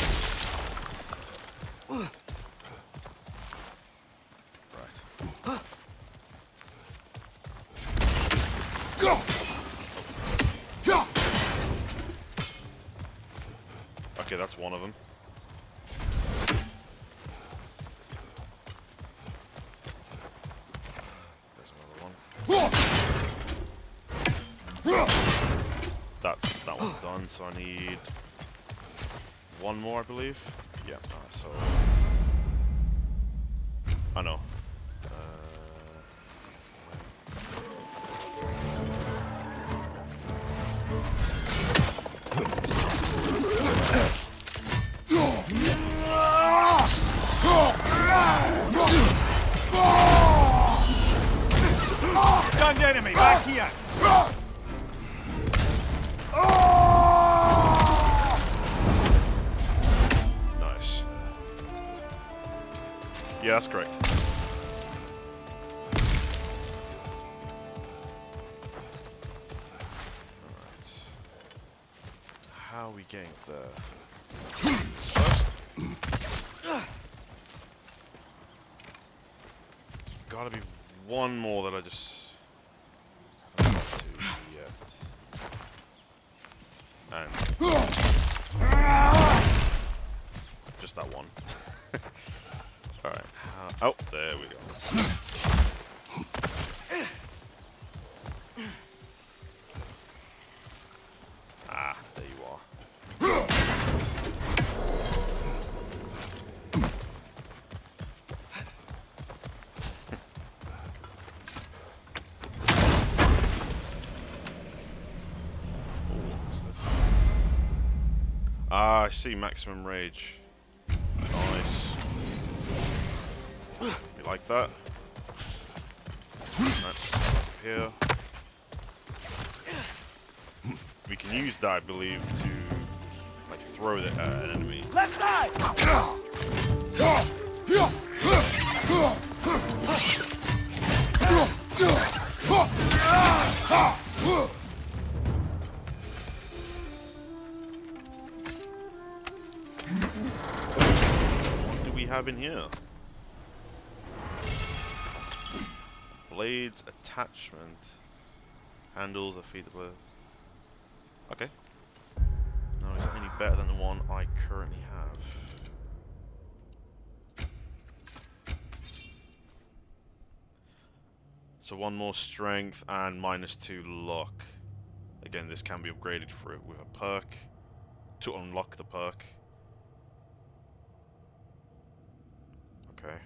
[SPEAKER 1] Okay, that's one of them. There's another one. That's that one's done, so I need one more, I believe. Yeah, so I know.
[SPEAKER 6] Stunned enemy, back here!
[SPEAKER 1] Nice. Yeah, that's correct. Alright. How are we getting there? First, gotta be one more that I just haven't got to yet. And just that one. Alright. Oh, there we go. Ah, there you are. Ah, I see maximum rage. Nice. You like that? Right. Here. We can use that, I believe, to like throw it at an enemy.
[SPEAKER 2] Left side!
[SPEAKER 1] have in here? Blades, attachment, handles, a feed. Okay. Now, is it any better than the one I currently have? So one more strength and -2 luck. Again, this can be upgraded for it with a perk to unlock the perk. Okay.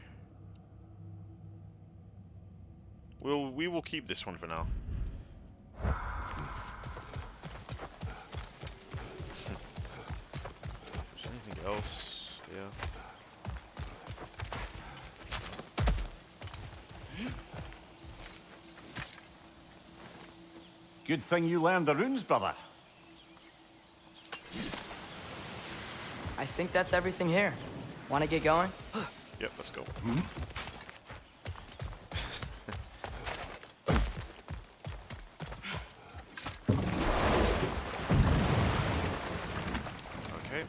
[SPEAKER 1] We will keep this one for now. Is there anything else? Yeah.
[SPEAKER 6] Good thing you learned the runes, brother.
[SPEAKER 2] I think that's everything here. Want to get going?
[SPEAKER 1] Yep, let's go. Okay.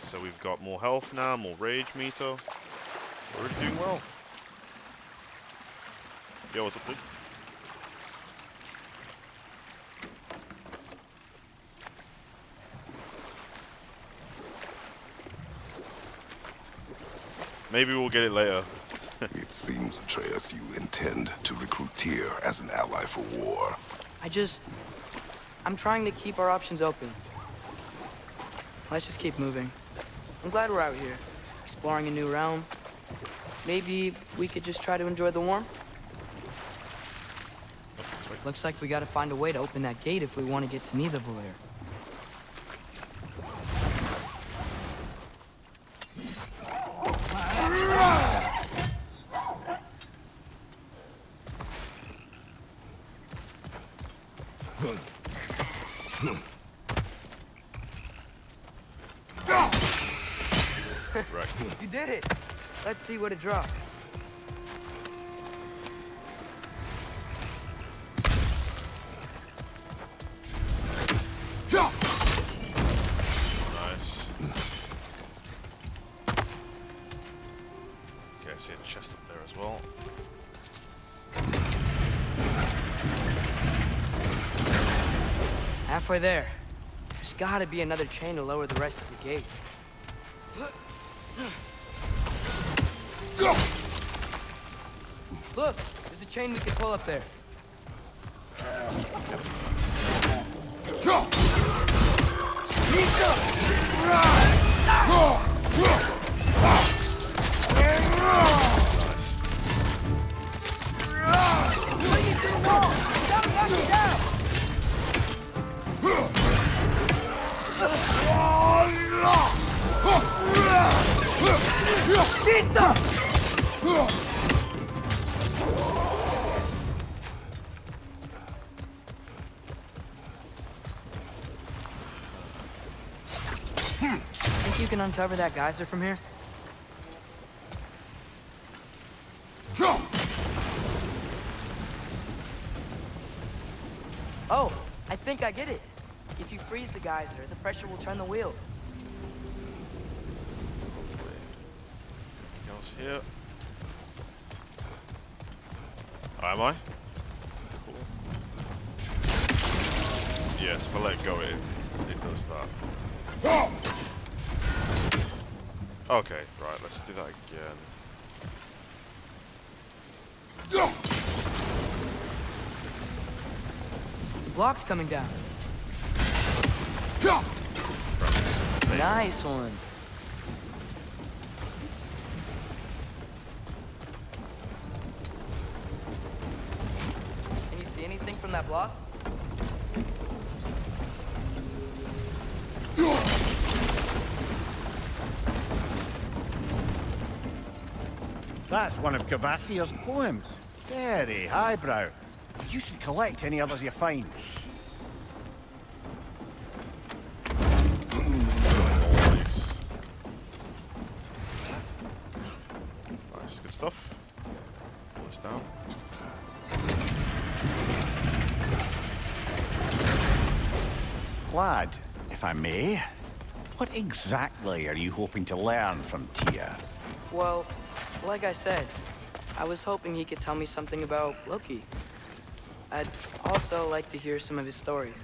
[SPEAKER 1] So we've got more health now, more rage meter. We're already doing well. Yo, what's up, dude? Maybe we'll get it later.
[SPEAKER 3] It seems, Atreus, you intend to recruit Tyr as an ally for war.
[SPEAKER 2] I'm trying to keep our options open. Let's just keep moving. I'm glad we're out here, exploring a new realm. Maybe we could just try to enjoy the warmth? Looks like we gotta find a way to open that gate if we want to get to Nidavellir.
[SPEAKER 1] Right.
[SPEAKER 2] You did it! Let's see what it dropped.
[SPEAKER 1] Nice. Okay, I see a chest up there as well.
[SPEAKER 2] Halfway there. There's gotta be another chain to lower the rest of the gate. Look, there's a chain we can pull up there. Think you can uncover that geyser from here? Oh, I think I get it. If you freeze the geyser, the pressure will turn the wheel.
[SPEAKER 1] Hopefully. Anything else here? Oh, am I? Cool. Yes, if I let go, it does that. Okay, right, let's do that again.
[SPEAKER 2] Block's coming down. Nice one. Can you see anything from that block?
[SPEAKER 6] That's one of Kvasir's poems. Very highbrow. You should collect any others you find.
[SPEAKER 1] Nice. Nice, good stuff. Pull this down.
[SPEAKER 4] Lad, if I may, What exactly are you hoping to learn from Tyr?
[SPEAKER 2] Well, like I said, I was hoping he could tell me something about Loki. I'd also like to hear some of his stories.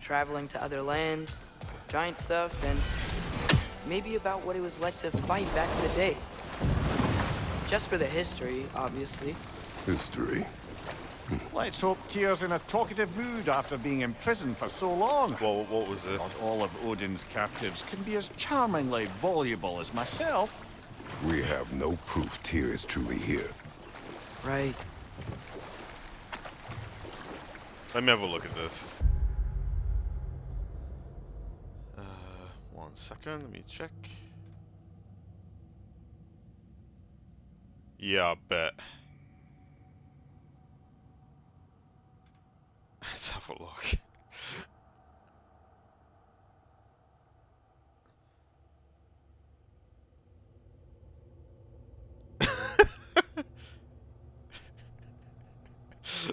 [SPEAKER 2] Traveling to other lands, giant stuff, and maybe about what it was like to fight back in the day. Just for the history, obviously.
[SPEAKER 3] History.
[SPEAKER 6] Let's hope Tyr's in a talkative mood after being imprisoned for so long.
[SPEAKER 1] Well, what was it?
[SPEAKER 6] Not all of Odin's captives can be as charmingly voluble as myself.
[SPEAKER 3] We have no proof Tyr is truly here.
[SPEAKER 2] Right.
[SPEAKER 1] Let me have a look at this. 1 second, let me check. Yeah, I bet. Let's have a look.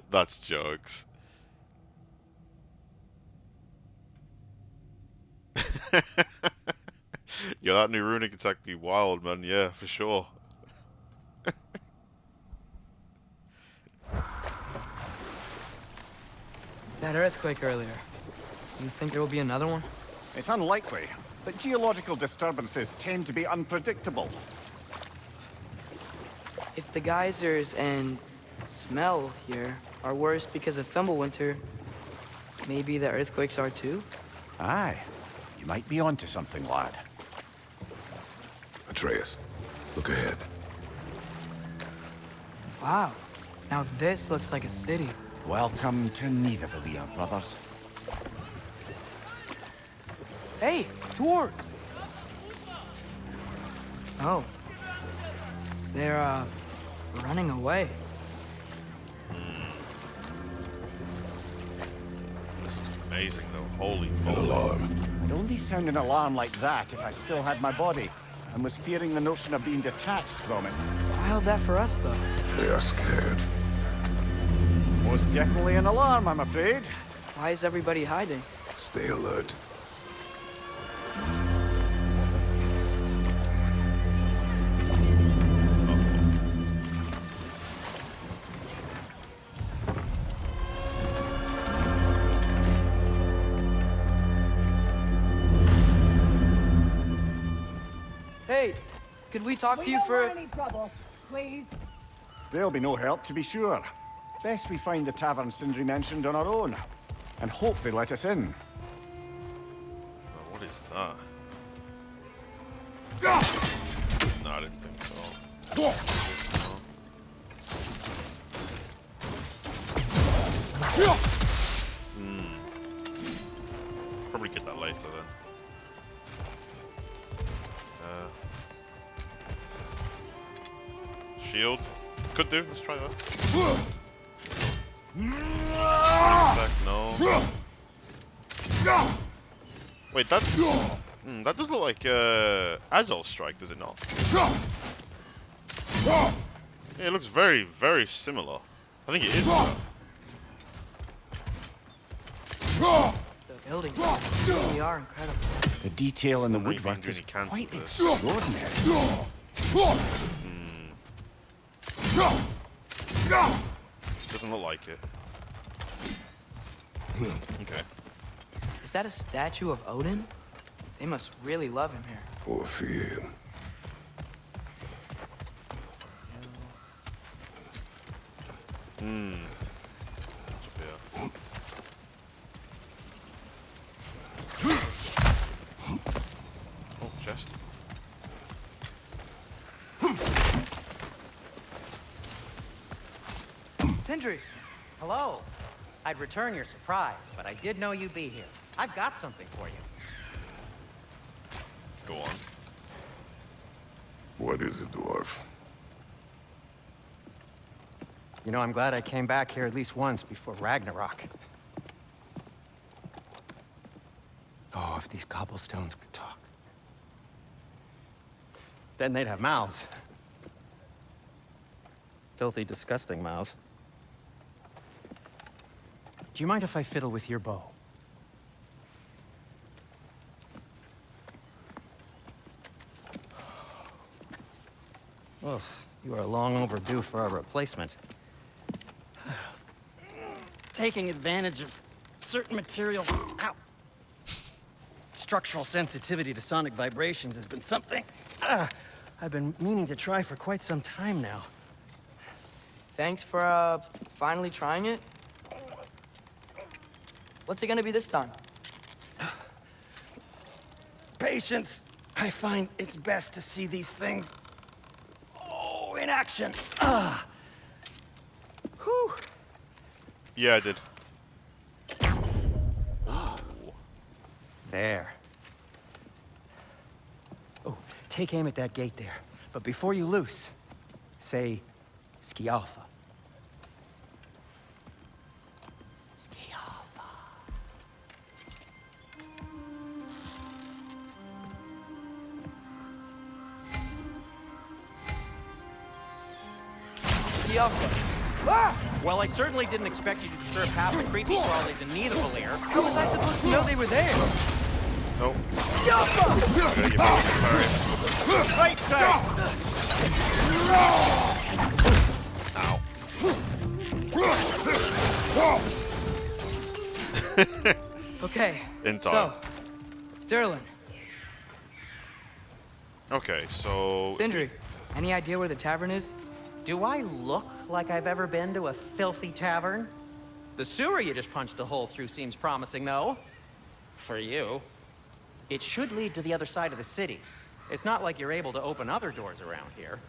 [SPEAKER 1] That's jokes. Yeah, that new runic attack be wild, man. Yeah, for sure.
[SPEAKER 2] That earthquake earlier. You think there will be another one?
[SPEAKER 6] It's unlikely, but geological disturbances tend to be unpredictable.
[SPEAKER 2] If the geysers and smell here are worse because of Fimbulwinter, maybe the earthquakes are too?
[SPEAKER 4] Aye. You might be onto something, lad.
[SPEAKER 3] Atreus, look ahead.
[SPEAKER 2] Wow. Now this looks like a city.
[SPEAKER 4] Welcome to Nidavellir, brothers.
[SPEAKER 2] Hey, dwarves! Oh. They're, running away.
[SPEAKER 1] This is amazing, though. Holy
[SPEAKER 3] An
[SPEAKER 1] moly.
[SPEAKER 3] alarm.
[SPEAKER 6] I'd only sound an alarm like that if I still had my body, and was fearing the notion of being detached from it.
[SPEAKER 2] Why held that for us, though?
[SPEAKER 3] They are scared.
[SPEAKER 6] Most definitely an alarm, I'm afraid.
[SPEAKER 2] Why is everybody hiding?
[SPEAKER 3] Stay alert.
[SPEAKER 2] Hey, could we talk to you for...
[SPEAKER 11] any trouble, please.
[SPEAKER 6] There'll be no help, to be sure. Best we find the tavern Sindri mentioned on our own, and hope they let us in.
[SPEAKER 1] Oh, what is that? No, I didn't think so. Probably get that later then. Shield. Could do. Let's try that. Back, no. Wait, that that does look like Agile Strike, does it not? Yeah, it looks very, very similar. I think it is.
[SPEAKER 2] The buildings really are incredible.
[SPEAKER 6] The detail in the
[SPEAKER 1] Maybe
[SPEAKER 6] woodwork
[SPEAKER 1] doing
[SPEAKER 6] is
[SPEAKER 1] any cans
[SPEAKER 6] quite
[SPEAKER 1] with this.
[SPEAKER 6] extraordinary.
[SPEAKER 1] Doesn't look like it. Okay.
[SPEAKER 2] Is that a statue of Odin? They must really love him here.
[SPEAKER 3] Or fear him.
[SPEAKER 1] Oh, chest.
[SPEAKER 2] Sindri!
[SPEAKER 9] Hello. I'd return your surprise, but I did know you'd be here. I've got something for you.
[SPEAKER 1] Go on.
[SPEAKER 3] What is it, dwarf?
[SPEAKER 9] You know, I'm glad I came back here at least once before Ragnarok. Oh, if these cobblestones could talk. Then they'd have mouths. Filthy, disgusting mouths. Do you mind if I fiddle with your bow?
[SPEAKER 10] Oh, you are long overdue for a replacement. Taking advantage of certain materials. Ow. Structural sensitivity to sonic vibrations has been something I've been meaning to try for quite some time now.
[SPEAKER 2] Thanks for, finally trying it. What's it gonna be this time?
[SPEAKER 10] Patience. I find it's best to see these things, in action. Whew.
[SPEAKER 1] Yeah, I did.
[SPEAKER 10] There. Oh, take aim at that gate there. But before you loose, say, Ski Alpha. Ski Alpha.
[SPEAKER 9] Well, I certainly didn't expect you to disturb half the creepy crawlies in need of a lair.
[SPEAKER 2] How was I supposed to know they were there?
[SPEAKER 1] Nope. Gotta get back to Paris.
[SPEAKER 6] Right side!
[SPEAKER 1] Ow.
[SPEAKER 2] Okay.
[SPEAKER 1] In time.
[SPEAKER 2] So, Derlin,
[SPEAKER 1] Okay, so...
[SPEAKER 2] Sindri, any idea where the tavern is?
[SPEAKER 9] Do I look like I've ever been to a filthy tavern? The sewer you just punched a hole through seems promising, though. For you. It should lead to the other side of the city. It's not like you're able to open other doors around here.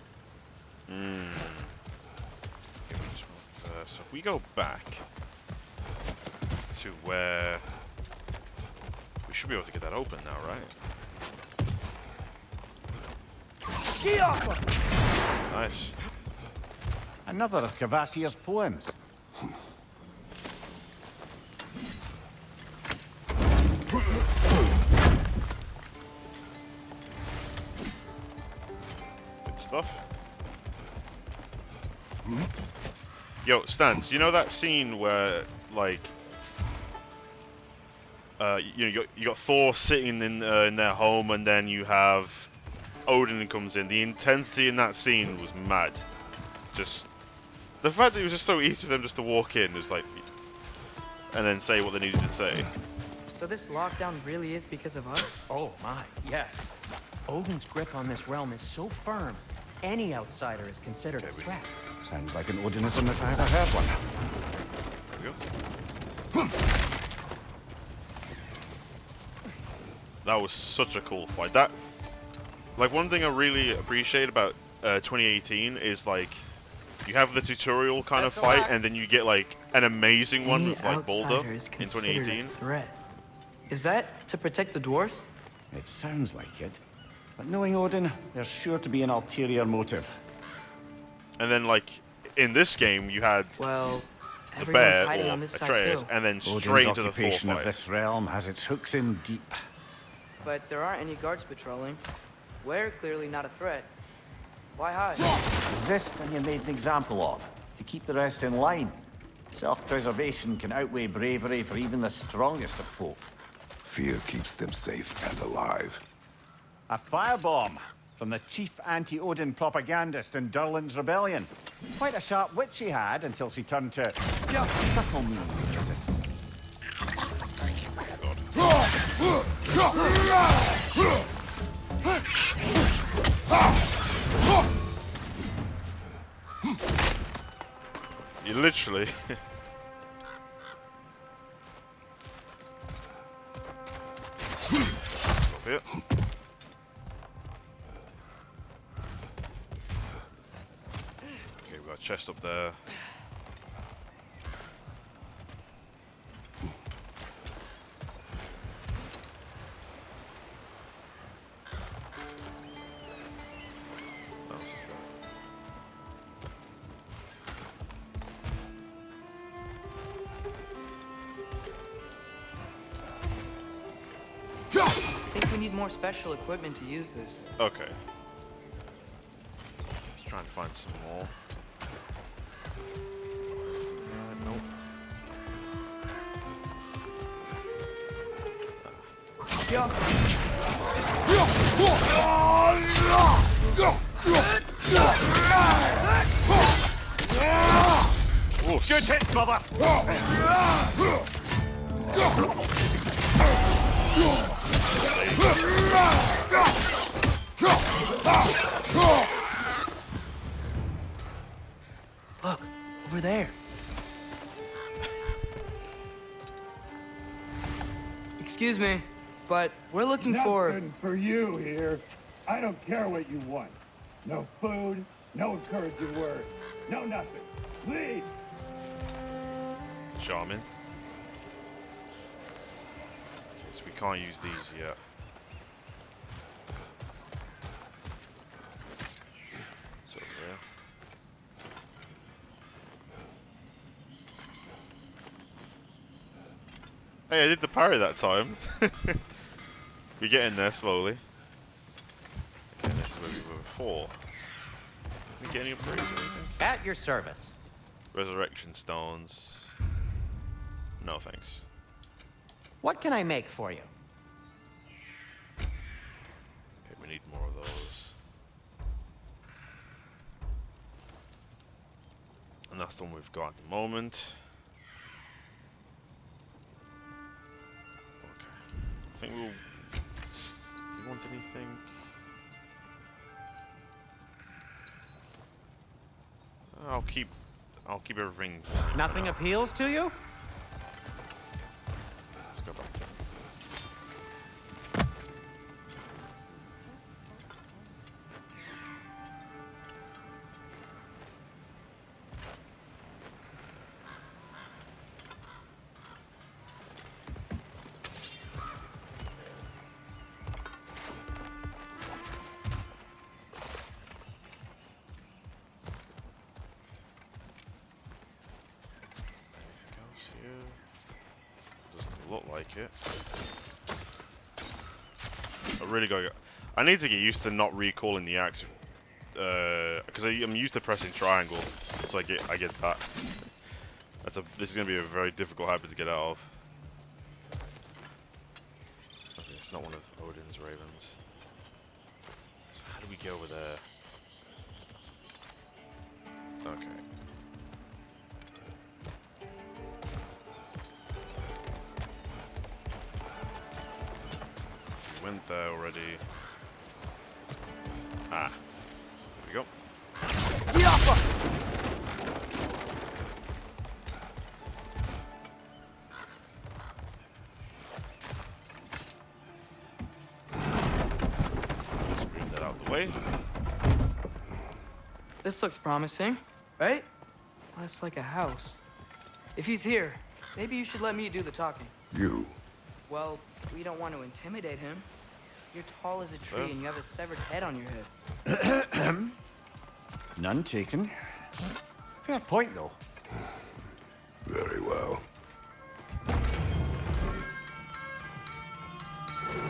[SPEAKER 1] So if we go back to where... We should be able to get that open now, right? Nice.
[SPEAKER 6] Another of Cavassier's poems.
[SPEAKER 1] Good stuff. Yo, Stans, you know that scene where, like, you got Thor sitting in their home, and then you have Odin comes in. The intensity in that scene was mad. Just the fact that it was just so easy for them just to walk in, was like, and then say what they needed to say.
[SPEAKER 2] So this lockdown really is because of us?
[SPEAKER 9] Oh my, yes. Odin's grip on this realm is so firm, any outsider is considered a threat.
[SPEAKER 6] Sounds like an Odinism if I ever heard one.
[SPEAKER 1] There we go. That was such a cool fight. That, like, one thing I really appreciate about 2018 is, like, you have the tutorial kind of fight, and then you get, like, an amazing one with, like, Boulder in 2018.
[SPEAKER 2] Threat. Is that to protect the dwarves?
[SPEAKER 6] It sounds like it. But knowing Odin, there's sure to be an ulterior motive.
[SPEAKER 1] And then, like, in this game, you had
[SPEAKER 2] Well,
[SPEAKER 1] the
[SPEAKER 2] everyone's
[SPEAKER 1] bear
[SPEAKER 2] hiding
[SPEAKER 1] or
[SPEAKER 2] on this side
[SPEAKER 1] Atreus,
[SPEAKER 2] too.
[SPEAKER 1] and then
[SPEAKER 6] Odin's
[SPEAKER 1] straight into the Thor
[SPEAKER 6] occupation of
[SPEAKER 1] fight.
[SPEAKER 6] this realm has its hooks in deep.
[SPEAKER 2] But there aren't any guards patrolling. We're clearly not a threat. Why hide?
[SPEAKER 4] Resist and you're made an example of, to keep the rest in line. Self-preservation can outweigh bravery for even the strongest of folk.
[SPEAKER 3] Fear keeps them safe and alive.
[SPEAKER 6] A firebomb from the chief anti-Odin propagandist in Durlin's rebellion. Quite a sharp wit she had until she turned to subtle means of resistance.
[SPEAKER 1] You literally... Stop it. Okay, we got a chest up there. What else is there?
[SPEAKER 2] I think we need more special equipment to use this.
[SPEAKER 1] Okay. Just trying to find some more. Nope.
[SPEAKER 6] Good hit, brother!
[SPEAKER 2] Look, over there. Excuse me, but we're looking for...
[SPEAKER 11] Nothing for you here. I don't care what you want. No food, no encouraging words, no nothing. Leave!
[SPEAKER 1] Shaman. Okay, so we can't use these yet. It's over there. Hey, I did the parry that time. We're getting there slowly. Okay, this is where we were before. Did we get any upgrades or anything?
[SPEAKER 9] At your service.
[SPEAKER 1] Resurrection stones. No thanks.
[SPEAKER 9] What can I make for you?
[SPEAKER 1] Okay, we need more of those. And that's the one we've got at the moment. Okay. I think we'll... Do you want anything? I'll keep everything.
[SPEAKER 9] Nothing appeals to you?
[SPEAKER 1] Let's go back. Look like it. I really gotta go. I need to get used to not recalling the axe, because I'm used to pressing triangle, so I get that. This is gonna be a very difficult habit to get out of. I think it's not one of Odin's ravens. So how do we get over there? Okay. Went there already. Ah. There we go. Screen that out of the way.
[SPEAKER 2] This looks promising, right? That's like a house. If he's here, maybe you should let me do the talking.
[SPEAKER 3] You.
[SPEAKER 2] Well, we don't want to intimidate him. You're tall as a tree and you have a severed head on your head.
[SPEAKER 6] None taken. Fair point, though.
[SPEAKER 3] Very well.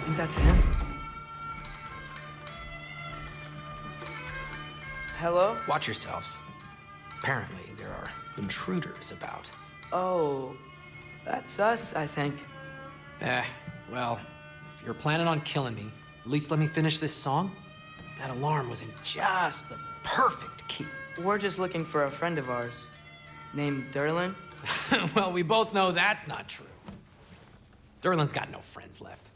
[SPEAKER 2] Think that's him? Hello?
[SPEAKER 12] Watch yourselves. Apparently, there are intruders about.
[SPEAKER 2] Oh, that's us, I think.
[SPEAKER 12] Well, if you're planning on killing me, at least let me finish this song. That alarm was in just the perfect key.
[SPEAKER 2] We're just looking for a friend of ours, named Derlin.
[SPEAKER 12] Well, we both know that's not true. Derlin's got no friends left.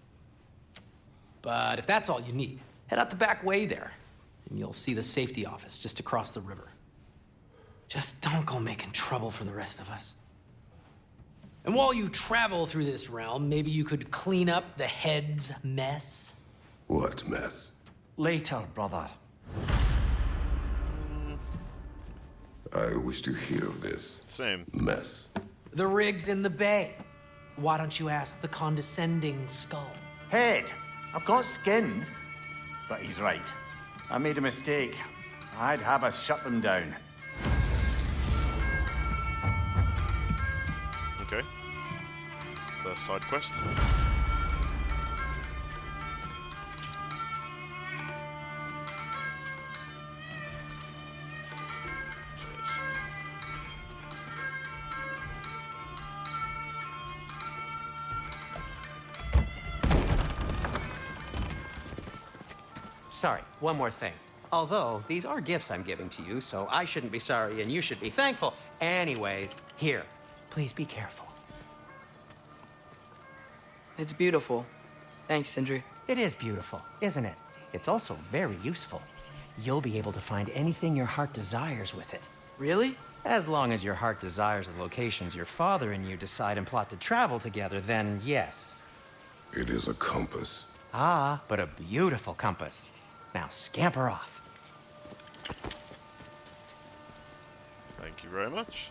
[SPEAKER 12] But if that's all you need, head out the back way there, and you'll see the safety office just across the river. Just don't go making trouble for the rest of us. And while you travel through this realm, maybe you could clean up the head's mess?
[SPEAKER 3] What mess?
[SPEAKER 6] Later, brother.
[SPEAKER 3] I wish to hear of this.
[SPEAKER 1] Same.
[SPEAKER 3] Mess.
[SPEAKER 12] The rig's in the bay. Why don't you ask the condescending skull?
[SPEAKER 4] Head, I've got skin. But he's right. I made a mistake. I'd have us shut them down.
[SPEAKER 1] Okay. First side quest. Cheers.
[SPEAKER 9] Sorry, one more thing. Although, these are gifts I'm giving to you, so I shouldn't be sorry and you should be thankful. Anyways, here, please be careful.
[SPEAKER 2] It's beautiful. Thanks, Sindri.
[SPEAKER 9] It is beautiful, isn't it? It's also very useful. You'll be able to find anything your heart desires with it.
[SPEAKER 2] Really?
[SPEAKER 9] As long as your heart desires the locations your father and you decide and plot to travel together, then yes.
[SPEAKER 3] It is a compass.
[SPEAKER 9] Ah, but a beautiful compass. Now scamper off.
[SPEAKER 1] Thank you very much.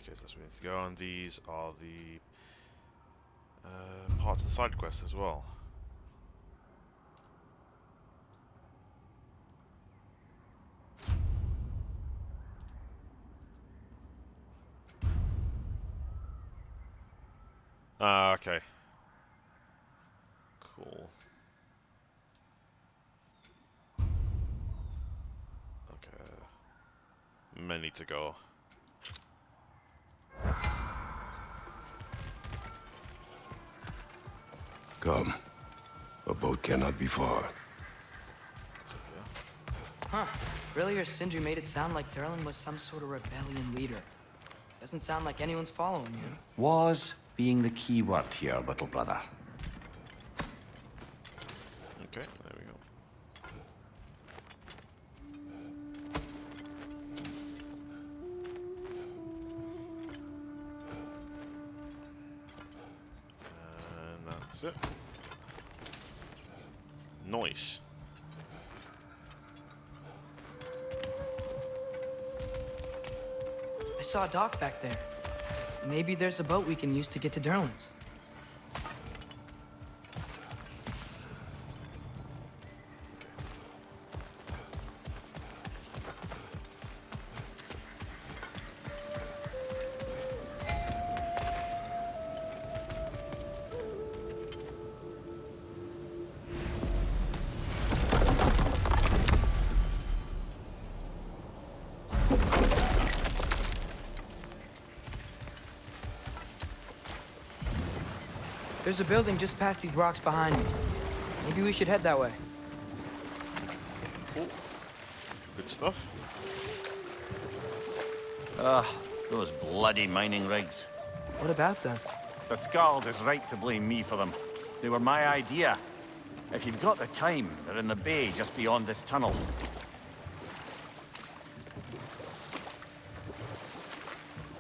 [SPEAKER 1] Okay, so that's where we need to go, and these are the parts of the side quest as well. Okay. Cool. Okay. Many to go.
[SPEAKER 3] Come. A boat cannot be far.
[SPEAKER 2] Huh. Earlier, Sindri made it sound like Durlin was some sort of rebellion leader. Doesn't sound like anyone's following you.
[SPEAKER 4] Was being the key word here, little brother.
[SPEAKER 1] Okay, there we go. And that's it. Nice.
[SPEAKER 2] I saw a dock back there. Maybe there's a boat we can use to get to Durlin's. There's a building just past these rocks behind me. Maybe we should head that way.
[SPEAKER 1] Cool. Good stuff.
[SPEAKER 4] Those bloody mining rigs.
[SPEAKER 2] What about them?
[SPEAKER 4] The Skald is right to blame me for them. They were my idea. If you've got the time, they're in the bay just beyond this tunnel.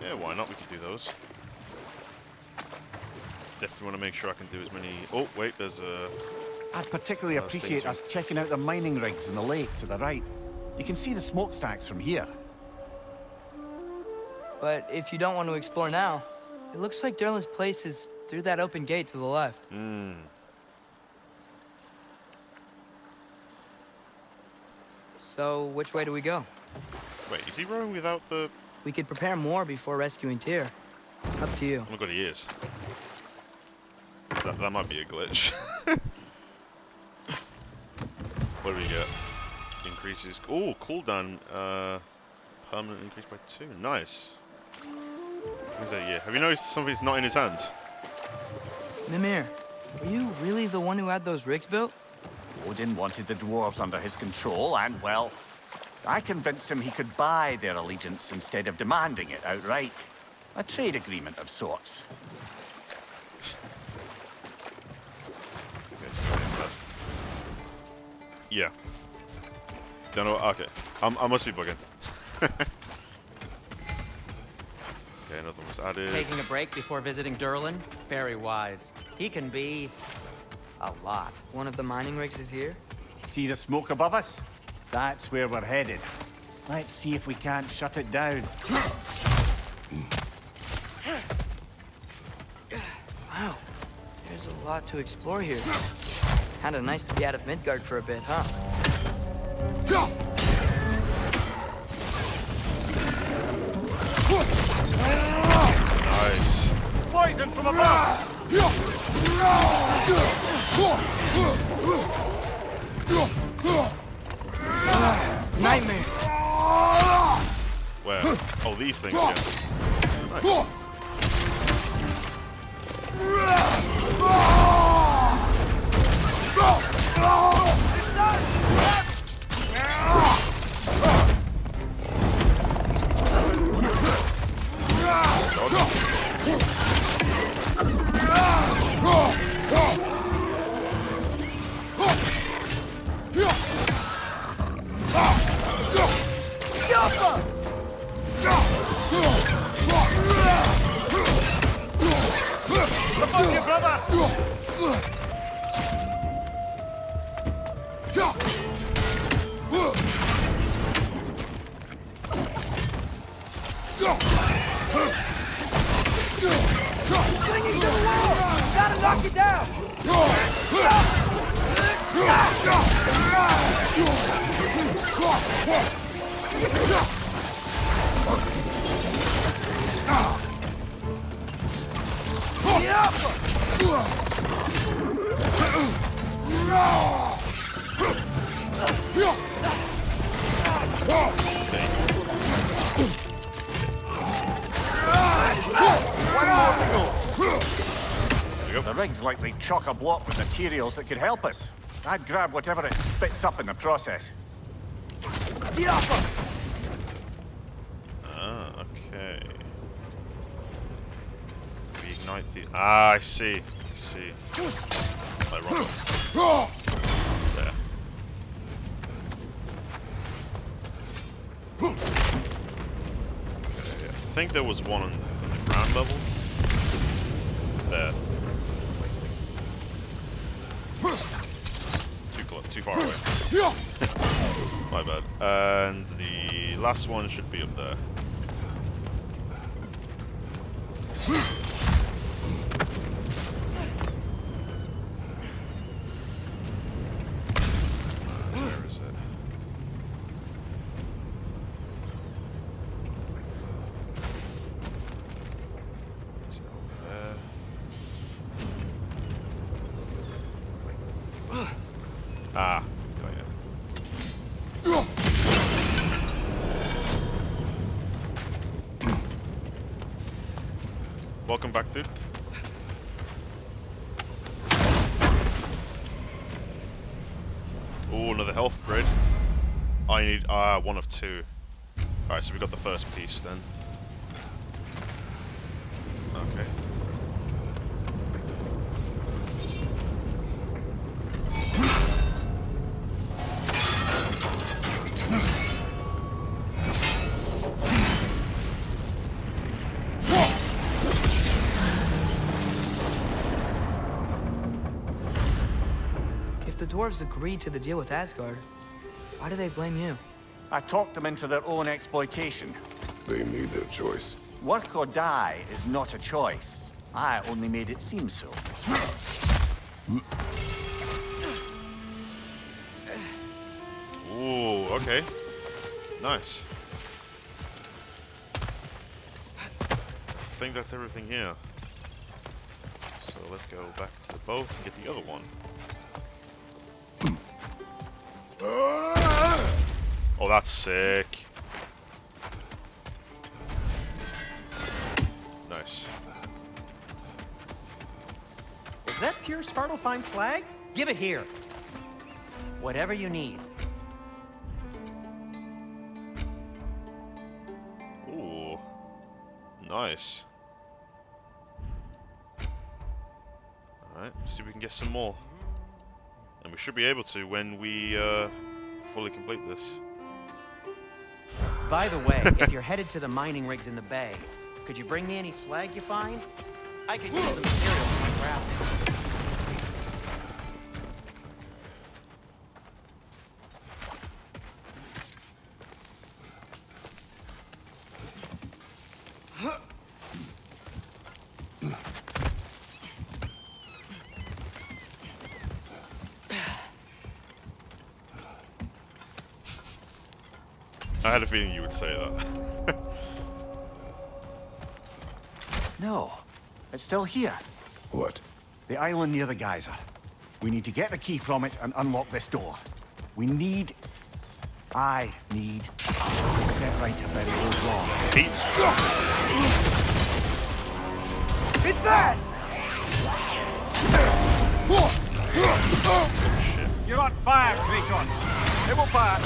[SPEAKER 1] Yeah, why not? We could do those. Definitely want to make sure I can do as many... Oh, wait, there's a...
[SPEAKER 4] I'd particularly appreciate us checking out the mining rigs in the lake to the right. You can see the smokestacks from here.
[SPEAKER 2] But if you don't want to explore now, it looks like Durlin's place is through that open gate to the left. So, which way do we go?
[SPEAKER 1] Wait, is he rowing without the...
[SPEAKER 2] We could prepare more before rescuing Tyr. Up to you.
[SPEAKER 1] Oh my god, he is. That might be a glitch. What do we get? Increases... Oh, cooldown. Permanent increase by 2. Nice. What is that, yeah? Have you noticed something's not in his hands?
[SPEAKER 2] Mimir, were you really the one who had those rigs built?
[SPEAKER 4] Odin wanted the dwarves under his control, and, well, I convinced him he could buy their allegiance instead of demanding it outright. A trade agreement of sorts.
[SPEAKER 1] Okay, let's go in first. Yeah. Don't know. Okay. I must be bugging. Okay, another one was added.
[SPEAKER 9] Taking a break before visiting Durlin? Very wise. He can be... a lot.
[SPEAKER 2] One of the mining rigs is here?
[SPEAKER 4] See the smoke above us? That's where we're headed. Let's see if we can't shut it down.
[SPEAKER 2] Wow, there's a lot to explore here. Kinda nice to be out of Midgard for a bit, huh?
[SPEAKER 1] Nice.
[SPEAKER 4] Poison from above!
[SPEAKER 2] Nightmare!
[SPEAKER 1] Where? Oh, these things. Yeah. Nice.
[SPEAKER 4] The rig's likely chock-a-block with materials that could help us. I'd grab whatever it spits up in the process.
[SPEAKER 1] Ah, okay. Reignite the... Ah, I see. I see. Like, wrong. There. Okay, I think there was one on the ground level. There. Too far away. My bad. And the last one should be up there. Where is it? Is it over there? Ah, got you. Welcome back, dude. Oh, another health grid. I need one of two. Alright, so we got the first piece then. Okay.
[SPEAKER 2] If the dwarves agreed to the deal with Asgard, why do they blame you?
[SPEAKER 4] I talked them into their own exploitation.
[SPEAKER 3] They made their choice.
[SPEAKER 4] Work or die is not a choice. I only made it seem so.
[SPEAKER 1] Ooh, okay. Nice. I think that's everything here. So let's go back to the boat and get the other one. Oh, that's sick. Nice.
[SPEAKER 9] Is that pure Svartalfheim slag? Give it here. Whatever you need.
[SPEAKER 1] Ooh. Nice. Alright, let's see if we can get some more. And we should be able to when we fully complete this.
[SPEAKER 9] By the way, if you're headed to the mining rigs in the bay, could you bring me any slag you find? I could use the material for my crafting.
[SPEAKER 1] I had a feeling you would say that.
[SPEAKER 4] No, it's still here.
[SPEAKER 3] What?
[SPEAKER 6] The island near the geyser. We need to get the key from it and unlock this door. I need to set right a very old law.
[SPEAKER 1] Pete.
[SPEAKER 2] It's fast!
[SPEAKER 6] You're on fire, Kratos. It will pass.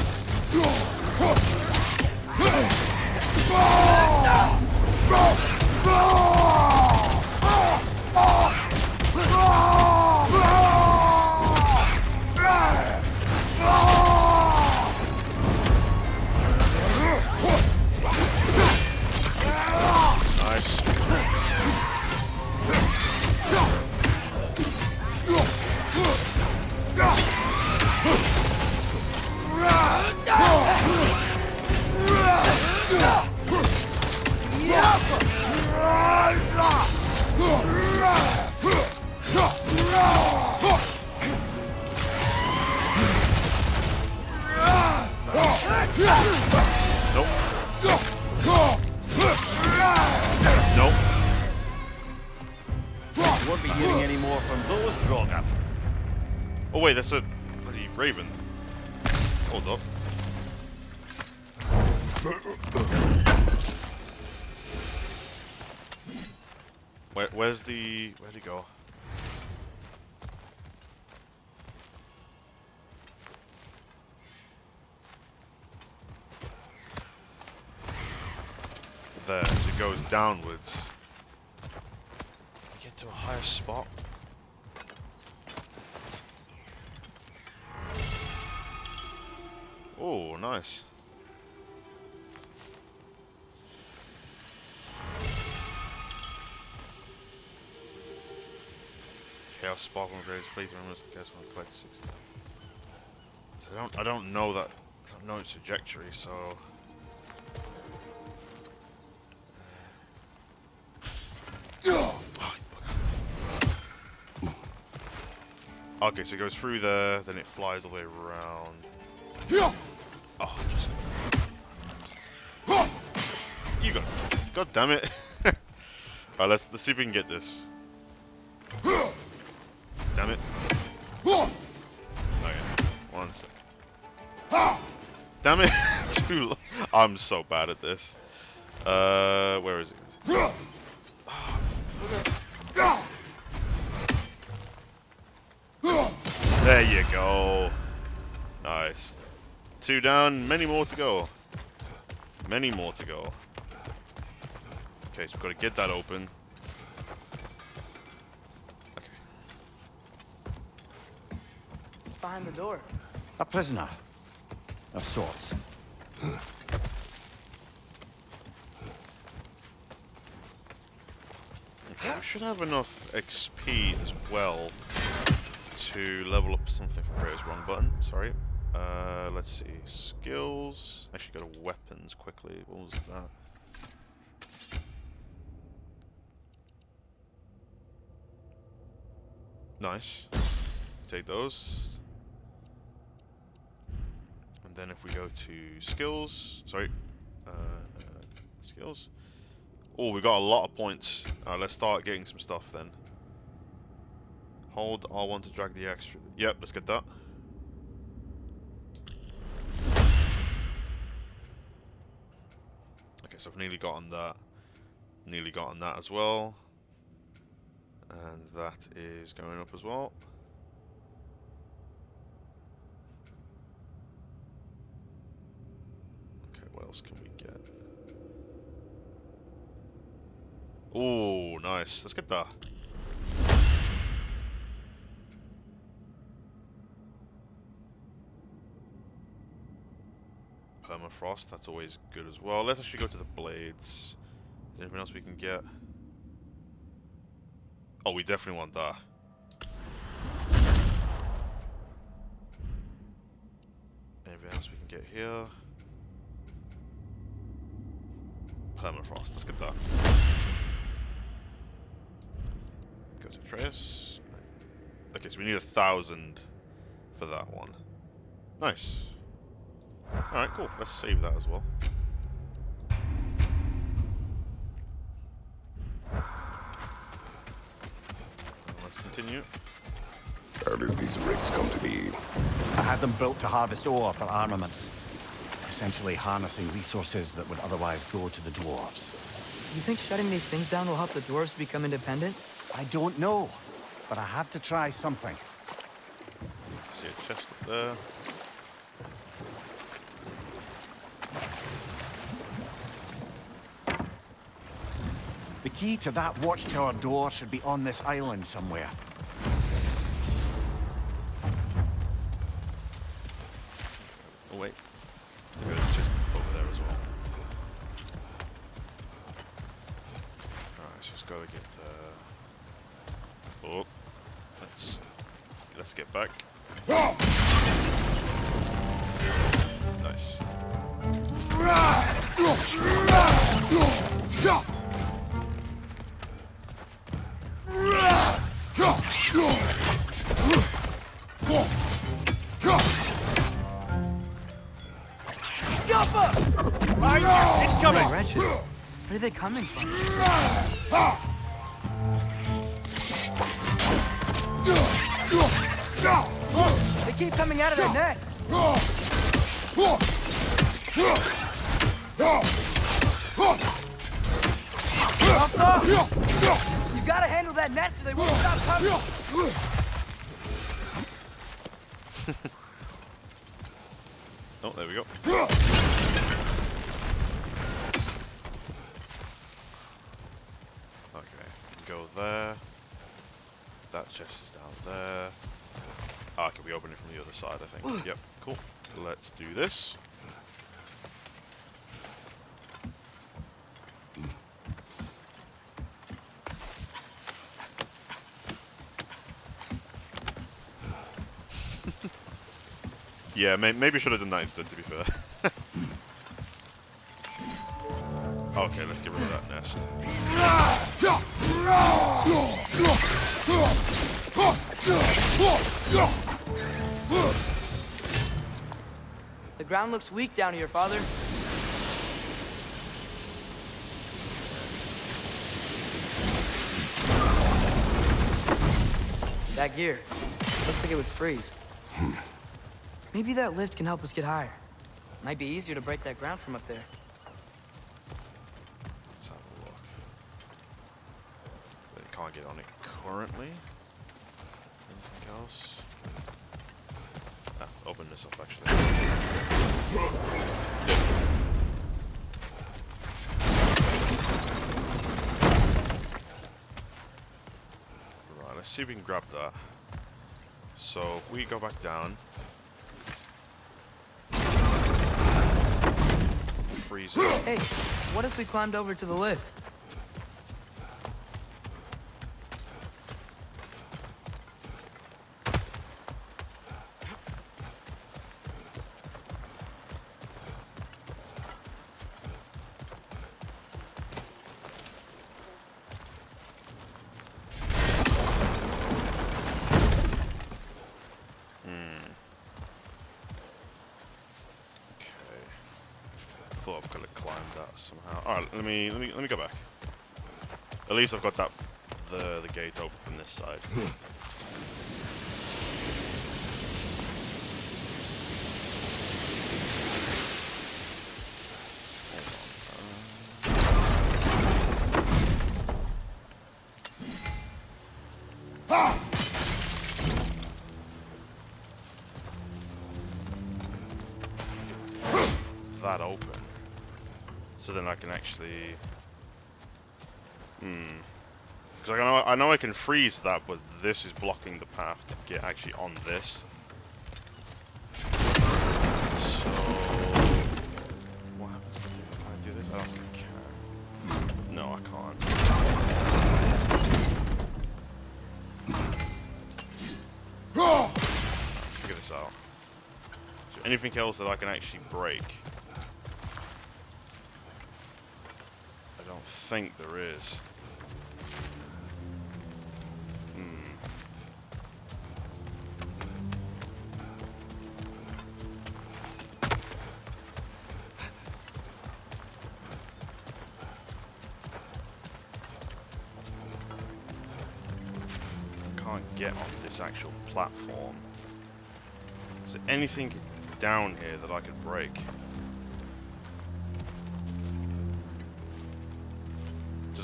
[SPEAKER 1] Nice. Nope. Nope.
[SPEAKER 6] You won't be hearing any more from those Draugr.
[SPEAKER 1] Oh wait, that's a bloody raven. Hold up. Where'd he go? There, as it goes downwards. You get to a higher spot. Oh, nice. Chaos Sparkle Graves, please remember the guess when I collect 60. So I don't know that. I don't know its trajectory, so. Okay, so it goes through there, then it flies all the way around. Oh, just. You got it. God damn it. Alright, let's see if we can get this. Damn it. Okay, 1 sec. Damn it. Too low. I'm so bad at this. Where is it? There you go. Nice. 2 down, many more to go. Many more to go. Okay, so we've got to get that open. Okay.
[SPEAKER 2] Behind the door.
[SPEAKER 6] A prisoner. Of sorts.
[SPEAKER 1] Okay, we should have enough XP as well to level up something for Kratos. Wrong button, sorry. Let's see, skills. Actually go to weapons quickly. What was that? Nice. Take those. And then if we go to skills, sorry, skills. Oh, we got a lot of points. Let's start getting some stuff then. Hold R1 to drag the extra. Yep, let's get that. Okay, so I've nearly gotten that. Nearly gotten that as well. And that is going up as well. Okay, what else can we get? Oh, nice. Let's get that. Permafrost, that's always good as well. Let's actually go to the blades. Is there anything else we can get? Oh, we definitely want that. Anything else we can get here? Permafrost, let's get that. Go to Atreus. Okay, so we need 1,000 for that one. Nice. Alright, cool. Let's save that as well. Let's continue.
[SPEAKER 3] How did these rigs come to be?
[SPEAKER 6] I had them built to harvest ore for armaments. essentially harnessing resources that would otherwise go to the dwarves.
[SPEAKER 2] You think shutting these things down will help the dwarves become independent?
[SPEAKER 6] I don't know, but I have to try something.
[SPEAKER 1] See a chest up there.
[SPEAKER 6] The key to that watchtower door should be on this island somewhere.
[SPEAKER 1] Oh wait, maybe there's just over there as well. Alright, so just gotta get oh, let's get back. Nice.
[SPEAKER 2] Incoming! Wretches. Where are they coming from? They keep coming out of their net! You gotta handle that net so they won't stop coming!
[SPEAKER 1] Oh, there we go. Okay, go there. That chest is down there. Ah, can we open it from the other side, I think. Yep, cool. Let's do this. Yeah, maybe should have done that instead, to be fair. Okay, let's get rid of that nest.
[SPEAKER 2] The ground looks weak down here, Father. That gear. Looks like it would freeze. Maybe that lift can help us get higher. Might be easier to break that ground from up there.
[SPEAKER 1] Let's have a look. But you can't get on it currently. Anything else? Ah, open this up actually. Right, let's see if we can grab that. So if we go back down. Freeze it.
[SPEAKER 2] Hey, what if we climbed over to the lift?
[SPEAKER 1] Thought I've got to climb that somehow. All right, let me go back. At least I've got that the gate open from this side. That open. So then I can actually, because I know I can freeze that, but this is blocking the path to get actually on this. So what happens if I do this? I don't think I can. No, I can't. Let's figure this out. So anything else that I can actually break? I don't think there is. I can't get on this actual platform. Is there anything down here that I could break?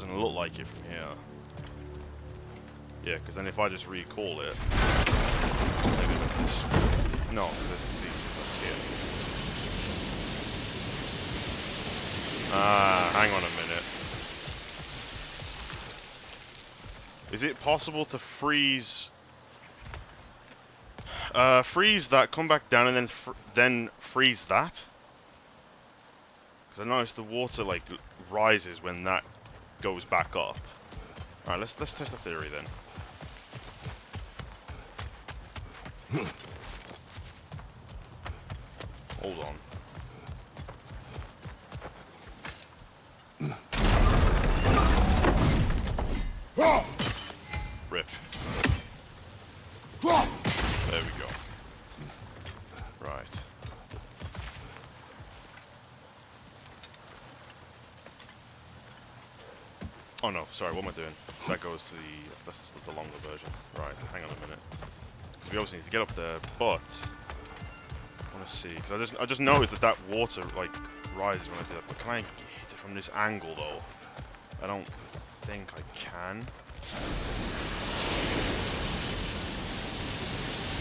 [SPEAKER 1] doesn't look like it from here. Yeah, because then if I just recall it... Maybe this... No, this is these up here. Hang on a minute. Is it possible to freeze... freeze that, come back down, and then freeze that? Because I noticed the water, like, rises when that goes back up. Alright, let's test the theory then. Hold on. Rip. There we go. Right. Oh no, sorry, what am I doing? That goes to the... That's just the longer version. Right, hang on a minute. Because we obviously need to get up there, but... I want to see, because I just noticed that water, like, rises when I do that. But can I hit it from this angle, though? I don't think I can.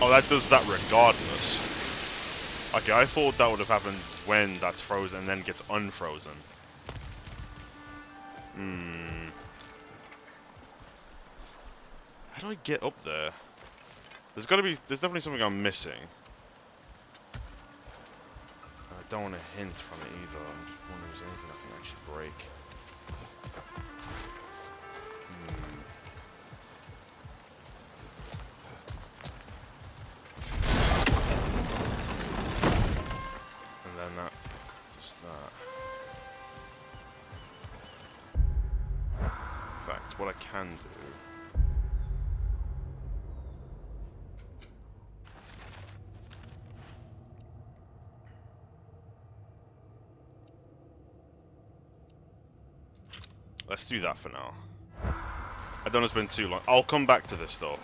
[SPEAKER 1] Oh, that does that regardless. Okay, I thought that would have happened when that's frozen and then gets unfrozen. How do I get up there? There's definitely something I'm missing. I don't want a hint from it either. I'm just wondering if there's anything I can actually break. And then that, just that. In fact, what I can do. Let's do that for now. I don't know it's been too long. I'll come back to this though.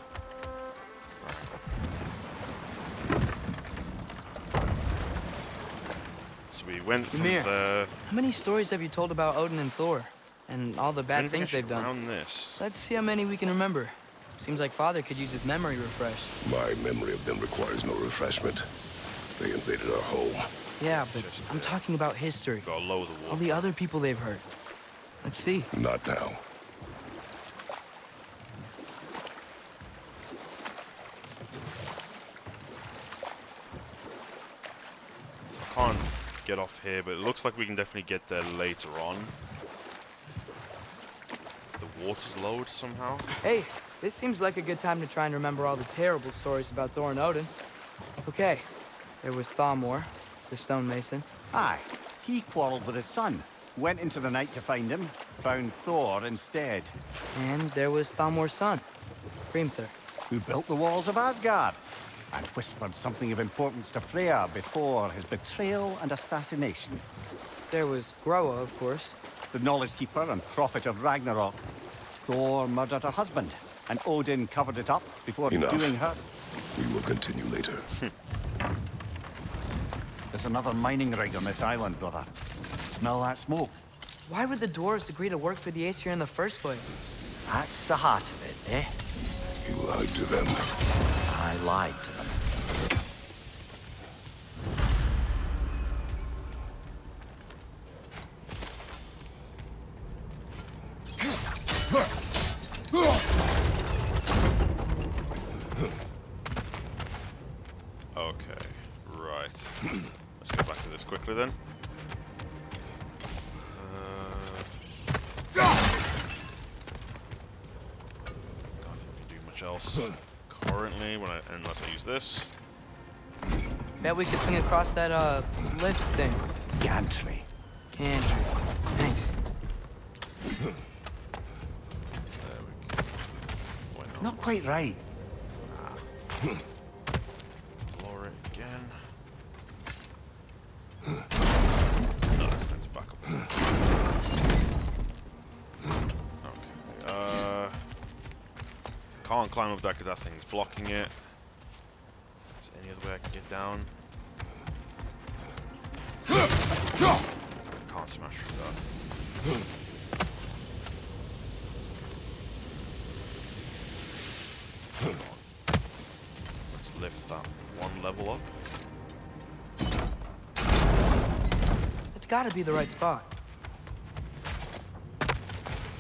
[SPEAKER 1] So we went from
[SPEAKER 2] Ymir,
[SPEAKER 1] there.
[SPEAKER 2] how many stories have you told about Odin and Thor? And all the bad things they've done?
[SPEAKER 1] Around this.
[SPEAKER 2] Let's see how many we can remember. Seems like Father could use his memory refreshed.
[SPEAKER 3] My memory of them requires no refreshment. They invaded our home.
[SPEAKER 2] Yeah, but I'm talking about history.
[SPEAKER 1] Gotta lower the water.
[SPEAKER 2] All the other people they've hurt. Let's see.
[SPEAKER 3] Not now.
[SPEAKER 1] So I can't get off here, but it looks like we can definitely get there later on. The water's lowered somehow.
[SPEAKER 2] Hey, this seems like a good time to try and remember all the terrible stories about Thor and Odin. Okay, there was Thamor, the stonemason.
[SPEAKER 6] Aye, he quarreled with his son. Went into the night to find him, found Thor instead.
[SPEAKER 2] And there was Thamor's son, Hrimthur.
[SPEAKER 6] Who built the walls of Asgard, and whispered something of importance to Freya before his betrayal and assassination.
[SPEAKER 2] There was Groa, of course.
[SPEAKER 6] The knowledge keeper and prophet of Ragnarok. Thor murdered her husband, and Odin covered it up before doing her.
[SPEAKER 3] We will continue later.
[SPEAKER 6] There's another mining rig on this island, brother. Smell that smoke?
[SPEAKER 2] Why would the dwarves agree to work for the Aesir in the first place?
[SPEAKER 4] That's the heart of it, eh?
[SPEAKER 3] You lied to them.
[SPEAKER 4] I lied to them.
[SPEAKER 1] Okay, right. Let's go back to this quickly then. Don't think we can do much else currently unless I use this.
[SPEAKER 2] Bet we could swing across that lift thing.
[SPEAKER 6] Gantry.
[SPEAKER 2] Gantry. Thanks.
[SPEAKER 1] There we go. Why not?
[SPEAKER 6] Not quite right.
[SPEAKER 1] Lower it again. No, it's time to back up. Okay. Can't climb up that because that thing's blocking it. Is there any other way I can get down? Can't smash through that.
[SPEAKER 2] gotta be the right spot.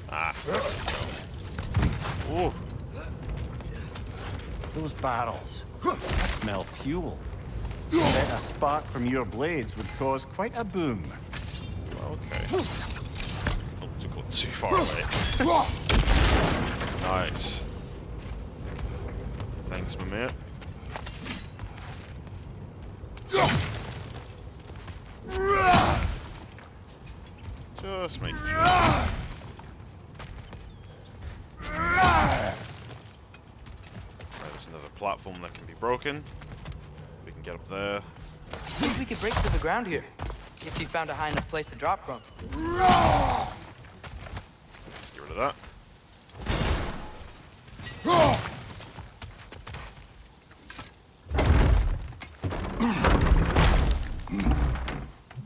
[SPEAKER 1] Ah. Ooh.
[SPEAKER 6] Those barrels. I smell fuel. I bet a spark from your blades would cause quite a boom.
[SPEAKER 1] Okay. Oh, too far away. Nice. Thanks, my mate. Just making sure. Right, there's another platform that can be broken. We can get up there.
[SPEAKER 2] Maybe we could break through the ground here, if you found a high enough place to drop from.
[SPEAKER 1] Let's get rid of that.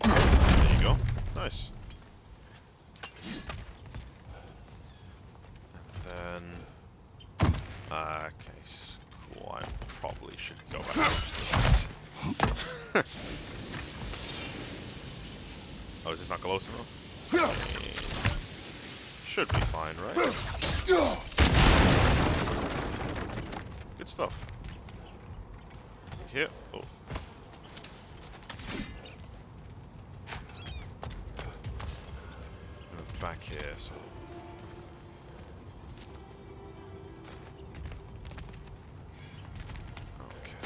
[SPEAKER 1] There you go. Nice. And then... okay, cool. I probably should go back upstairs. Oh, is this not close enough? Should be fine, right? Good stuff. Here. Oh. Back here, so. Okay.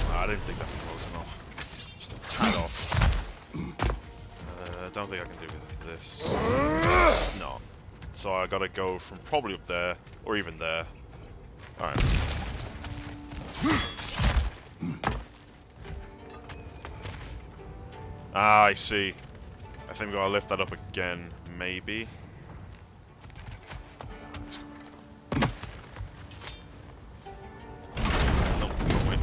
[SPEAKER 1] I didn't think that was close enough. Just a tad off. I don't think I can do this. No. So I gotta go from probably up there, or even there. Alright. Ah, I see. I think we gotta lift that up again, maybe. Nope, wrong way.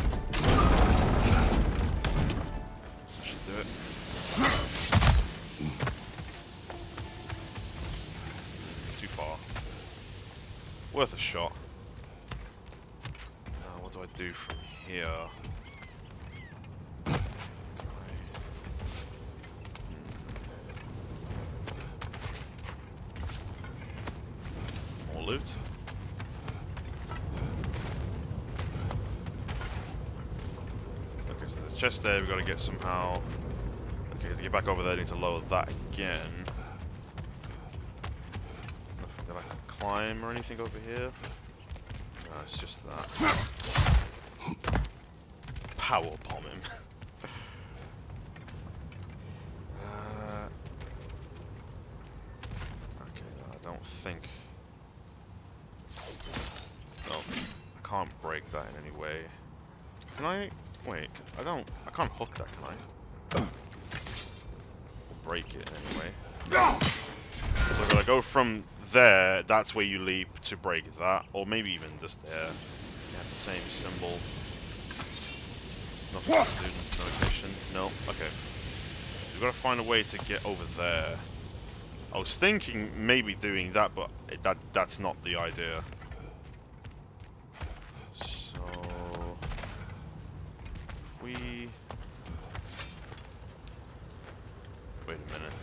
[SPEAKER 1] Should do it. Too far. Worth a shot. What do I do from here? Loot. Okay, so the chest there, we've got to get somehow. Okay, to get back over there, I need to lower that again. Nothing that I can climb or anything over here. No, it's just that. Power bomb him. Okay, no, I don't think. Can't break that in any way. Can I? Wait, I can't hook that, can I? Or break it in any way. So if I go from there, that's where you leap to break that. Or maybe even just there. It has the same symbol. Nothing to do, no ignition. No, okay. We've got to find a way to get over there. I was thinking maybe doing that, but that's not the idea. Wait a minute.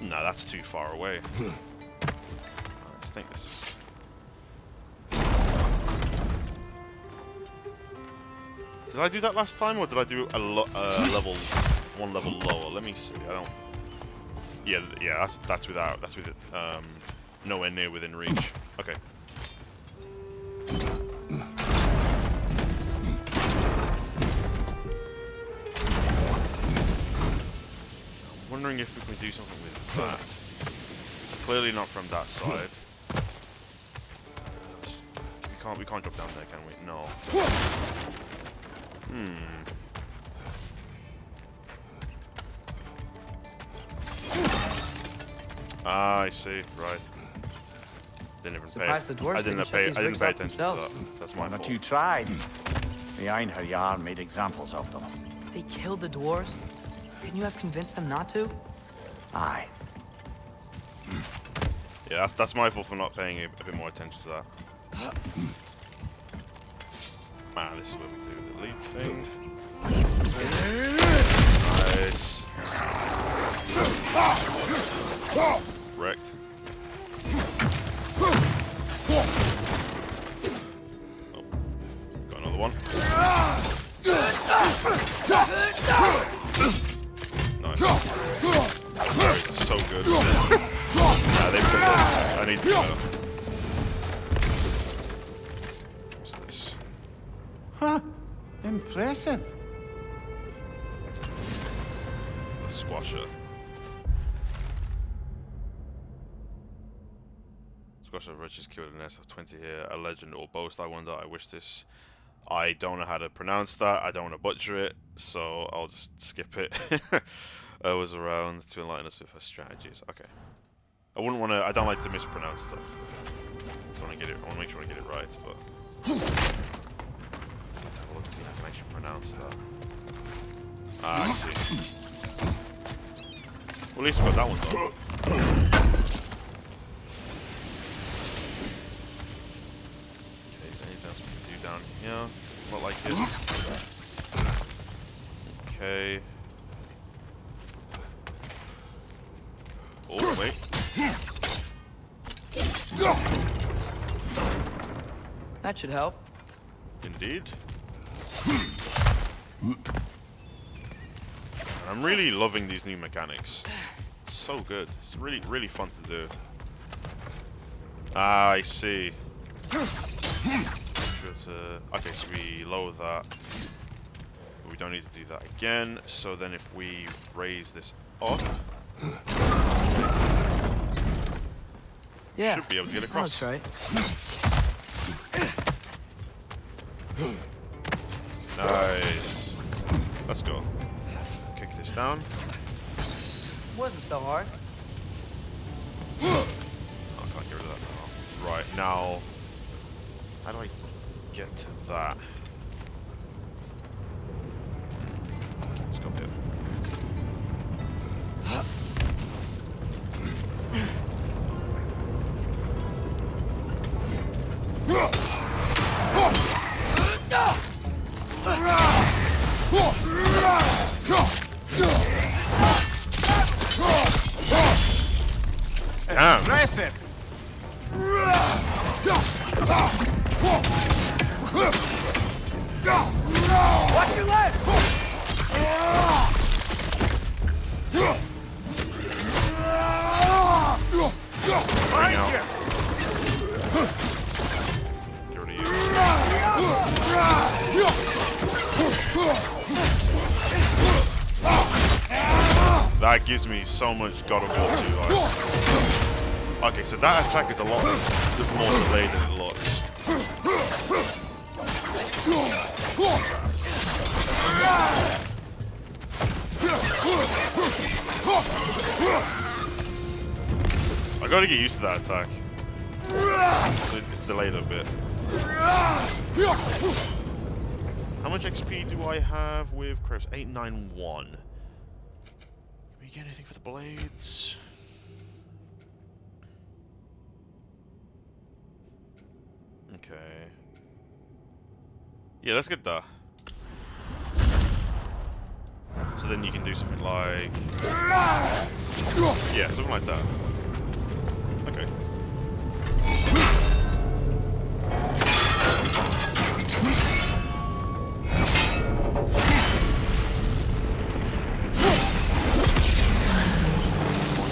[SPEAKER 1] No, that's too far away. Let's think this. Did I do that last time, or did I do a one level lower? Let me see. I don't. Yeah. That's without. That's with it. Nowhere near within reach. Okay. I'm wondering if we can do something with that. Clearly not from that side. We can't drop down there, can we? No. Ah, I see. Right. Didn't even pay.
[SPEAKER 2] The dwarves
[SPEAKER 1] I didn't pay attention to that. That's my fault.
[SPEAKER 4] Not you tried. The Einherjar made examples of them.
[SPEAKER 2] They killed the dwarves? Couldn't you have convinced them not to?
[SPEAKER 4] Aye.
[SPEAKER 1] Yeah, that's my fault for not paying a bit more attention to that. Man, this is what we do the leap thing. Nice. Wrecked. Oh, got another one. Nice. So good. Nah, they put this. I need to know. What's this?
[SPEAKER 6] Huh? Impressive.
[SPEAKER 1] The squasher. Squasher of riches killed an S of 20 here. A legend or boast. I wonder. I wish this. I don't know how to pronounce that. I don't want to butcher it, so I'll just skip it. I was around to enlighten us with her strategies. Okay. I wouldn't want to. I don't like to mispronounce stuff. So I want to get it. I want to make sure I get it right. But let's have a look, see if I can actually pronounce that. Ah, I see. Well, at least we got that one done. Okay, is there anything else we can do down here? Not like it. Okay. Oh, wait.
[SPEAKER 2] That should help.
[SPEAKER 1] Indeed. I'm really loving these new mechanics. So good. It's really, really fun to do. Ah, I see. Okay, so we lower that. We don't need to do that again. So then if we raise this up,
[SPEAKER 2] Yeah.
[SPEAKER 1] should be able to get across.
[SPEAKER 2] That's right.
[SPEAKER 1] Nice. Let's go. Kick this down.
[SPEAKER 2] Wasn't so hard.
[SPEAKER 1] Oh, I can't get rid of that now. Right, now... How do I get to that? Let's go up here. Damn.
[SPEAKER 6] Impressive.
[SPEAKER 2] Watch your legs!
[SPEAKER 1] Bring out. Get rid of you. That gives me so much God of War 2 vibes. Okay, so that attack is a lot more delayed than it looks. I gotta get used to that attack. It's delayed a bit. How much XP do I have with Kratos? 891. Can we get anything for the blades? Okay. Yeah, let's get that. So then you can do something like... Yeah, something like that. Okay.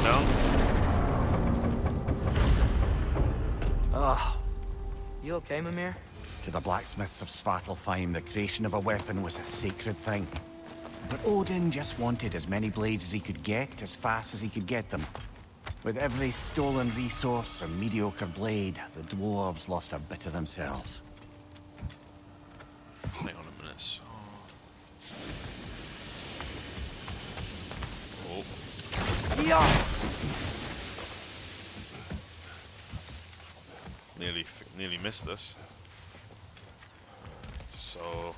[SPEAKER 1] Down.
[SPEAKER 4] Ah,
[SPEAKER 2] You okay, Mimir?
[SPEAKER 4] to the blacksmiths of Svartalfheim, the creation of a weapon was a sacred thing. But Odin just wanted as many blades as he could get, as fast as he could get them. With every stolen resource or mediocre blade, the dwarves lost a bit of themselves.
[SPEAKER 1] Hang on a minute. So... Oh. Nearly missed this. So...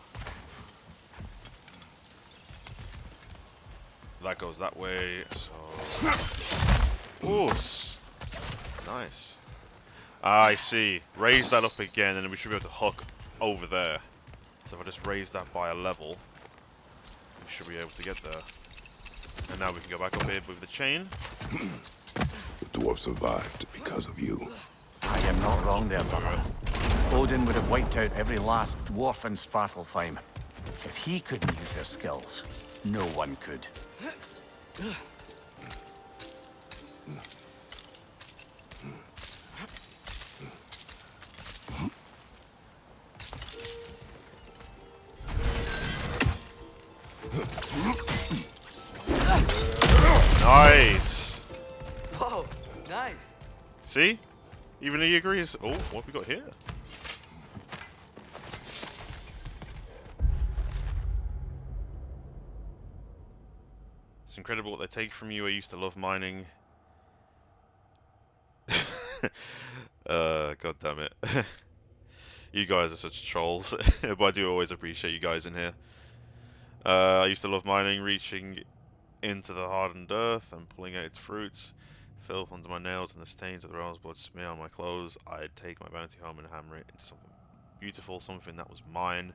[SPEAKER 1] that goes that way. So, ooh, nice. I see. Raise that up again, and then we should be able to hook over there. So if I just raise that by a level, we should be able to get there. And now we can go back up here with the chain.
[SPEAKER 3] The dwarf survived because of you.
[SPEAKER 4] I am not wrong there, brother. Odin would have wiped out every last dwarf in Svartalfheim. If he couldn't use their skills, no one could.
[SPEAKER 1] Nice!
[SPEAKER 2] Whoa, nice.
[SPEAKER 1] See? Even he agrees. Oh, what have we got here? It's incredible what they take from you. I used to love mining. God damn it. You guys are such trolls. But I do always appreciate you guys in here. I used to love mining, reaching into the hardened earth and pulling out its fruits. Filth under my nails and the stains of the realm's blood smear on my clothes. I'd take my bounty home and hammer it into something beautiful, something that was mine.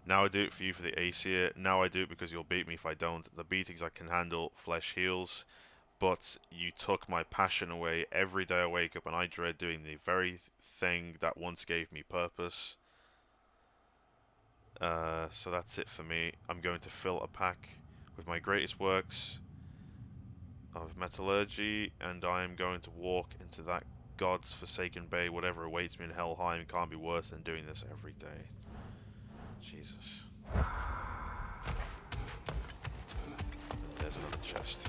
[SPEAKER 1] Now I do it for you for the Aesir. Now I do it because you'll beat me if I don't. The beatings I can handle, flesh heals. But you took my passion away. Every day I wake up and I dread doing the very thing that once gave me purpose. So that's it for me. I'm going to fill a pack with my greatest works of metallurgy, and I am going to walk into that god's forsaken bay. Whatever awaits me in Helheim can't be worse than doing this every day. Jesus. There's another chest.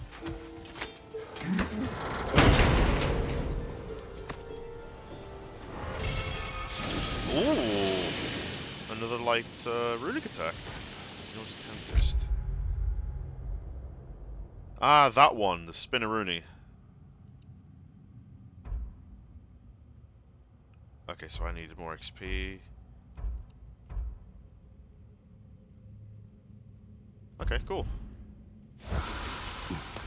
[SPEAKER 1] Ooh! Another light runic attack. Tempest. Ah, that one, the Spinneroonie. Okay, so I needed more XP. Okay, cool.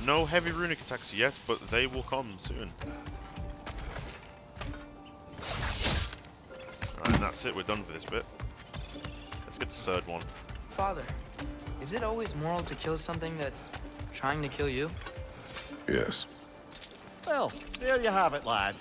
[SPEAKER 1] No heavy runic attacks yet, but they will come soon. Alright, and that's it, we're done for this bit. Let's get the third one.
[SPEAKER 2] Father, is it always moral to kill something that's trying to kill you?
[SPEAKER 3] Yes.
[SPEAKER 6] Well, there you have it, lad.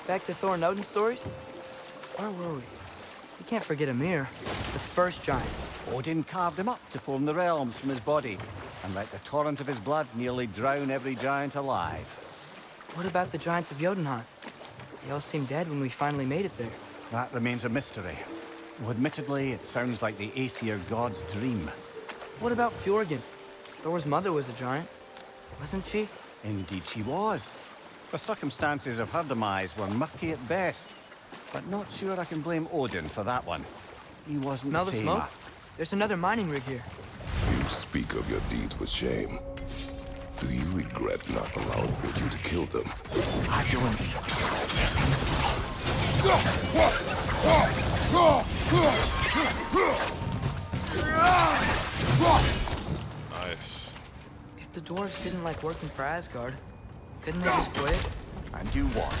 [SPEAKER 2] Back to Thor and Odin stories? Where were we? You can't forget Ymir, the first giant.
[SPEAKER 6] Odin carved him up to form the realms from his body, and let the torrent of his blood nearly drown every giant alive.
[SPEAKER 2] What about the giants of Jotunheim? They all seemed dead when we finally made it there.
[SPEAKER 6] That remains a mystery. Though admittedly, it sounds like the Aesir god's dream.
[SPEAKER 2] What about Fjorgyn? Thor's mother was a giant, wasn't she?
[SPEAKER 6] Indeed she was. The circumstances of her demise were murky at best, but not sure I can blame Odin for that one. He wasn't
[SPEAKER 2] Smell
[SPEAKER 6] the
[SPEAKER 2] the
[SPEAKER 6] same.
[SPEAKER 2] smoke? There's another mining rig here.
[SPEAKER 3] You speak of your deeds with shame. Do you regret not allowing Odin to kill them?
[SPEAKER 4] I don't.
[SPEAKER 1] Nice.
[SPEAKER 2] If the dwarves didn't like working for Asgard, couldn't they just quit?
[SPEAKER 6] And do what?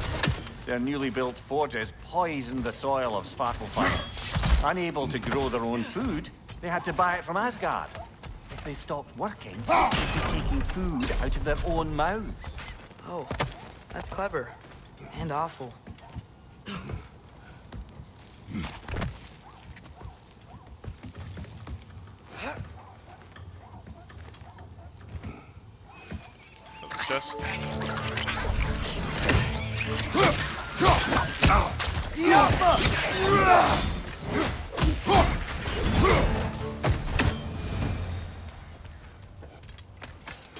[SPEAKER 6] Their newly built forges poisoned the soil of Svartalfheim. Unable to grow their own food, they had to buy it from Asgard. If they stopped working, they'd be taking food out of their own mouths.
[SPEAKER 2] Oh, that's clever. And awful.
[SPEAKER 1] Chest.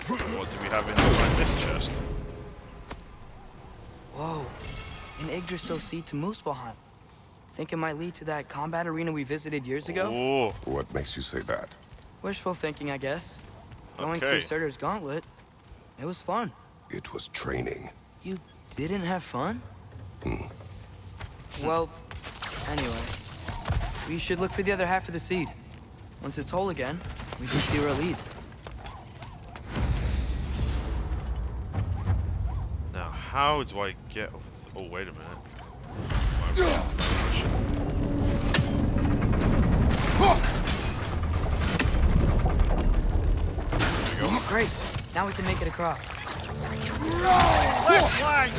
[SPEAKER 1] What do we have inside this chest?
[SPEAKER 2] Whoa, an Yggdrasil seed to Muspelheim. Think it might lead to that combat arena we visited years ago?
[SPEAKER 1] Oh,
[SPEAKER 3] What makes you say that?
[SPEAKER 2] Wishful thinking, I guess. Going
[SPEAKER 1] Okay.
[SPEAKER 2] through Surtur's gauntlet, it was fun.
[SPEAKER 3] It was training.
[SPEAKER 2] You didn't have fun? Well, anyway, we should look for the other half of the seed. Once it's whole again, we can see where it leads.
[SPEAKER 1] Now, how do I get over? Oh, wait a minute.
[SPEAKER 2] Great. Now we can make it across.
[SPEAKER 6] Left flank!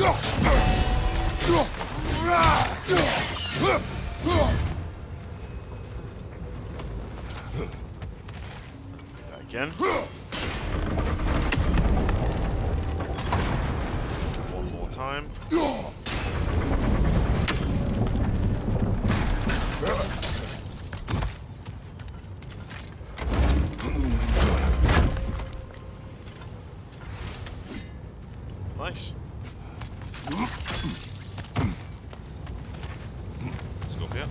[SPEAKER 1] Again. One more time. Nice. Let's go up here.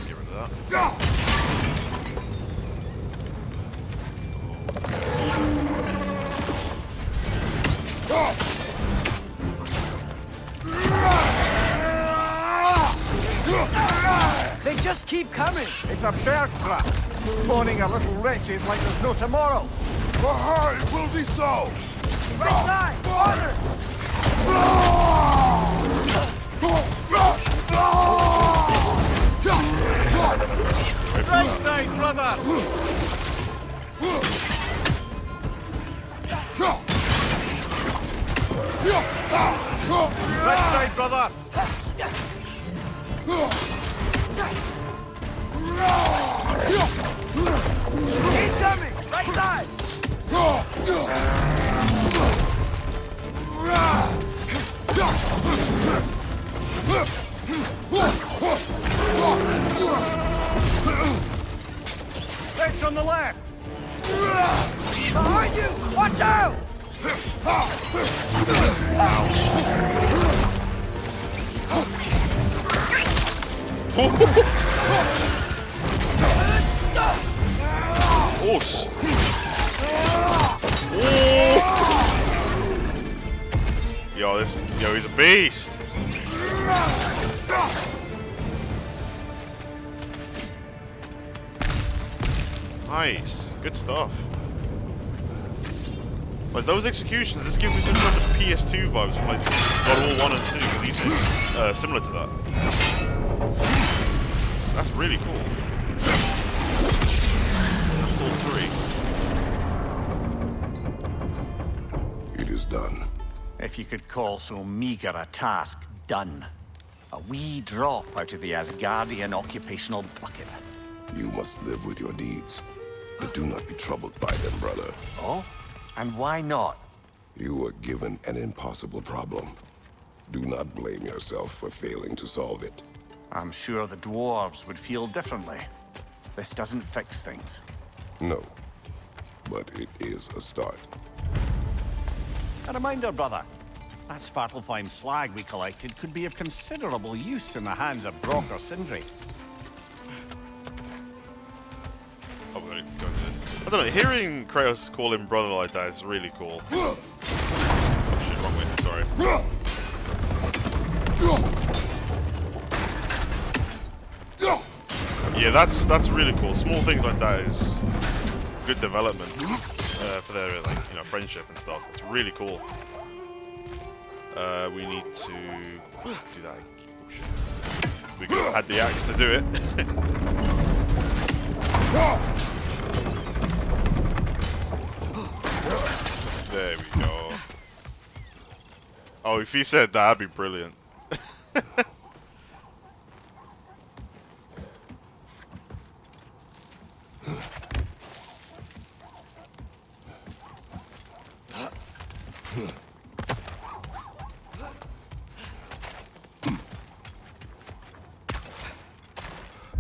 [SPEAKER 1] Get rid of that.
[SPEAKER 2] They just keep coming!
[SPEAKER 6] It's a bear trap. Spawning a little wretches like there's no tomorrow.
[SPEAKER 3] Aye, will be so!
[SPEAKER 2] Right side! Water!
[SPEAKER 6] Right side, brother! Right side, brother!
[SPEAKER 2] He's coming! Right side!
[SPEAKER 6] Let's on the left!
[SPEAKER 2] Behind you! Watch out!
[SPEAKER 1] Horse. Yo, he's a beast. Nice, good stuff. Like those executions, this gives me so much PS2 vibes from like God of War 1 and 2, because these are similar to that. That's really cool. That's all three.
[SPEAKER 3] It is done.
[SPEAKER 4] If you could call so meager a task done. A wee drop out of the Asgardian occupational bucket.
[SPEAKER 3] You must live with your deeds, but do not be troubled by them, brother.
[SPEAKER 4] Oh? And why not?
[SPEAKER 3] You were given an impossible problem. Do not blame yourself for failing to solve it.
[SPEAKER 4] I'm sure the dwarves would feel differently. This doesn't fix things.
[SPEAKER 3] No, but it is a start.
[SPEAKER 6] A reminder, brother. That Svartalfheim slag we collected could be of considerable use in the hands of Brock or Sindri.
[SPEAKER 1] Oh, we're gonna go into this. I don't know, hearing Kratos call him brother like that is really cool. Oh shit, wrong way, sorry. Yeah, that's really cool. Small things like that is good development for their friendship and stuff. It's really cool. We need to do that. Oh, shit. We could have had the axe to do it. There we go. Oh, if he said that, that'd be brilliant.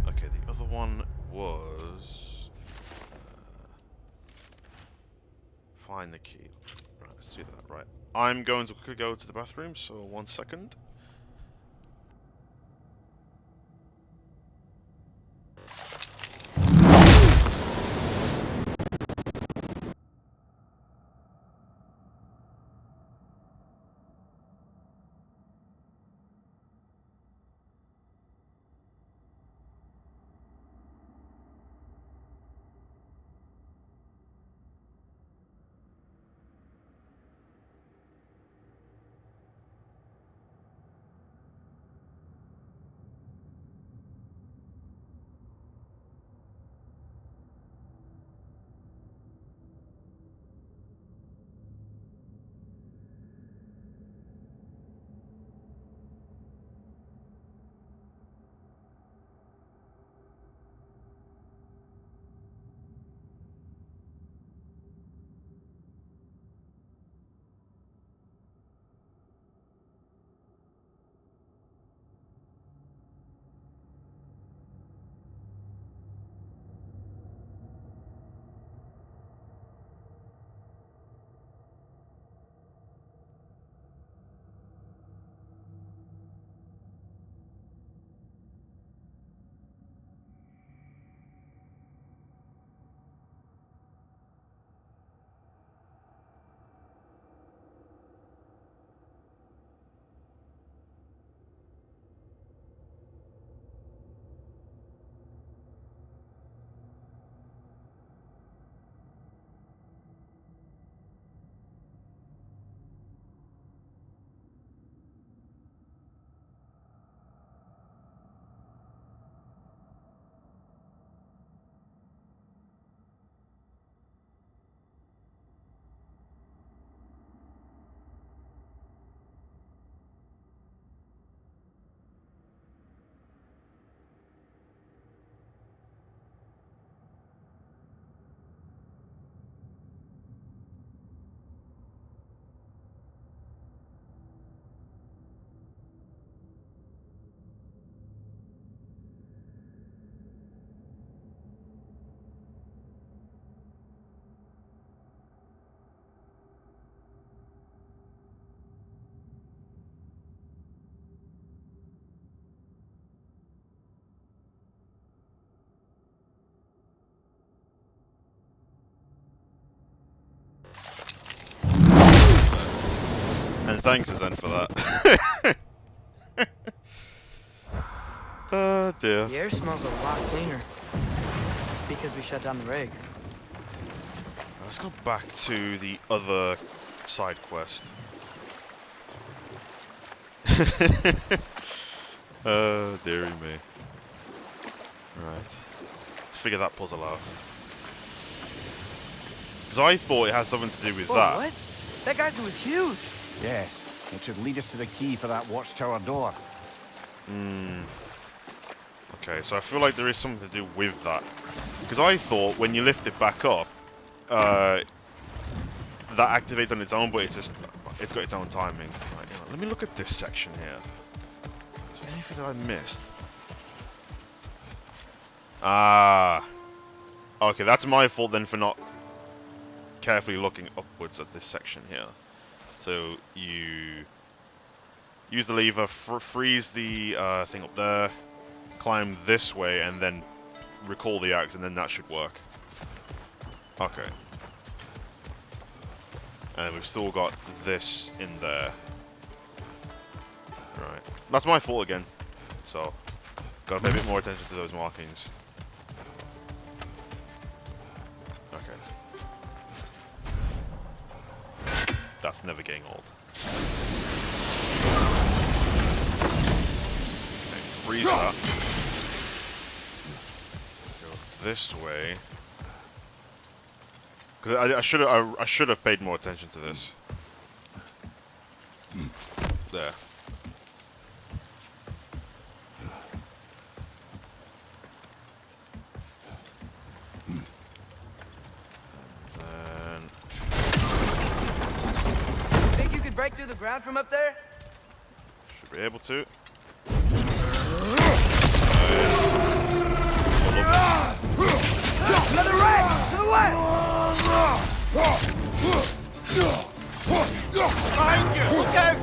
[SPEAKER 1] Okay, the other one was find the key. Right, let's do that. Right. I'm going to quickly go to the bathroom, so 1 second. And thanks, Zen, for that. Oh dear.
[SPEAKER 2] The air smells a lot cleaner. It's because we shut down the rigs.
[SPEAKER 1] Let's go back to the other side quest. Dearie me. Right. Let's figure that puzzle out. Because I thought it had something to do with
[SPEAKER 2] Whoa,
[SPEAKER 1] that.
[SPEAKER 2] what? That geyser was huge!
[SPEAKER 4] Yes, it should lead us to the key for that watchtower door.
[SPEAKER 1] Okay, so I feel like there is something to do with that. Because I thought when you lift it back up, that activates on its own, but it's got its own timing. Right, hang on, let me look at this section here. Is there anything that I missed? Ah. Okay, that's my fault then for not carefully looking upwards at this section here. So you use the lever, freeze the thing up there, climb this way, and then recall the axe, and then that should work. Okay. And we've still got this in there. Right. That's my fault again. So, gotta pay a bit more attention to those markings. Okay. That's never getting old. Okay, freeze that. Go this way. Because I should have paid more attention to this. There. And
[SPEAKER 2] Think you could break through the ground from up there?
[SPEAKER 1] should be able to.
[SPEAKER 2] Another ray! To the left!
[SPEAKER 6] Behind you! Look out!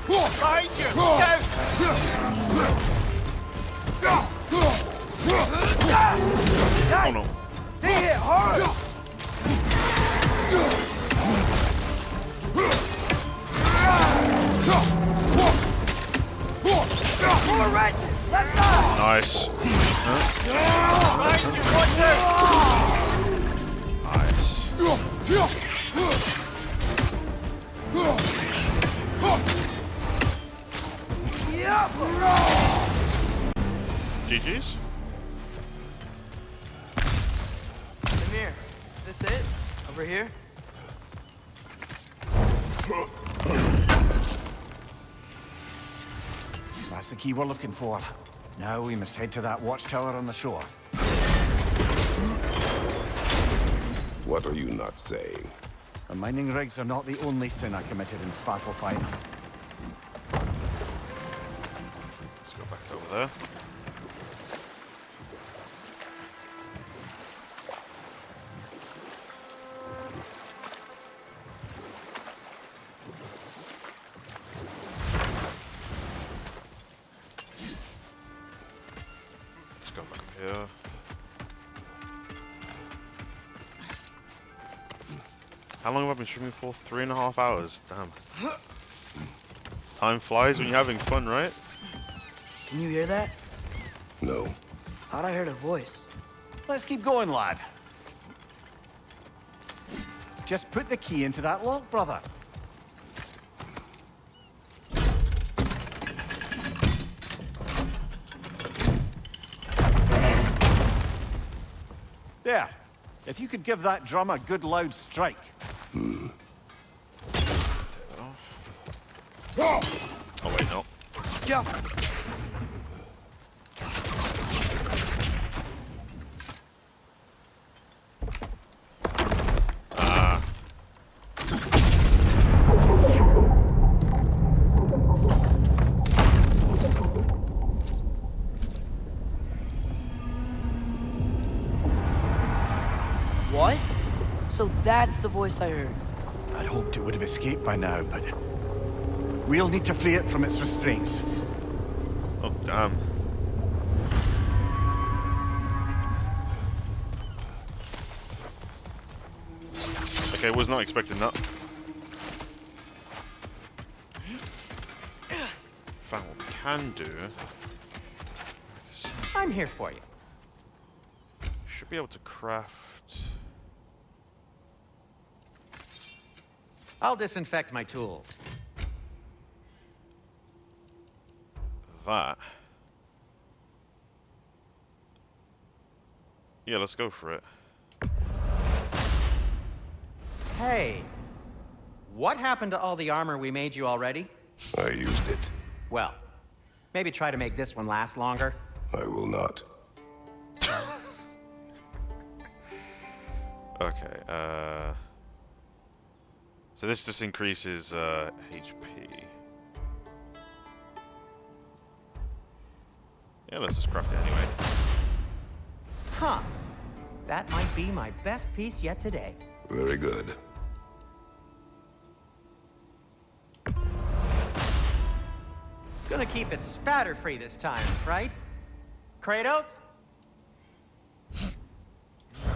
[SPEAKER 6] Behind you! Look out!
[SPEAKER 1] Oh no.
[SPEAKER 2] He hit hard! More right! Left side!
[SPEAKER 1] Nice.
[SPEAKER 6] Behind you! Watch out!
[SPEAKER 1] Nice. GG's.
[SPEAKER 2] Come here. Is this it? Over here?
[SPEAKER 4] That's the key we're looking for. Now we must head to that watchtower on the shore.
[SPEAKER 3] What are you not saying?
[SPEAKER 4] The mining rigs are not the only sin I committed in Svartalfheim.
[SPEAKER 1] Let's go back over there. Let's go back up here. How long have I been streaming for? 3.5 hours. Damn. Time flies when you're having fun, right?
[SPEAKER 2] Can you hear that?
[SPEAKER 3] No.
[SPEAKER 2] Thought I heard a voice.
[SPEAKER 6] Let's keep going, lad. Just put the key into that lock, brother. There. If you could give that drum a good loud strike.
[SPEAKER 1] Oh wait, no.
[SPEAKER 2] Jump! What? So that's the voice I heard.
[SPEAKER 4] I hoped it would have escaped by now, but we'll need to free it from its restraints.
[SPEAKER 1] Oh, damn. Okay, was not expecting that. In fact, what we can do...
[SPEAKER 9] I'm here for you.
[SPEAKER 1] Should be able to craft...
[SPEAKER 9] I'll disinfect my tools.
[SPEAKER 1] that. Yeah, let's go for it.
[SPEAKER 9] Hey, what happened to all the armor we made you already?
[SPEAKER 3] I used it.
[SPEAKER 9] Well, maybe try to make this one last longer.
[SPEAKER 3] I will not.
[SPEAKER 1] Okay, so this just increases HP. Yeah, let's just craft it anyway.
[SPEAKER 9] Huh. That might be my best piece yet today.
[SPEAKER 3] Very good.
[SPEAKER 9] Gonna keep it spatter-free this time, right? Kratos?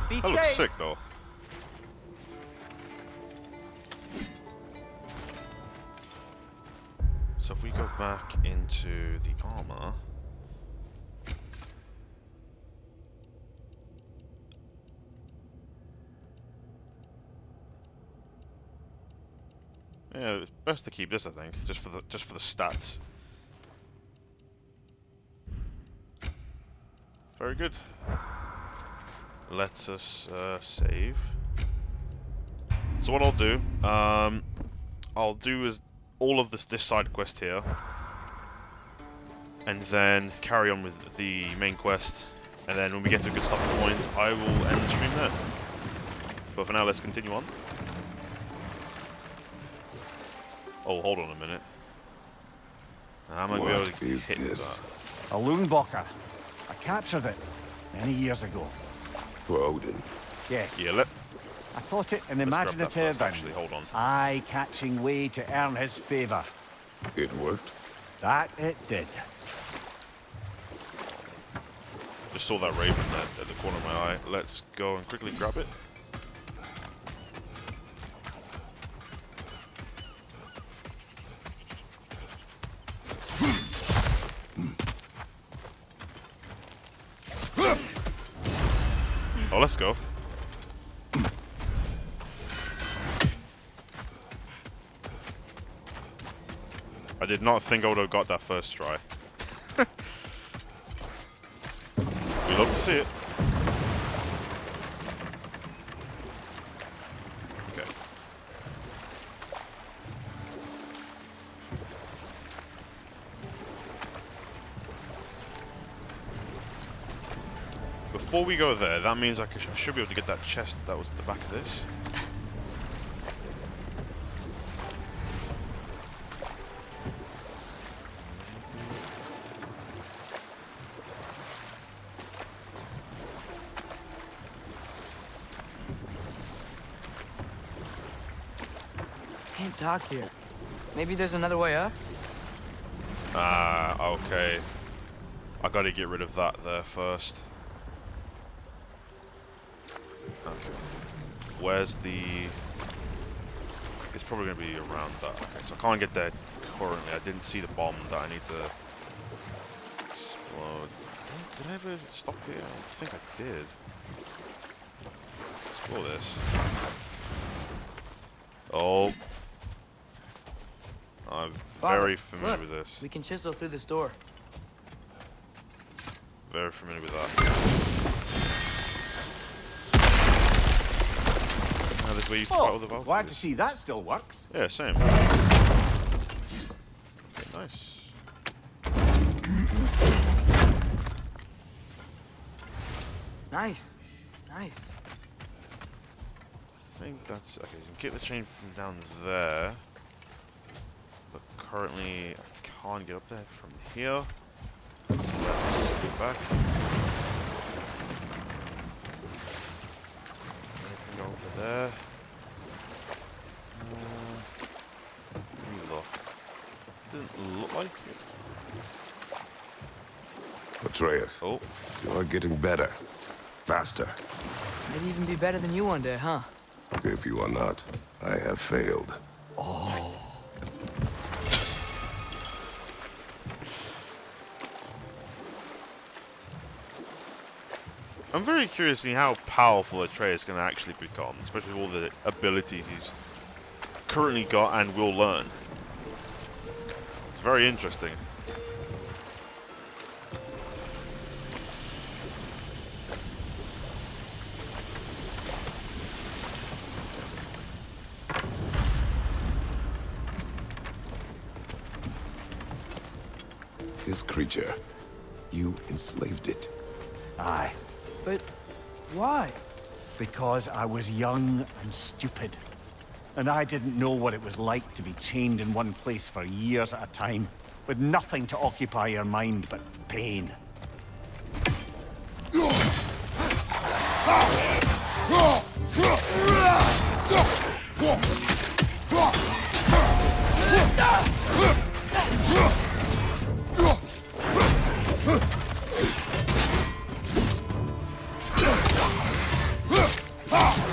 [SPEAKER 9] Be
[SPEAKER 1] That looks
[SPEAKER 9] safe.
[SPEAKER 1] sick, though. So if we go back into the armor... Yeah, it's best to keep this, I think, just for the stats. Very good. Let us save. So what I'll do is all of this side quest here, and then carry on with the main quest. And then when we get to a good stopping point, I will end the stream there. But for now, let's continue on. Oh, hold on a minute. I'm gonna be able
[SPEAKER 3] What
[SPEAKER 1] to
[SPEAKER 3] is
[SPEAKER 1] hit
[SPEAKER 3] this?
[SPEAKER 1] that.
[SPEAKER 6] A Loonbocker. I captured it many years ago.
[SPEAKER 3] For Odin.
[SPEAKER 6] Yes.
[SPEAKER 1] Yeah,
[SPEAKER 6] I thought it an
[SPEAKER 1] let's grab that
[SPEAKER 6] imaginative
[SPEAKER 1] first, actually. Hold on.
[SPEAKER 6] eye-catching way to earn his favor.
[SPEAKER 3] It worked.
[SPEAKER 6] That it did.
[SPEAKER 1] Just saw that raven there at the corner of my eye. Let's go and quickly grab it. Oh, let's go. I did not think I would have got that first try. We love to see it. Okay. Before we go there, that means I should be able to get that chest that was at the back of this.
[SPEAKER 2] Can't dock here. Maybe there's another way up?
[SPEAKER 1] Ah, okay. I gotta get rid of that there first. Okay. Where's the... It's probably gonna be around that. Okay, so I can't get there currently. I didn't see the bomb that I need to explode. Did I ever stop here? I think I did. Explore this. Oh. I'm very familiar
[SPEAKER 2] Look,
[SPEAKER 1] with this.
[SPEAKER 2] we can chisel through this door.
[SPEAKER 1] Very familiar with that. This is where you used to fight all the Valkyries.
[SPEAKER 6] Glad to see that still works.
[SPEAKER 1] Yeah, same. Okay, nice.
[SPEAKER 2] Nice. Nice.
[SPEAKER 1] I think that's... Okay, so you can keep the chain from down there. But currently, I can't get up there from here. So let's go back. Go over there. Let me look. Didn't look like it.
[SPEAKER 3] Atreus,
[SPEAKER 1] Oh.
[SPEAKER 3] you are getting better. Faster.
[SPEAKER 2] Maybe even be better than you one day, huh?
[SPEAKER 3] If you are not, I have failed.
[SPEAKER 1] I'm very curious to see how powerful Atreus can actually become, especially with all the abilities he's currently got and will learn. It's very interesting.
[SPEAKER 3] This creature, you enslaved it.
[SPEAKER 6] Aye.
[SPEAKER 2] But why?
[SPEAKER 6] Because I was young and stupid. And I didn't know what it was like to be chained in one place for years at a time, with nothing to occupy your mind but pain.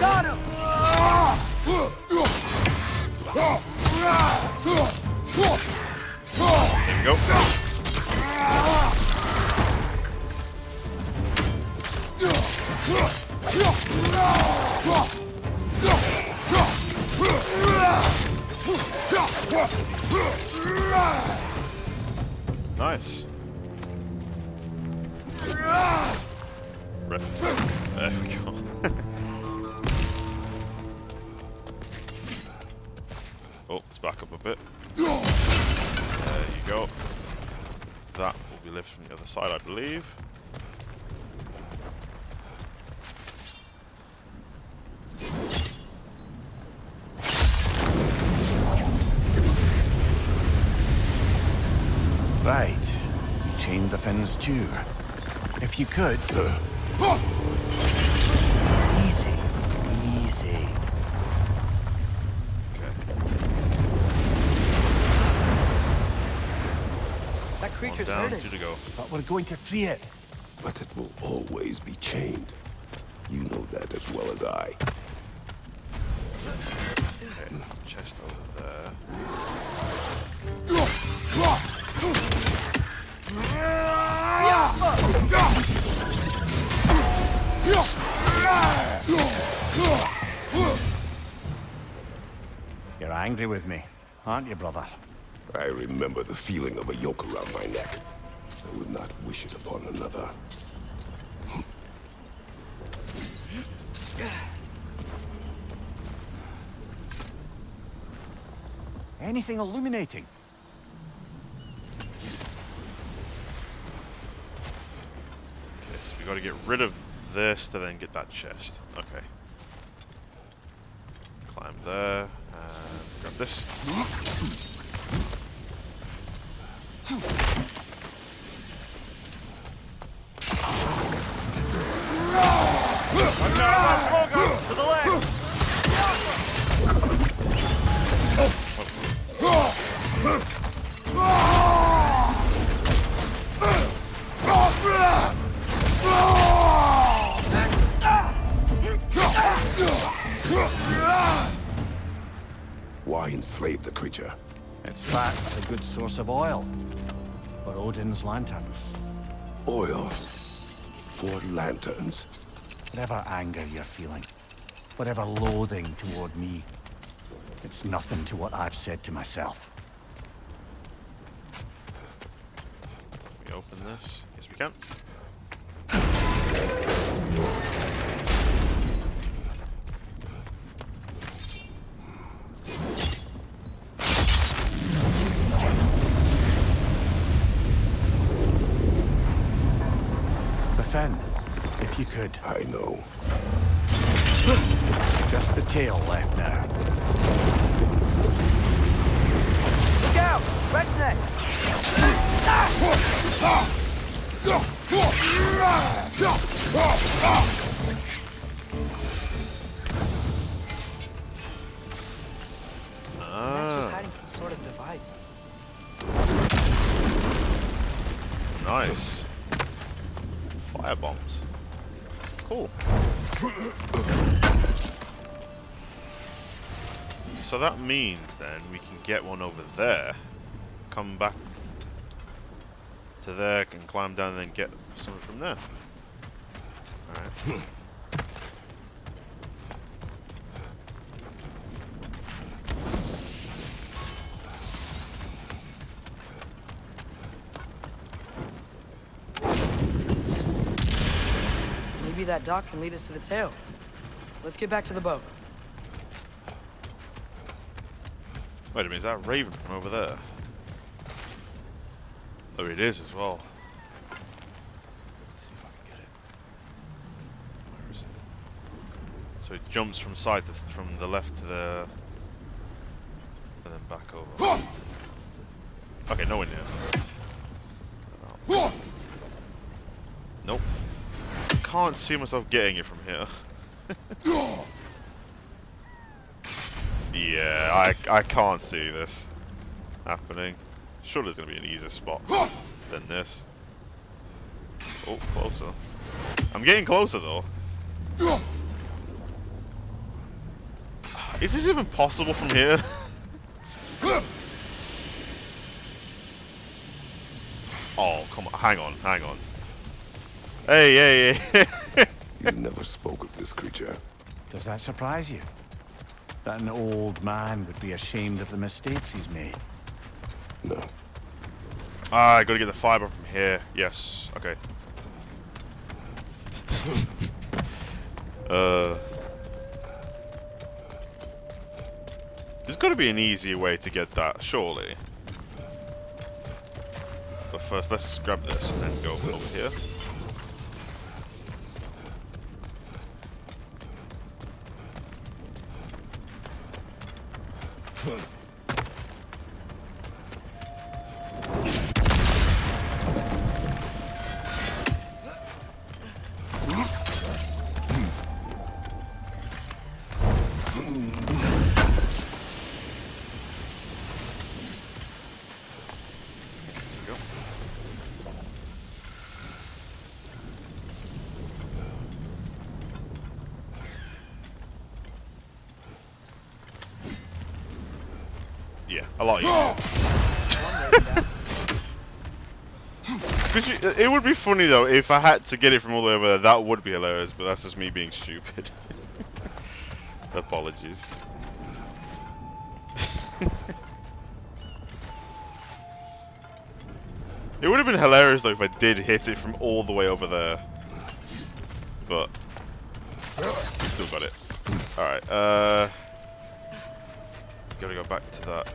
[SPEAKER 2] Got him!
[SPEAKER 1] There we go. Nice. There we go. Oh, let's back up a bit. There you go. That will be lifted from the other side, I believe.
[SPEAKER 4] Right. You chained the fins too. If you could... Easy. Easy.
[SPEAKER 2] That creature's
[SPEAKER 1] down,
[SPEAKER 2] hurting.
[SPEAKER 1] 2 to go.
[SPEAKER 4] But we're going to free it.
[SPEAKER 3] But it will always be chained. You know that as well as I.
[SPEAKER 1] Okay, chest over there.
[SPEAKER 4] You're angry with me, aren't you, brother?
[SPEAKER 3] I remember the feeling of a yoke around my neck. I would not wish it upon another.
[SPEAKER 4] Anything illuminating?
[SPEAKER 1] Okay, so we gotta get rid of this to then get that chest. Okay. Climb there, and grab this.
[SPEAKER 6] To the left!
[SPEAKER 3] Why enslave the creature?
[SPEAKER 4] Its fat's a good source of oil. For Odin's lanterns.
[SPEAKER 3] Oil. For lanterns.
[SPEAKER 4] Whatever anger you're feeling, whatever loathing toward me, it's nothing to what I've said to myself.
[SPEAKER 1] We open this. Yes, we can.
[SPEAKER 4] Defend, if you could.
[SPEAKER 3] I know.
[SPEAKER 4] Just the tail left now.
[SPEAKER 2] Look out! Red's neck! Master's hiding some sort of device.
[SPEAKER 1] Nice. Fire bombs. Cool. So that means then we can get one over there, come back to there, and climb down and then get something from there. Alright.
[SPEAKER 2] Maybe that dock can lead us to the tail. Let's get back to the boat.
[SPEAKER 1] Wait a minute, is that Raven from over there? Oh, it is as well. Let's see if I can get it. Where is it? So it jumps from side to from the left to the, and then back over. Okay, nowhere near. Nope. Can't see myself getting it from here. Yeah, I can't see this happening. Sure, there's gonna be an easier spot than this. Oh, closer. I'm getting closer though. Is this even possible from here? Oh, come on. Hang on, hang on. Hey, hey, hey.
[SPEAKER 3] You never spoke of this creature.
[SPEAKER 4] Does that surprise you? That an old man would be ashamed of the mistakes he's made?
[SPEAKER 3] No.
[SPEAKER 1] Ah, I gotta get the fiber from here. Yes, okay. There's gotta be an easier way to get that, surely. But first, let's grab this and then go over here. Yeah, a lot easier. It would be funny though if I had to get it from all the way over there. That would be hilarious, but that's just me being stupid. Apologies. It would have been hilarious though if I did hit it from all the way over there. But still got it. Alright, gotta go back to that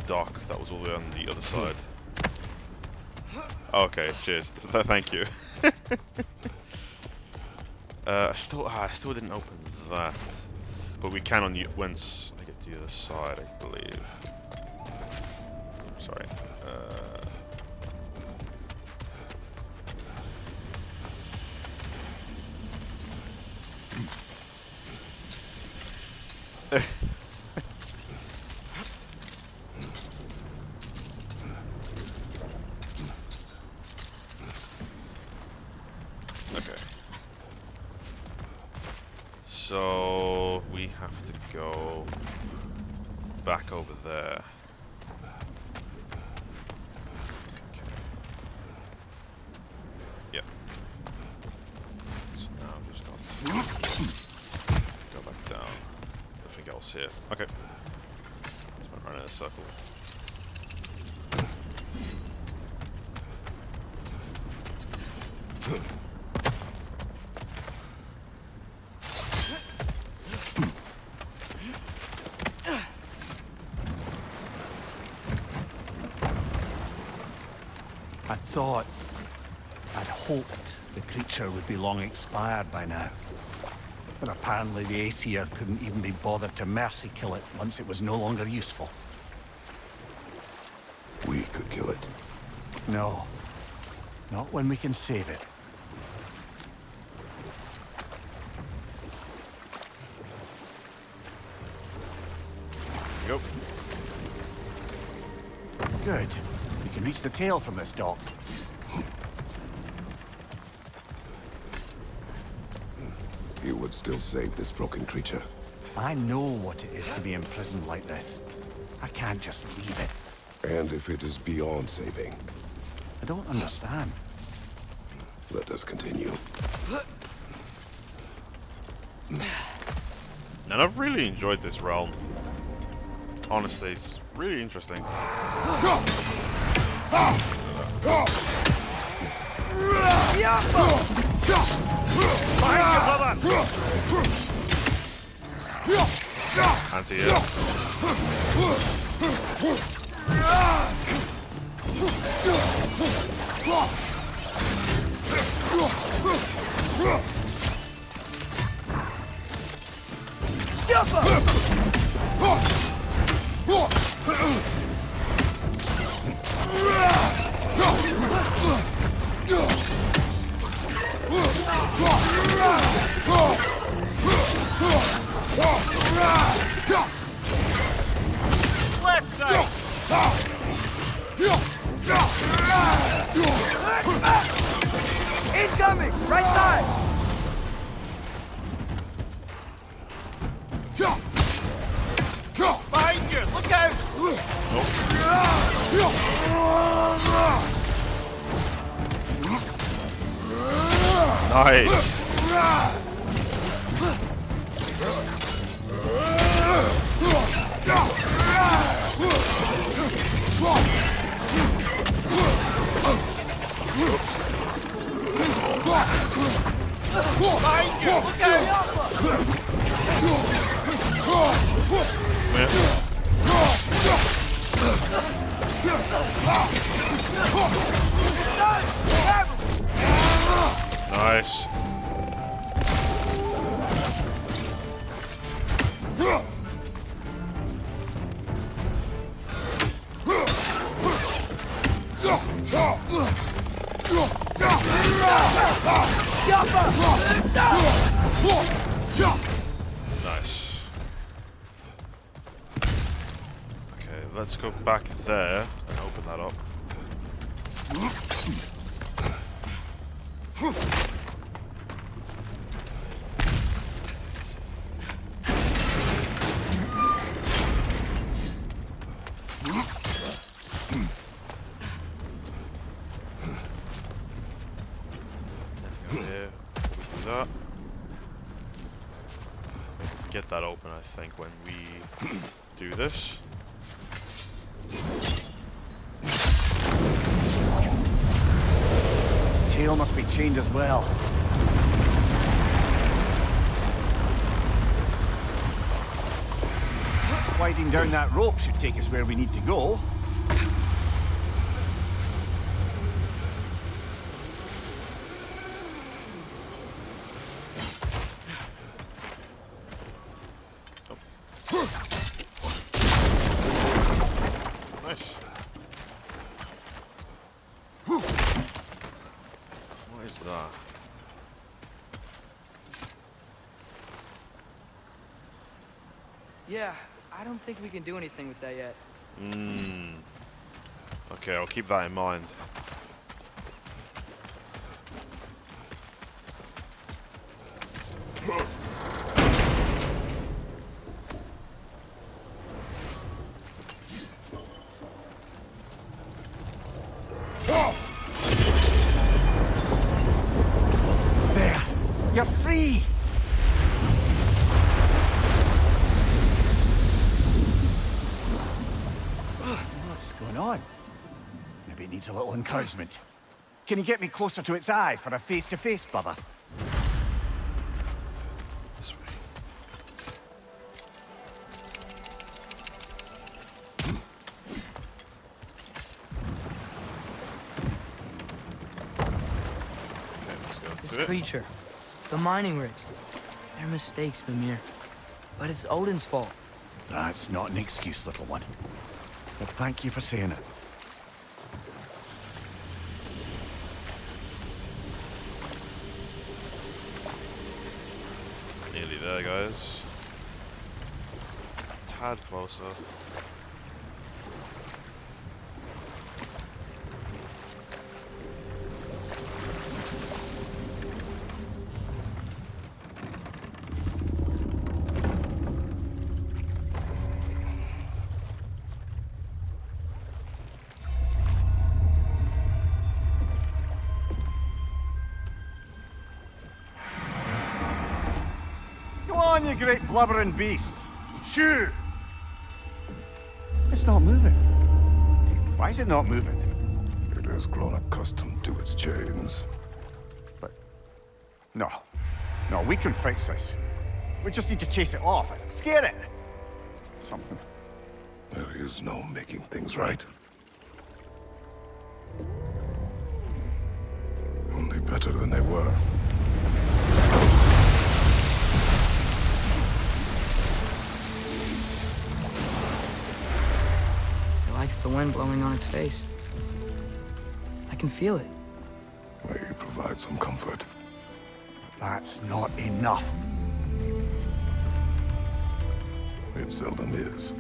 [SPEAKER 1] dock that was all the way on the other side. Okay, cheers. Thank you. I still didn't open that, but we can on you once I get to the other side, I believe. Sorry. Okay. So we have to go back over there. Okay. Yep. So now I'm just going to go back down. I think I'll see it. Okay. Just went around in a circle.
[SPEAKER 4] I'd hoped the creature would be long expired by now. But apparently the Aesir couldn't even be bothered to mercy kill it once it was no longer useful.
[SPEAKER 3] We could kill it.
[SPEAKER 4] No. Not when we can save it.
[SPEAKER 1] Go.
[SPEAKER 4] Good. We can reach the tail from this dock.
[SPEAKER 3] You would still save this broken creature.
[SPEAKER 4] I know what it is to be imprisoned like this. I can't just leave it.
[SPEAKER 3] And if it is beyond saving,
[SPEAKER 4] I don't understand.
[SPEAKER 3] let us continue.
[SPEAKER 1] And I've really enjoyed this realm. Honestly, it's really interesting. Anti here.
[SPEAKER 9] Left side!
[SPEAKER 2] Incoming! Right side!
[SPEAKER 9] Behind you! Look out!
[SPEAKER 1] Nice.
[SPEAKER 9] Behind you! Look
[SPEAKER 1] Nice. Nice. Okay, let's go back there and open that up. that open, I think, when we do this.
[SPEAKER 6] His tail must be chained as well. Sliding down that rope should take us where we need to go.
[SPEAKER 1] Nice. What is that?
[SPEAKER 2] Yeah, I don't think we can do anything with that yet.
[SPEAKER 1] Okay, I'll keep that in mind.
[SPEAKER 6] There! You're free! What's going on? Maybe it needs a little encouragement. Can you get me closer to its eye for a face-to-face, brother?
[SPEAKER 1] This way. Okay, let's go
[SPEAKER 2] This
[SPEAKER 1] to it.
[SPEAKER 2] creature, the mining rigs, they're mistakes, Mimir. But it's Odin's fault.
[SPEAKER 6] That's not an excuse, little one. But thank you for saying it.
[SPEAKER 1] Nearly there, guys. Tad closer.
[SPEAKER 6] Go on, you great blubbering beast. Shoo! It's not moving. Why is it not moving?
[SPEAKER 3] It has grown accustomed to its chains.
[SPEAKER 6] But... No. No, we can fix this. We just need to chase it off. Scare it! Something.
[SPEAKER 3] There is no making things right. Only better than they were.
[SPEAKER 2] It likes the wind blowing on its face. I can feel it.
[SPEAKER 3] We provide some comfort.
[SPEAKER 6] That's not enough.
[SPEAKER 3] It seldom is.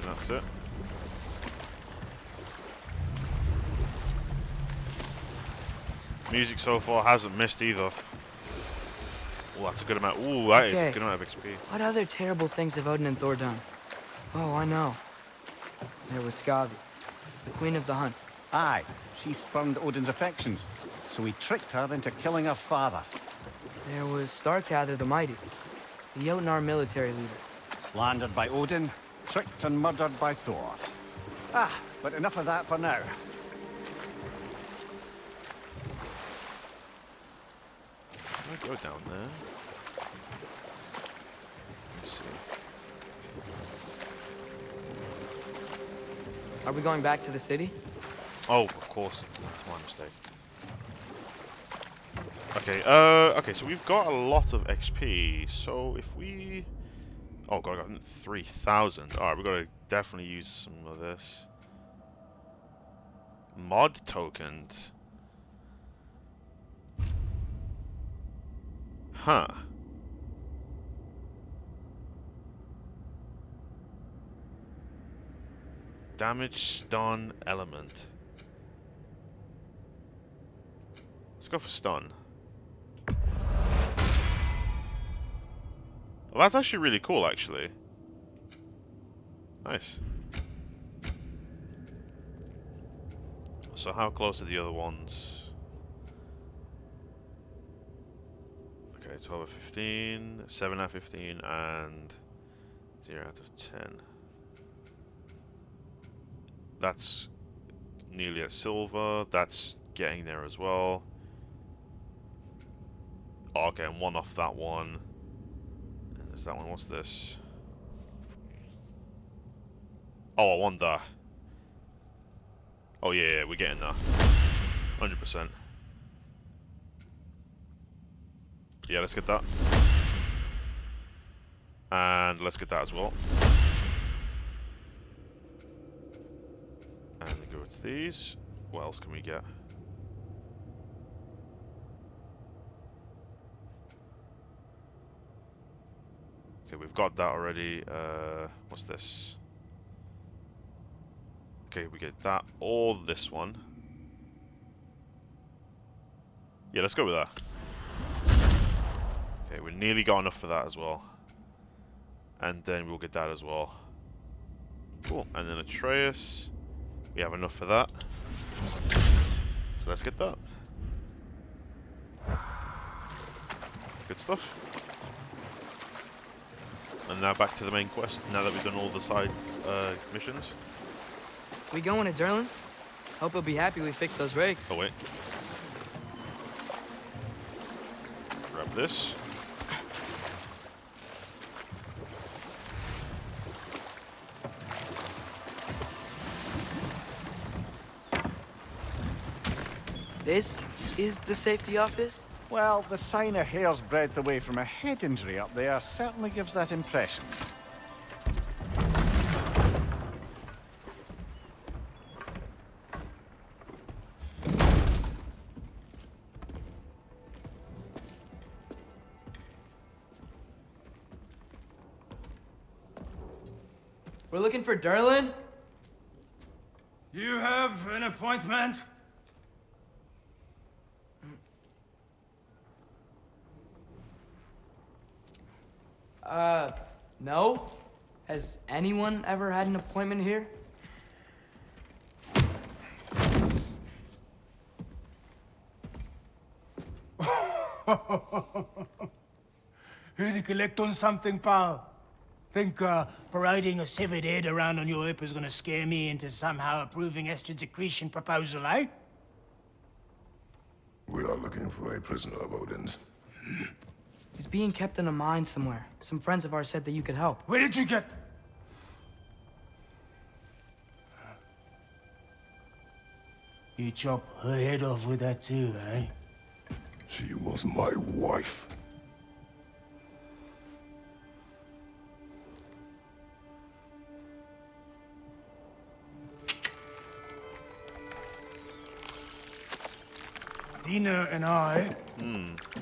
[SPEAKER 1] That's it. Music so far hasn't missed either. Oh, that's a good amount. Ooh, that is a
[SPEAKER 2] Okay.
[SPEAKER 1] good amount of XP.
[SPEAKER 2] What other terrible things have Odin and Thor done? Oh, I know. There was Skavi, the queen of the hunt.
[SPEAKER 6] Aye, she spurned Odin's affections, so he tricked her into killing her father.
[SPEAKER 2] There was Starkather the Mighty, the Jotnar military leader.
[SPEAKER 6] Slandered by Odin, tricked and murdered by Thor. Ah, but enough of that for now.
[SPEAKER 1] Can I go down there? Let's see.
[SPEAKER 2] Are we going back to the city?
[SPEAKER 1] Oh, of course. That's my mistake. Okay, okay, so we've got a lot of XP. So if we... Oh god, I got 3,000. Alright, we've got to definitely use some of this. Mod tokens. Huh. Damage stun element. go for stun. Well, that's actually really cool, actually. Nice. So how close are the other ones? Okay, 12 out of 15, 7 out of 15, and 0 out of 10. That's nearly a silver. That's getting there as well. Oh, okay, and 1 off that one. And there's that one. What's this? Oh, I won that. Oh, yeah, we're getting that. 100%. Yeah, let's get that. And let's get that as well. And then go to these. What else can we get? Okay, we've got that already. What's this? Okay, we get that or this one. Yeah, let's go with that. Okay, we nearly got enough for that as well. And then we'll get that as well. Cool. And then Atreus. We have enough for that. So let's get that. Good stuff. And now back to the main quest, now that we've done all the side missions.
[SPEAKER 2] We going to Durland? Hope he'll be happy we fixed those rigs.
[SPEAKER 1] Oh, wait. Grab this.
[SPEAKER 2] This is the safety office?
[SPEAKER 6] Well, the sign a hair's breadth away from a head injury up there certainly gives that impression.
[SPEAKER 2] We're looking for Durland?
[SPEAKER 11] You have an appointment?
[SPEAKER 2] No? Has anyone ever had an appointment here?
[SPEAKER 11] Here to collect on something, pal? Think parading a severed head around on your hip is gonna scare me into somehow approving estrogen secretion proposal, eh?
[SPEAKER 3] We are looking for a prisoner of Odin's.
[SPEAKER 2] He's being kept in a mine somewhere. Some friends of ours said that you could help.
[SPEAKER 11] Where did you get... You chop her head off with that too, eh?
[SPEAKER 3] She was my wife.
[SPEAKER 11] Dina and I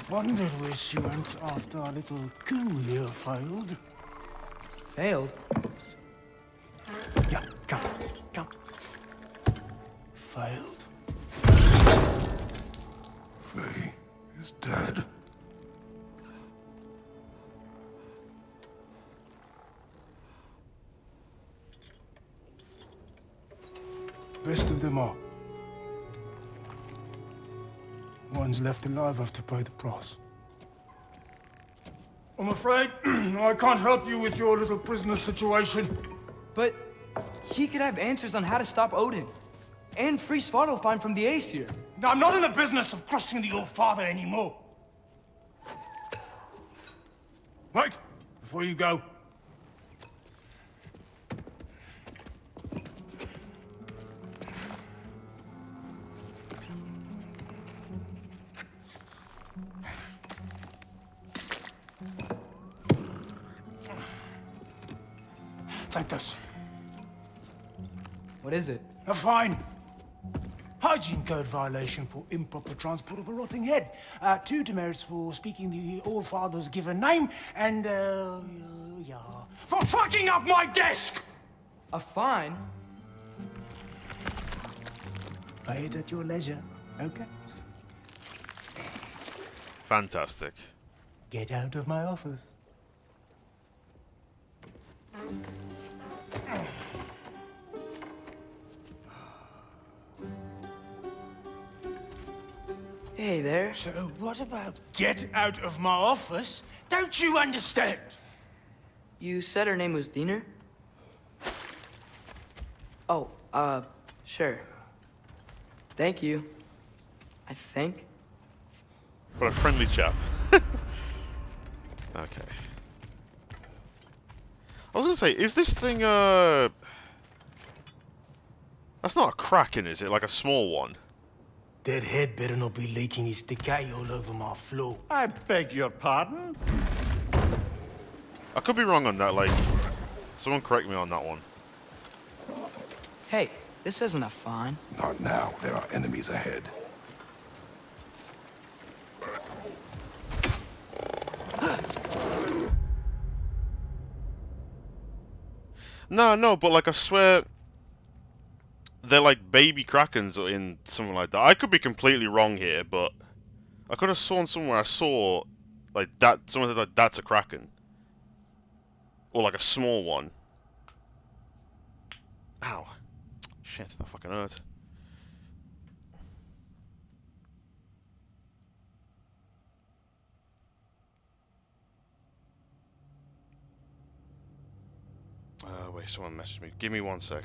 [SPEAKER 11] wondered where she went after our little coup here failed.
[SPEAKER 2] Failed?
[SPEAKER 11] Yeah, jump, jump. Failed.
[SPEAKER 3] Faye is dead.
[SPEAKER 11] Rest of them are. Ones left alive have to pay the price. I'm afraid I can't help you with your little prisoner situation.
[SPEAKER 2] But he could have answers on how to stop Odin. And free Svartalfheim from the Aesir.
[SPEAKER 11] I'm not in the business of crossing the old father anymore. Wait, before you go. Take this.
[SPEAKER 2] What is it?
[SPEAKER 11] A fine. Hygiene code violation for improper transport of a rotting head. 2 demerits for speaking the All-Father's given name, and, yeah. For fucking up my desk!
[SPEAKER 2] A fine?
[SPEAKER 11] Pay it at your leisure, okay?
[SPEAKER 1] Fantastic.
[SPEAKER 11] Get out of my office.
[SPEAKER 2] Hey there.
[SPEAKER 11] So what about get out of my office? Don't you understand?
[SPEAKER 2] You said her name was Diener? Oh, sure. Thank you. I think.
[SPEAKER 1] What a friendly chap. Okay. I was gonna say, is this thing, that's not a Kraken, is it? Like a small one?
[SPEAKER 11] That head better not be leaking his decay all over my floor.
[SPEAKER 6] I beg your pardon?
[SPEAKER 1] I could be wrong on that, like, someone correct me on that one.
[SPEAKER 2] Hey, this isn't a fine.
[SPEAKER 3] Not now. There are enemies ahead.
[SPEAKER 1] No, but like I swear, they're like baby Krakens or in something like that. I could be completely wrong here, but I could have sworn somewhere I saw like that. Someone said like that's a Kraken, or like a small one. Ow! Shit, that fucking hurt. Wait, someone messaged me. Give me 1 sec.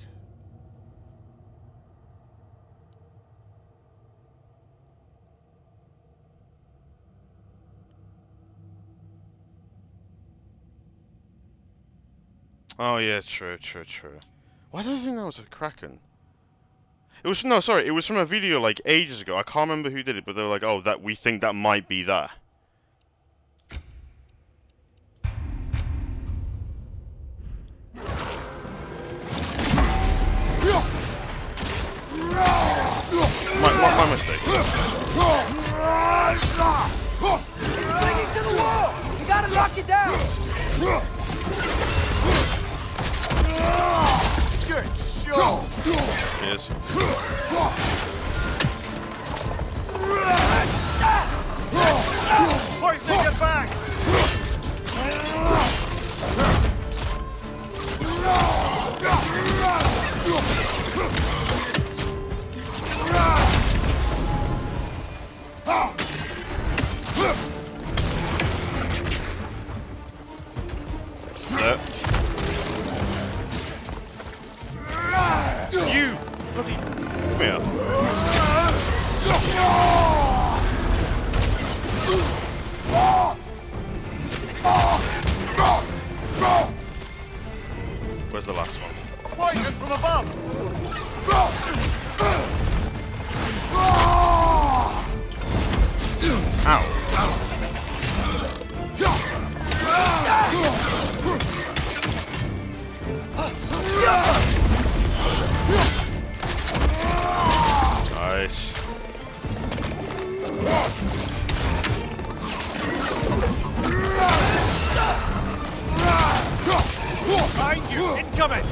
[SPEAKER 1] Oh yeah, true. Why did I think that was a Kraken? It was no, sorry, it was from a video like ages ago. I can't remember who did it, but they were like, "Oh, that we think that might be that." My mistake.
[SPEAKER 2] Clinging to the wall! You gotta knock it down!
[SPEAKER 6] Good shot!
[SPEAKER 1] Yes.
[SPEAKER 6] Poison, get back!
[SPEAKER 1] You bloody come here. Where's the last one?
[SPEAKER 6] Poison from above!
[SPEAKER 1] Nice.
[SPEAKER 6] Behind you! Incoming!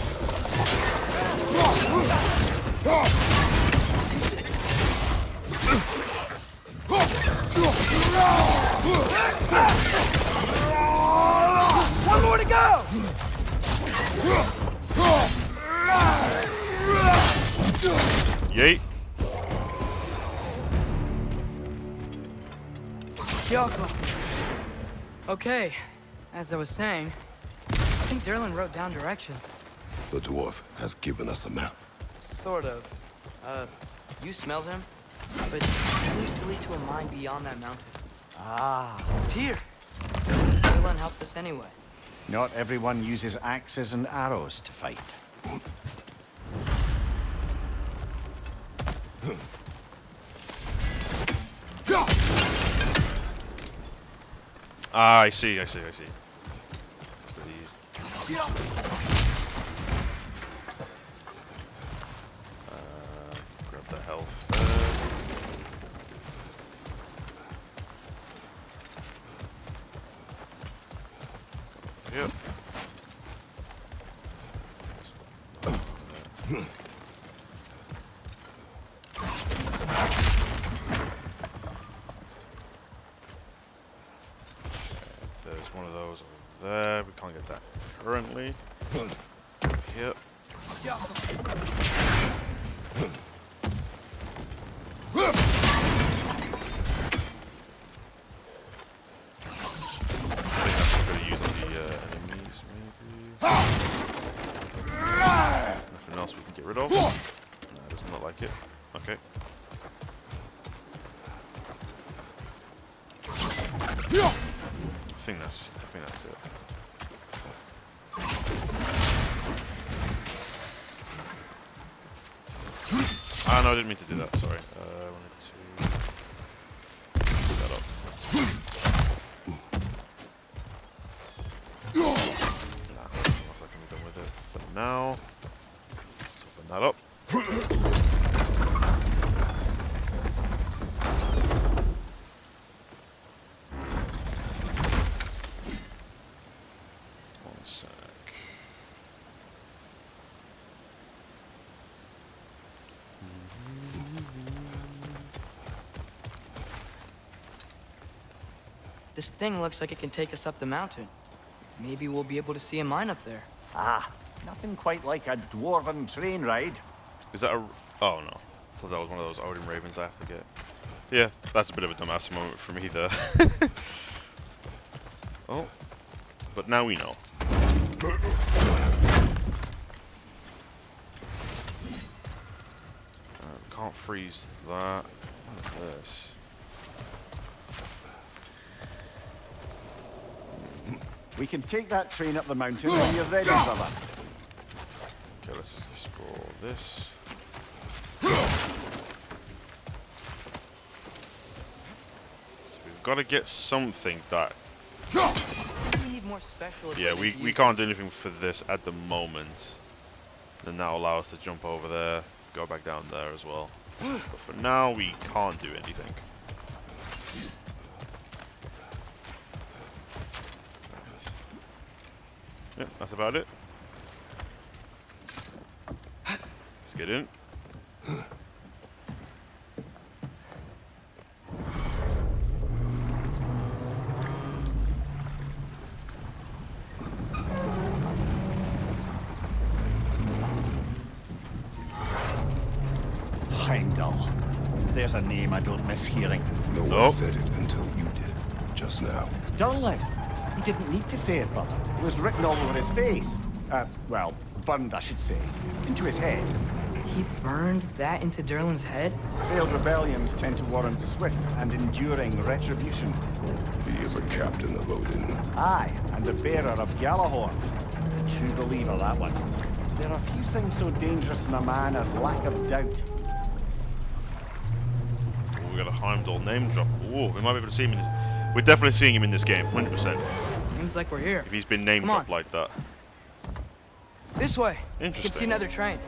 [SPEAKER 2] One more to go!
[SPEAKER 1] Yeet.
[SPEAKER 2] Yofa. Okay, as I was saying, I think Derlin wrote down directions.
[SPEAKER 3] The dwarf has given us a map.
[SPEAKER 2] Sort of. You smelled him? But it seems to lead to a mine beyond that mountain.
[SPEAKER 4] Ah.
[SPEAKER 2] Tyr! Derlin helped us anyway.
[SPEAKER 4] Not everyone uses axes and arrows to fight.
[SPEAKER 1] Ah, I see. So he's- grab the health there. Yep. there's one of those over there. We can't get that currently. Yep. Nothing else we can get rid of? No, it does not like it. Okay. I think that's it. Ah, no, I didn't mean to do that, sorry. I wanted to put that up. Nah, nothing else I can be done with it for now. Let's open that up. One sec.
[SPEAKER 2] This thing looks like it can take us up the mountain. Maybe we'll be able to see a mine up there.
[SPEAKER 6] Ah, nothing quite like a dwarven train ride.
[SPEAKER 1] Is that a... Oh, no. I thought that was one of those Odin Ravens I have to get. Yeah, that's a bit of a dumbass moment for me there. Oh. But now we know. Can't freeze that. What is this?
[SPEAKER 6] We can take that train up the mountain when you're ready, brother.
[SPEAKER 1] Okay, let's just explore this. So we've got to get something that...
[SPEAKER 2] We need more special
[SPEAKER 1] Yeah, we can't do anything for this at the moment. Then that'll allow us to jump over there, go back down there as well. But for now, we can't do anything. Yep, that's about it. Let's get in.
[SPEAKER 6] Heimdall. There's a name I don't miss hearing.
[SPEAKER 3] No one said it until you did, just now.
[SPEAKER 6] Durling. He didn't need to say it, brother. It was written all over his face. Well, burned, I should say. Into his head.
[SPEAKER 2] He burned that into Durlin's head?
[SPEAKER 6] Failed rebellions tend to warrant swift and enduring retribution.
[SPEAKER 3] He is a captain of Odin.
[SPEAKER 6] Aye, and the bearer of Galahorn. A true believer, that one. There are few things so dangerous in a man as lack of doubt.
[SPEAKER 1] Oh, we got a Heimdall name drop. Oh, we might be able to see him in this. We're definitely seeing him in this game, 100%.
[SPEAKER 2] Seems like we're here.
[SPEAKER 1] If he's been name dropped like that.
[SPEAKER 2] This way. You
[SPEAKER 1] Interesting.
[SPEAKER 2] can see another train.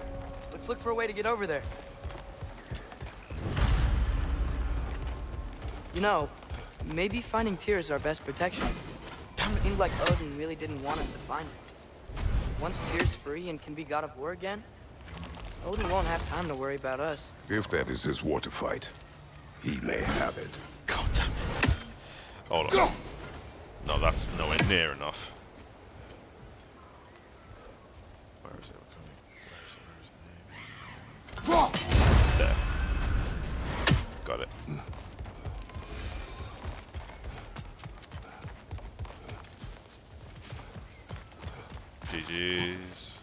[SPEAKER 2] Let's look for a way to get over there. You know, maybe finding Tyr is our best protection. Seemed like Odin really didn't want us to find it. Once Tyr's free and can be god of war again, Odin won't have time to worry about us.
[SPEAKER 3] If that is his war to fight, he may have it.
[SPEAKER 1] God damn it. Hold on. No, that's nowhere near enough. Where is it coming? There. Got it. GG's.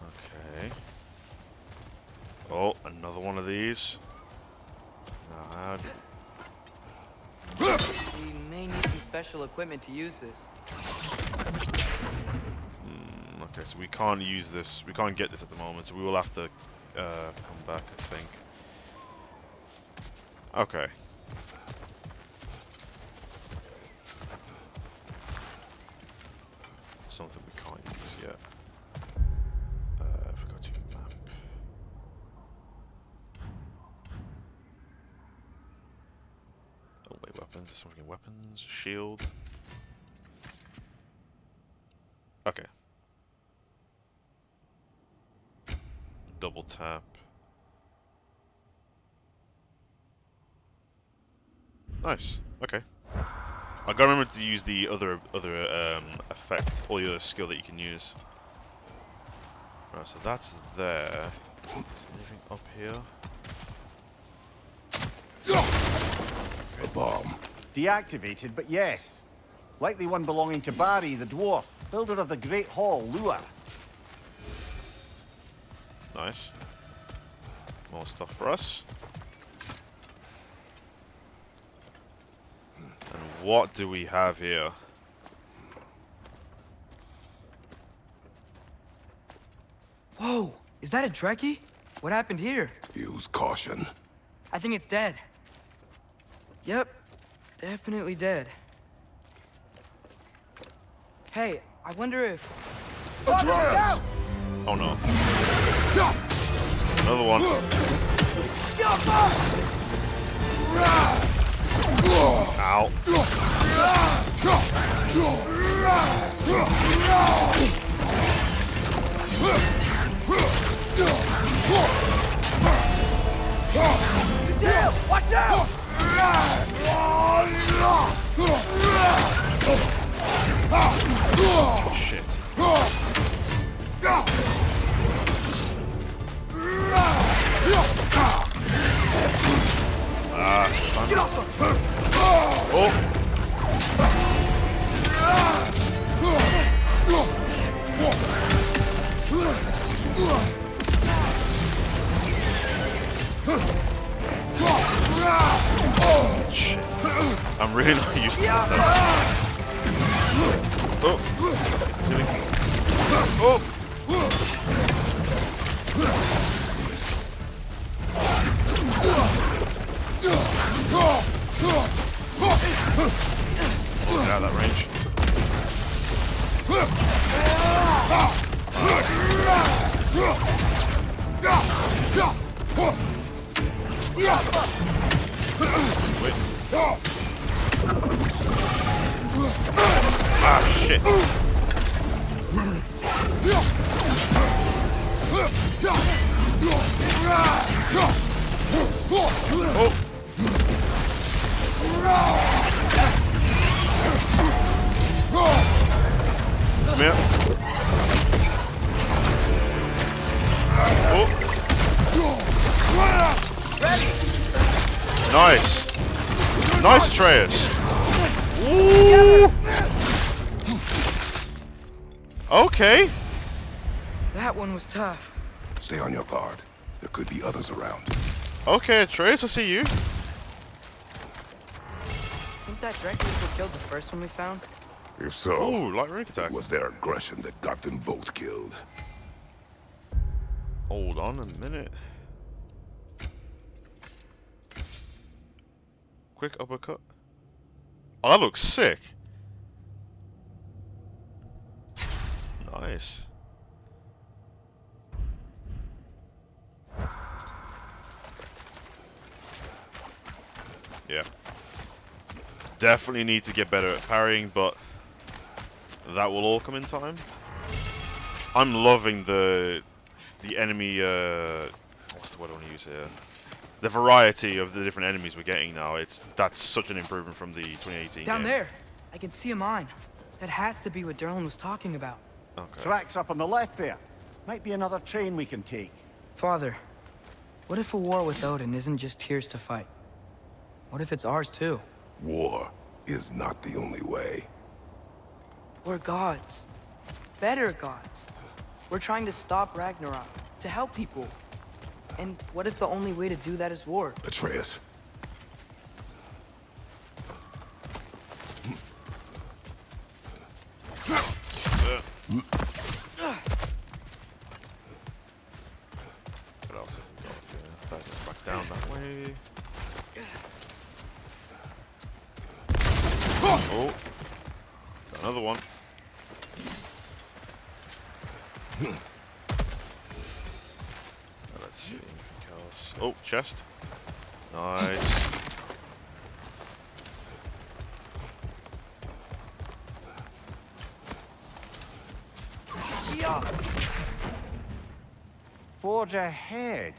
[SPEAKER 1] Okay. Oh, another one of these. Now how do...
[SPEAKER 2] We may need some special equipment to use this.
[SPEAKER 1] Okay, so we can't use this. We can't get this at the moment, so we will have to come back, I think. Okay. Something we can't use yet. I forgot to map. Oh wait, weapons. There's something in weapons. Shield. Okay. Double tap. Nice. Okay. I gotta remember to use the other effect, or the other skill that you can use. Right, so that's there. Is there anything up here?
[SPEAKER 3] A bomb.
[SPEAKER 6] Deactivated, but yes. Likely one belonging to Barry, the dwarf, builder of the Great Hall, Lure.
[SPEAKER 1] Nice. More stuff for us. And what do we have here?
[SPEAKER 2] Whoa! Is that a Trekkie? What happened here?
[SPEAKER 3] Use caution.
[SPEAKER 2] I think it's dead. Yep. Definitely dead. Hey, I wonder if...
[SPEAKER 3] Atreus!
[SPEAKER 1] Oh no. Another one. Ow.
[SPEAKER 2] Watch out!
[SPEAKER 1] Shit.
[SPEAKER 2] Get off him!
[SPEAKER 1] Oh! Shit. I'm really not used to that. Oh! Silly. Oh! Get out of that range. Wait. Ah, shit. Oh. Come here. Oh. Nice. Nice, Atreus. Ooh. Okay.
[SPEAKER 2] That one was tough.
[SPEAKER 3] Stay on your guard. There could be others around.
[SPEAKER 1] Okay, Atreus, I see you.
[SPEAKER 2] Think that Trekkie was what killed the first one we found?
[SPEAKER 3] If so,
[SPEAKER 1] Oh, light ring attack.
[SPEAKER 3] it was their aggression that got them both killed.
[SPEAKER 1] Hold on a minute. Quick uppercut. Oh, that looks sick. Nice. Yeah. Definitely need to get better at parrying, but that will all come in time. I'm loving the enemy, what's the word I want to use here? The variety of the different enemies we're getting now. That's such an improvement from the 2018
[SPEAKER 2] Down
[SPEAKER 1] game.
[SPEAKER 2] there. I can see a mine. That has to be what Derlin was talking about.
[SPEAKER 1] Okay.
[SPEAKER 6] Tracks up on the left there. Might be another train we can take.
[SPEAKER 2] Father, what if a war with Odin isn't just Tyr's to fight? What if it's ours too?
[SPEAKER 3] War is not the only way.
[SPEAKER 2] We're gods. Better gods. We're trying to stop Ragnarok, to help people. And what if the only way to do that is war?
[SPEAKER 3] Atreus.
[SPEAKER 1] What else have we got here? That's back down that way. Oh, got another one. Let's see, anything else? Oh, chest. Nice.
[SPEAKER 6] Forge ahead.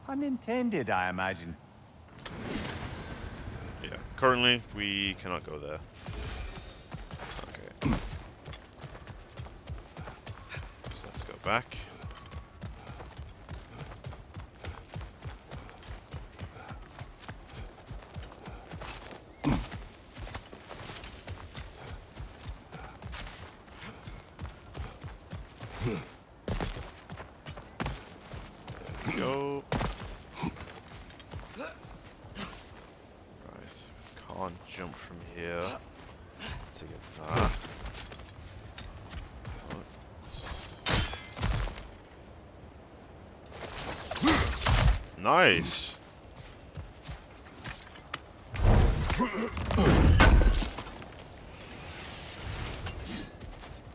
[SPEAKER 6] Unintended, I imagine.
[SPEAKER 1] Yeah, currently we cannot go there. back. Go. Right, can't jump from here to get that. Nice.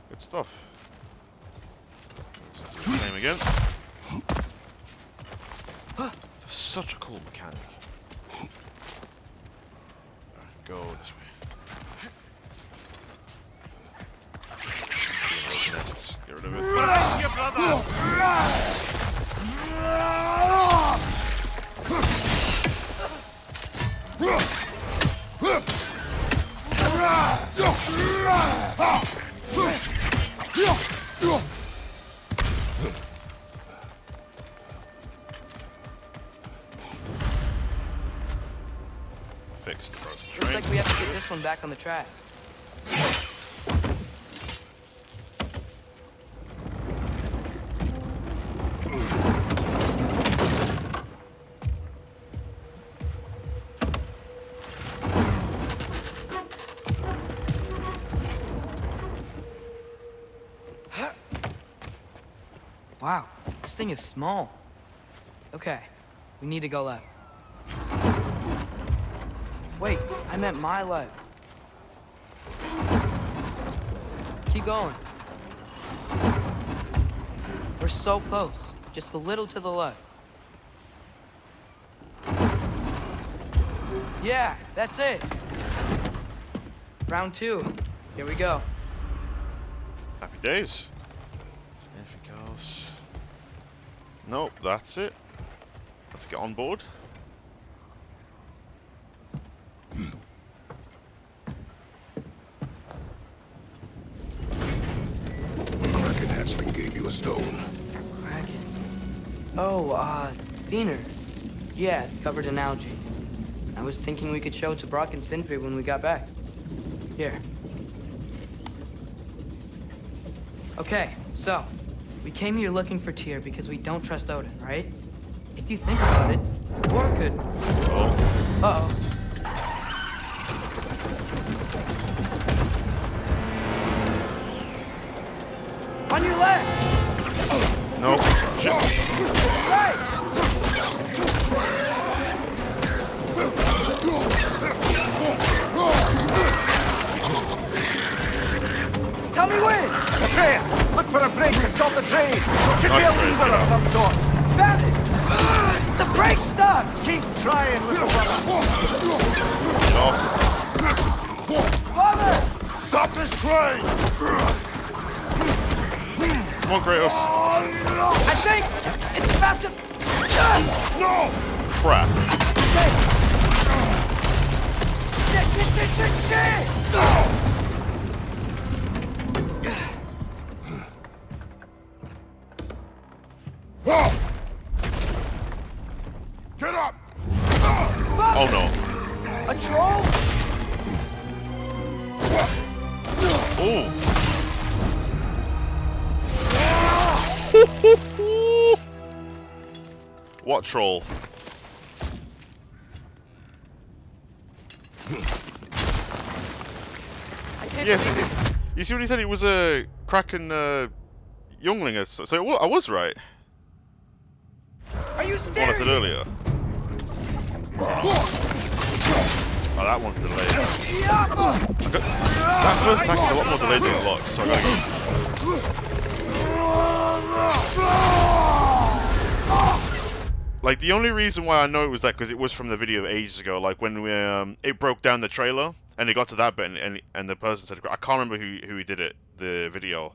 [SPEAKER 1] Good stuff. Let's do the same again. That's such a cool mechanic. Alright, go this way. Get rid of it. Fixed the broken
[SPEAKER 2] Looks
[SPEAKER 1] train.
[SPEAKER 2] like we have to get this one back on the tracks. Wow, this thing is small. Okay, we need to go left. Wait, I meant my left. Keep going. We're so close, just a little to the left. Yeah, that's it. Round 2. Here we go.
[SPEAKER 1] Happy days. Anything else? Nope, that's it. Let's get on board.
[SPEAKER 3] Kraken hatchling gave you a stone.
[SPEAKER 2] Kraken. Oh, Diener. Yeah, it's covered in algae. I was thinking we could show it to Brock and Sindri when we got back. Here. Okay, so, we came here looking for Tyr because we don't trust Odin, right? If you think about it, war could... Uh-oh. On your left!
[SPEAKER 1] Nope. Shit.
[SPEAKER 2] Right! Tell me when!
[SPEAKER 6] Atreus, look for a break to stop the train. Should be a lever of some sort.
[SPEAKER 2] Found it! The brake's stuck!
[SPEAKER 6] Keep trying, little brother.
[SPEAKER 2] Father!
[SPEAKER 3] Stop this train!
[SPEAKER 1] Come on, Kratos.
[SPEAKER 2] I think it's about to...
[SPEAKER 3] No!
[SPEAKER 1] Crap.
[SPEAKER 2] Shit!
[SPEAKER 3] Get up!
[SPEAKER 1] Oh no.
[SPEAKER 2] A troll?
[SPEAKER 1] Oh. What troll? Yes, you see what he said? He was a Kraken youngling, so I was right.
[SPEAKER 2] Are you
[SPEAKER 1] What I
[SPEAKER 2] serious?
[SPEAKER 1] said earlier. Oh, that one's delayed. That first attack is a lot more delayed than it looks, so I gotta go. Like, the only reason why I know it was that because it was from the video ages ago, like when we it broke down the trailer and it got to that bit and the person said, I can't remember who he did it, the video.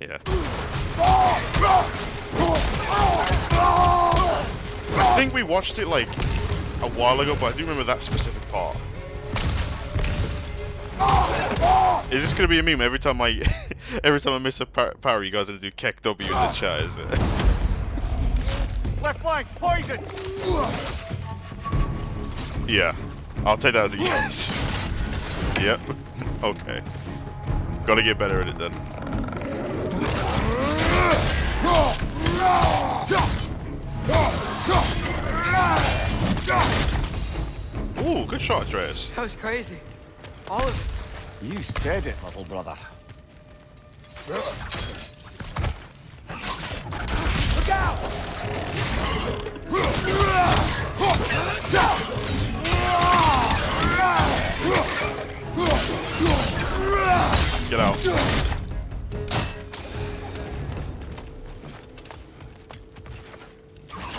[SPEAKER 1] Yeah. I think we watched it like a while ago, but I do remember that specific part. Is this gonna be a meme every time I every time I miss a power? You guys are gonna do Kek W in the chat, is it?
[SPEAKER 6] Left flank, poison!
[SPEAKER 1] Yeah, I'll take that as a yes. Yep. Okay. Gotta get better at it then. Ooh, good shot, Andreas.
[SPEAKER 2] That was crazy. All of it.
[SPEAKER 6] You said it, little brother.
[SPEAKER 11] Look out!
[SPEAKER 1] Get out.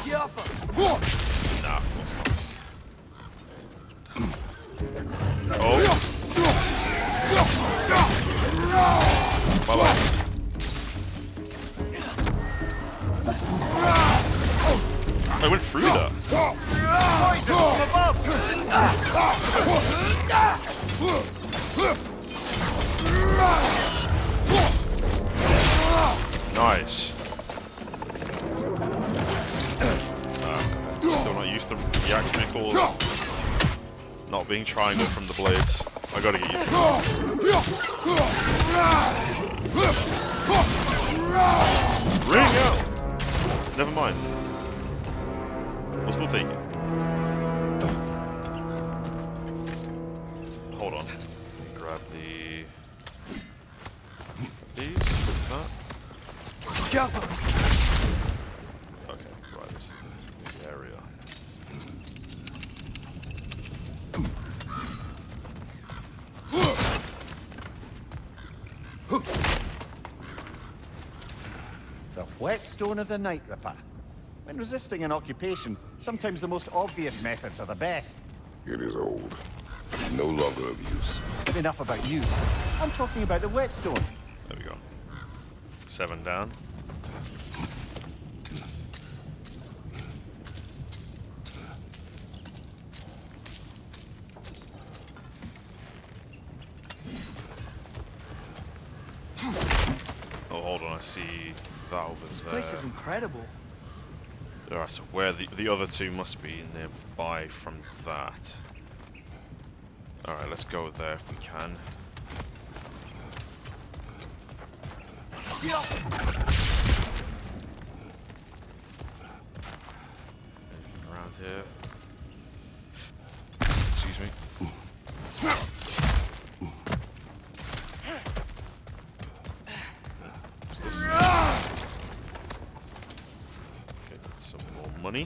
[SPEAKER 2] Get up.
[SPEAKER 1] Nah, of course not. Oh. Bye-bye. I went through that. Nice. Still not used to reaction calls not being triangle from the blades. I gotta get used to it. Ring out! Never mind. We'll still take it. Hold on. Grab the... these? That? Okay, right, this is the area.
[SPEAKER 6] The whetstone of the Night Ripper. When resisting an occupation, sometimes the most obvious methods are the best.
[SPEAKER 3] It is old. No longer of use.
[SPEAKER 6] But enough about you. I'm talking about the whetstone.
[SPEAKER 1] There we go. 7 down. Oh, hold on, I see that over
[SPEAKER 2] This
[SPEAKER 1] there.
[SPEAKER 2] place is incredible.
[SPEAKER 1] Alright, so where the other two must be nearby from that. Alright, let's go there if we can. Anything around here? Excuse me. What's this? Okay, some more money.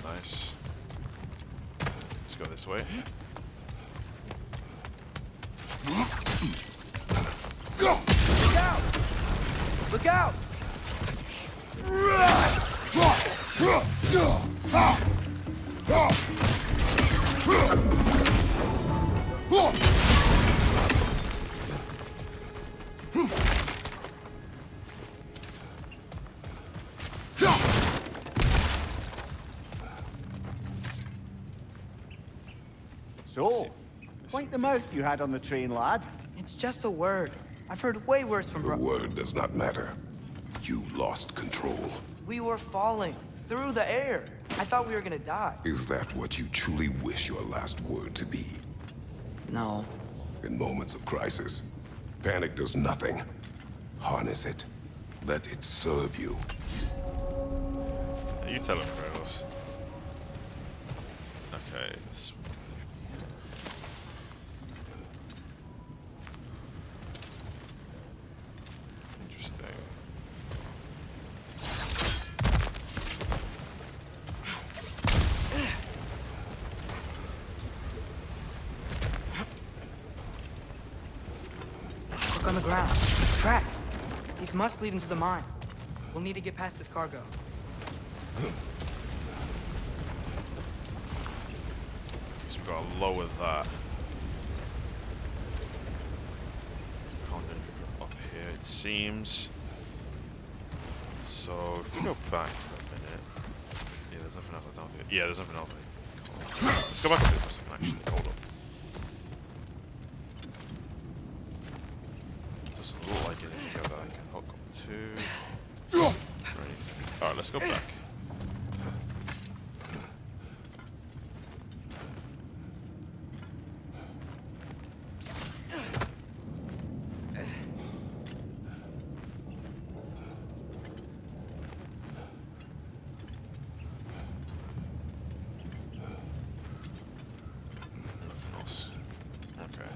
[SPEAKER 1] Nice. Let's go this way.
[SPEAKER 2] Look out!
[SPEAKER 6] So, quite the mouth you had on the train, lad.
[SPEAKER 2] It's just a word. I've heard way worse from
[SPEAKER 3] The word does not matter. You lost control.
[SPEAKER 2] We were falling through the air. I thought we were gonna die.
[SPEAKER 3] Is that what you truly wish your last word to be?
[SPEAKER 2] No.
[SPEAKER 3] In moments of crisis, panic does nothing. Harness it. Let it serve you.
[SPEAKER 1] You tell him, Kratos. Okay. Interesting.
[SPEAKER 2] Look on the ground. Tracks. These must lead into the mine. We'll need to get past this cargo.
[SPEAKER 1] Guess we gotta lower that. Can't do anything up here, it seems. So if we go back for a minute. Yeah, there's nothing else I don't think. Yeah, there's nothing else. Let's go back up here for a second, actually. Hold up. Doesn't look like it if you go there. I can hook up 2. 3. Alright, let's go back. Nothing else. Okay.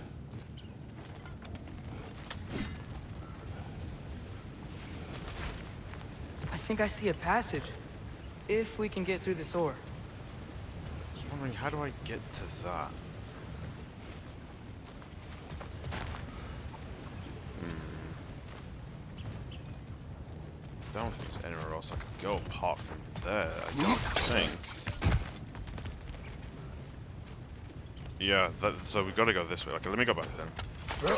[SPEAKER 2] I think I see a passage. If we can get through this ore.
[SPEAKER 1] I was wondering, how do I get to that? I don't think there's anywhere else I could go apart from there, I don't think. Yeah, so we gotta go this way. Okay, let me go back then. So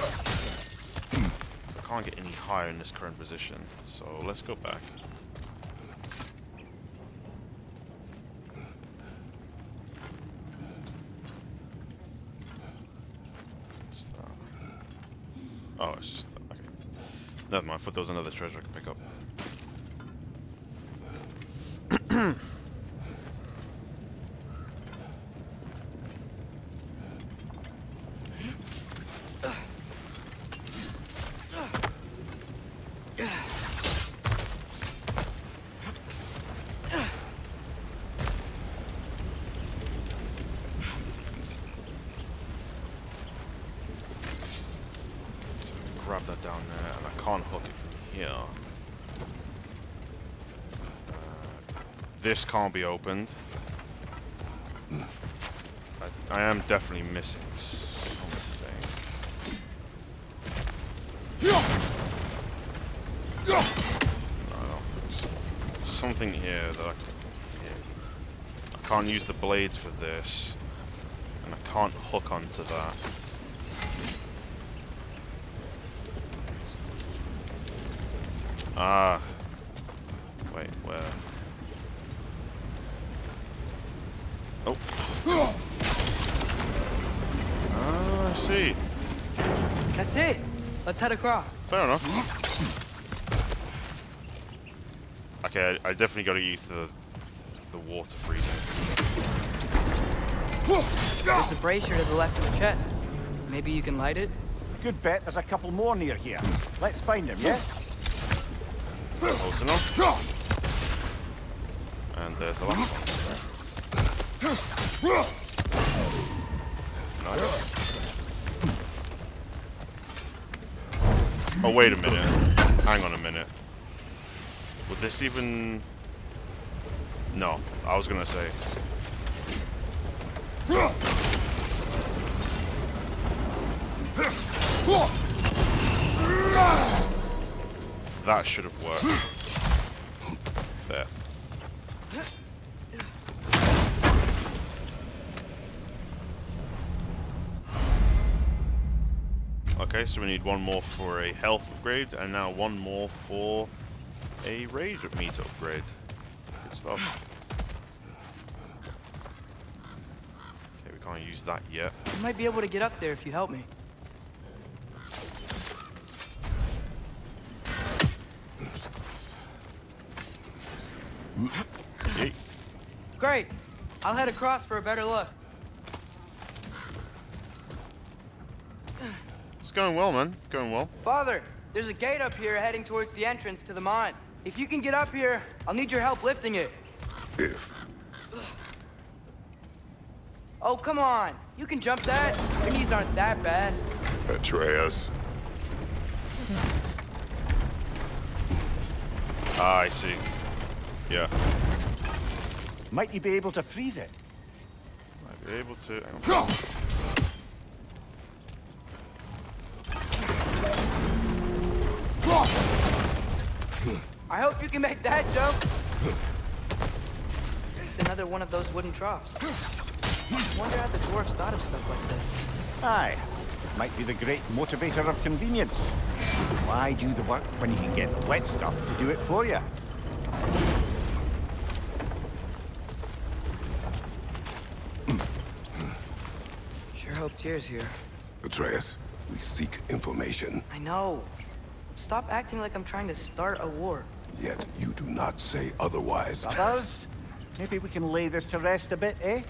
[SPEAKER 1] I can't get any higher in this current position, so let's go back. What's that? Oh, it's just okay. Never mind. I thought there was another treasure I could pick up. Grab that down there, and I can't hook it from here. This can't be opened. I am definitely missing something. No, I don't think so. Something here that I can hit. I can't use the blades for this, and I can't hook onto that. Ah. Wait, where? Oh. Ah, I see.
[SPEAKER 2] That's it. Let's head across.
[SPEAKER 1] Fair enough. Okay, I definitely got to use the water freezing.
[SPEAKER 2] There's a brazier to the left of the chest. Maybe you can light it?
[SPEAKER 6] Good bet there's a couple more near here. Let's find them, yeah?
[SPEAKER 1] Close enough. And there's the last one. Nice. Oh, wait a minute. Hang on a minute. Would this even... No, I was gonna say. That should have worked. There. Okay, so we need one more for a health upgrade, and now one more for a rage meter upgrade. Good stuff. Okay, we can't use that yet.
[SPEAKER 2] You might be able to get up there if you help me.
[SPEAKER 1] Yeet.
[SPEAKER 2] Great. I'll head across for a better look.
[SPEAKER 1] It's going well, man. It's going well.
[SPEAKER 2] Father, there's a gate up here heading towards the entrance to the mine. If you can get up here, I'll need your help lifting it.
[SPEAKER 3] If.
[SPEAKER 2] Oh, come on. You can jump that. Your knees aren't that bad.
[SPEAKER 3] Atreus.
[SPEAKER 1] Ah, I see. Yeah.
[SPEAKER 6] Might you be able to freeze it?
[SPEAKER 1] Might be able to. Hang on.
[SPEAKER 2] I hope you can make that jump. It's another one of those wooden troughs. I wonder how the dwarves thought of stuff like this.
[SPEAKER 6] Aye. Might be the great motivator of convenience. Why do the work when you can get the wet stuff to do it for you?
[SPEAKER 2] hope tears here.
[SPEAKER 3] Atreus, we seek information,
[SPEAKER 2] I know. Stop acting like I'm trying to start a war.
[SPEAKER 3] yet you do not say otherwise.
[SPEAKER 6] Brothers, maybe we can lay this to rest a bit, eh?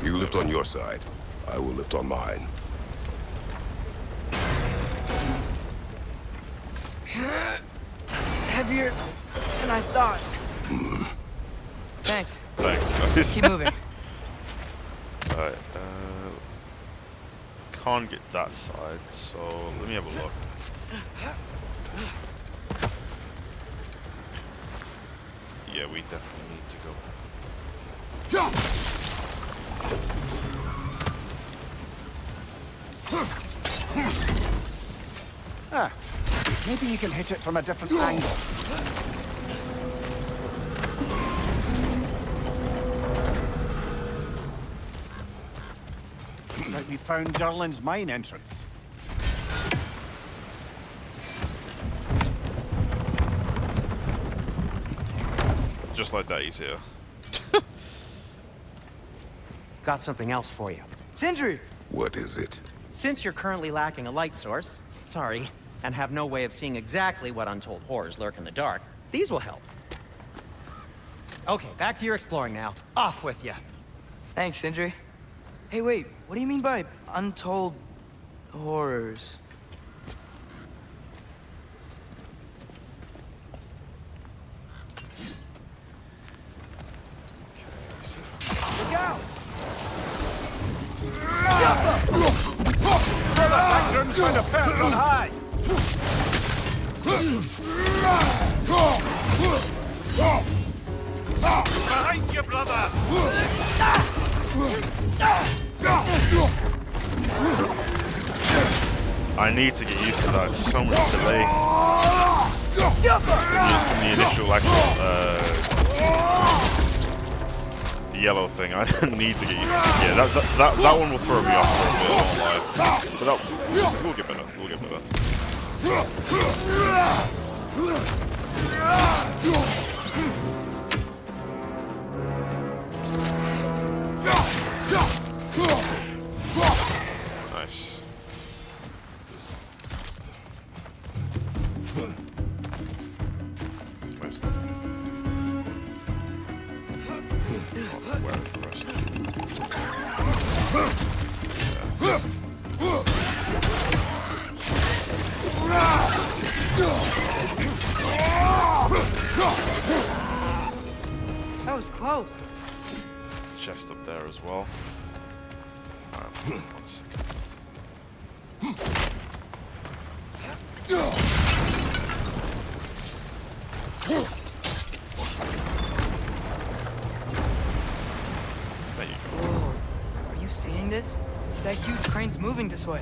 [SPEAKER 3] You lift on your side. I will lift on mine.
[SPEAKER 2] Heavier than I thought. Thanks.
[SPEAKER 1] Thanks, guys.
[SPEAKER 2] Keep moving.
[SPEAKER 1] Alright, can't get that side, so let me have a look. Yeah, we definitely need to go.
[SPEAKER 6] Ah, maybe you can hit it from a different angle. Looks like we found Durlin's mine entrance.
[SPEAKER 1] Just like that, he's here.
[SPEAKER 9] Got something else for you.
[SPEAKER 2] Sindri!
[SPEAKER 3] What is it?
[SPEAKER 9] Since you're currently lacking a light source, sorry, and have no way of seeing exactly what untold horrors lurk in the dark, these will help. Okay, back to your exploring now. Off with you.
[SPEAKER 2] Thanks, Sindri. Hey, wait, what do you mean by untold horrors? Look out!
[SPEAKER 6] Kind of perch on high.
[SPEAKER 7] Behind you, brother!
[SPEAKER 1] I need to get used to that. It's so much delay. From the initial the yellow thing. I need to get used to it. Yeah, that one will throw me off for a bit, I won't lie. But we'll get better. We'll get better. Nice. Nice. Where is the rest?
[SPEAKER 2] That was close.
[SPEAKER 1] Chest up there as well. 1 second. There you go.
[SPEAKER 2] Whoa. Are you seeing this? That huge crane's moving this way.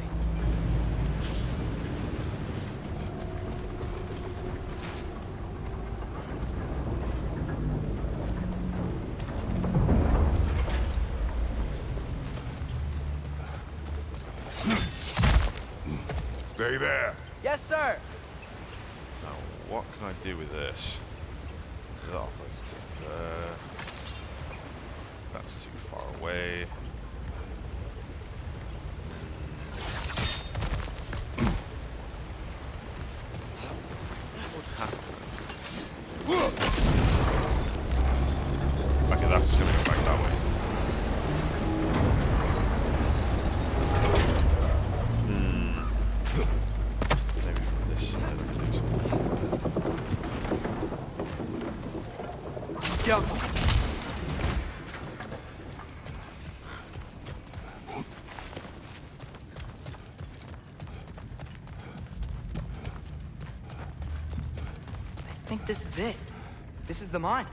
[SPEAKER 3] Stay there.
[SPEAKER 2] Yes, sir.
[SPEAKER 1] Now, what can I do with this? That was that's too far away. Okay, that's just gonna go back that way. Maybe this side of the
[SPEAKER 2] Go. I think this is it. This is the mine.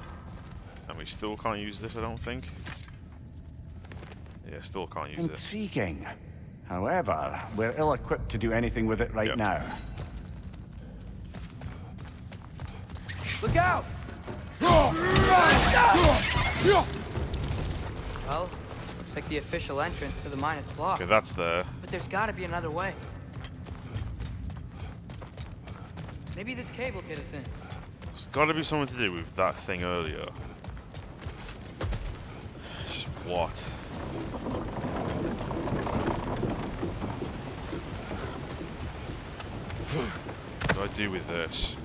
[SPEAKER 1] And we still can't use this, I don't think. Yeah, still can't use it.
[SPEAKER 6] Intriguing. However, we're ill-equipped to do anything with it right
[SPEAKER 1] Yep.
[SPEAKER 6] now.
[SPEAKER 2] Look out! Well, looks like the official entrance to the mine is blocked.
[SPEAKER 1] Okay, that's there.
[SPEAKER 2] But there's gotta be another way. Maybe this cave will get us in.
[SPEAKER 1] There's gotta be something to do with that thing earlier. It's just what? What do I do with this?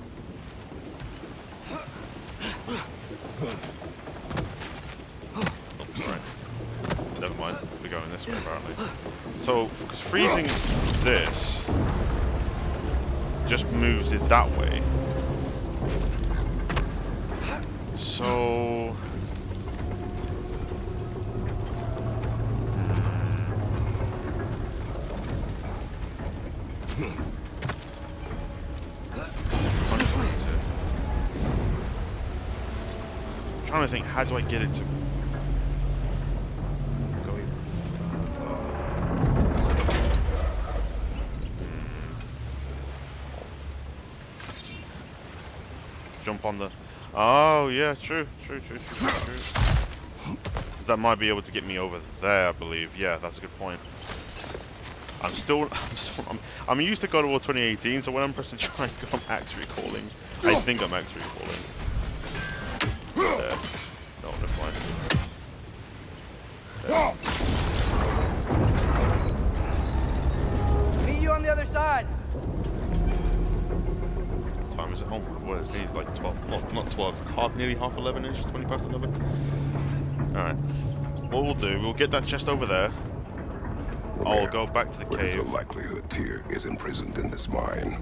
[SPEAKER 1] Oh, sorry. Never mind. We're going this way, apparently. So, because freezing this just moves it that way. So... I'm trying to think, how do I get it to go even further? Jump on the... Oh, yeah, true. Because that might be able to get me over there, I believe. Yeah, that's a good point. I'm used to God of War 2018, so when I'm pressing triangle, I'm actually recalling. I think I'm actually recalling. No, never mind.
[SPEAKER 2] Meet you on the other side.
[SPEAKER 1] What time is it? Oh, what is it? Like 12. Not 12. It's nearly half 11-ish. 20 past 11. Alright. What we'll do, we'll get that chest over there. I'll go back to the
[SPEAKER 3] What is
[SPEAKER 1] cave.
[SPEAKER 3] the likelihood Tyr is imprisoned in this mine?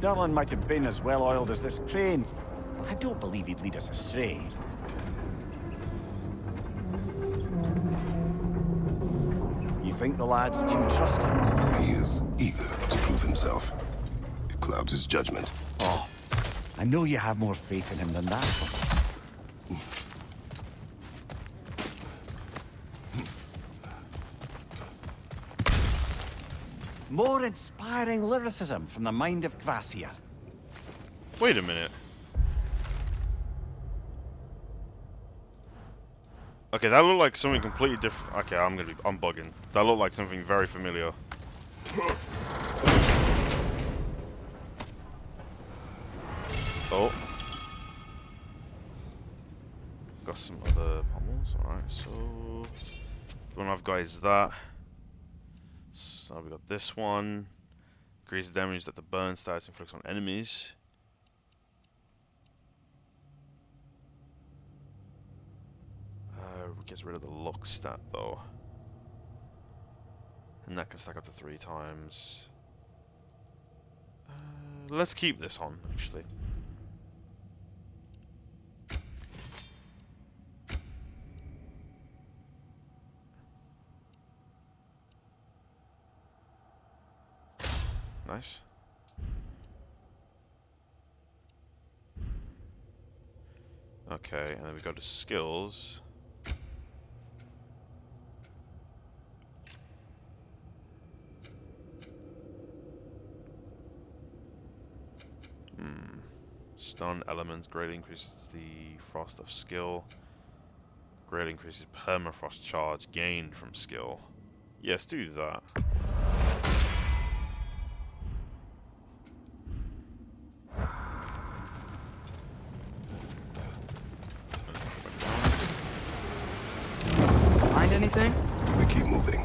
[SPEAKER 6] Durlin might have been as well oiled as this crane. I don't believe he'd lead us astray. You think the lad's too trusting?
[SPEAKER 3] He is eager to prove himself. It clouds his judgment.
[SPEAKER 6] Oh, I know you have more faith in him than that. More inspiring lyricism from the mind of Kvasir.
[SPEAKER 1] Wait a minute. Okay, that looked like something completely different. Okay, I'm bugging. That looked like something very familiar. Oh. Got some other pommels. Alright, so the one I've got is that. So we got this one. Increase damage that the burn stats inflicts on enemies. Gets rid of the lock stat though. And that can stack up to 3 times. Let's keep this on, actually. Nice. Okay, and then we go to skills. Stun elements greatly increases the frost of skill. Greatly increases permafrost charge gained from skill. Yes, do that.
[SPEAKER 2] Find anything?
[SPEAKER 3] We keep moving.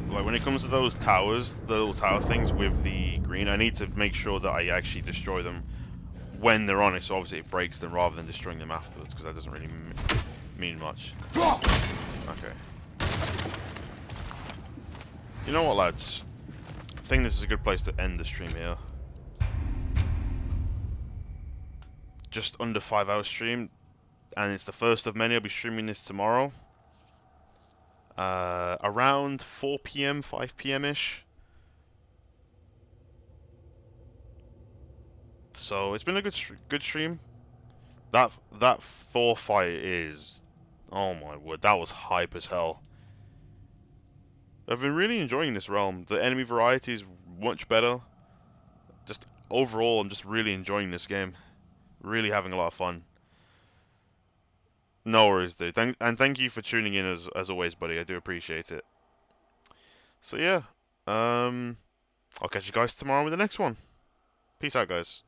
[SPEAKER 1] Like when it comes to those towers, the little tower things with the green, I need to make sure that I actually destroy them when they're on it, so obviously it breaks them rather than destroying them afterwards, because that doesn't really mean much. Okay. You know what, lads? I think this is a good place to end the stream here. Just under 5-hour stream, and it's the first of many. I'll be streaming this tomorrow. Around 4 PM, 5 PM-ish. So it's been a good stream. That Thor fight is Oh my word, that was hype as hell. I've been really enjoying this realm. The enemy variety is much better. Just overall, I'm just really enjoying this game. Really having a lot of fun. No worries, dude. Thank you for tuning in as always, buddy. I do appreciate it. So yeah, I'll catch you guys tomorrow with the next one. Peace out, guys.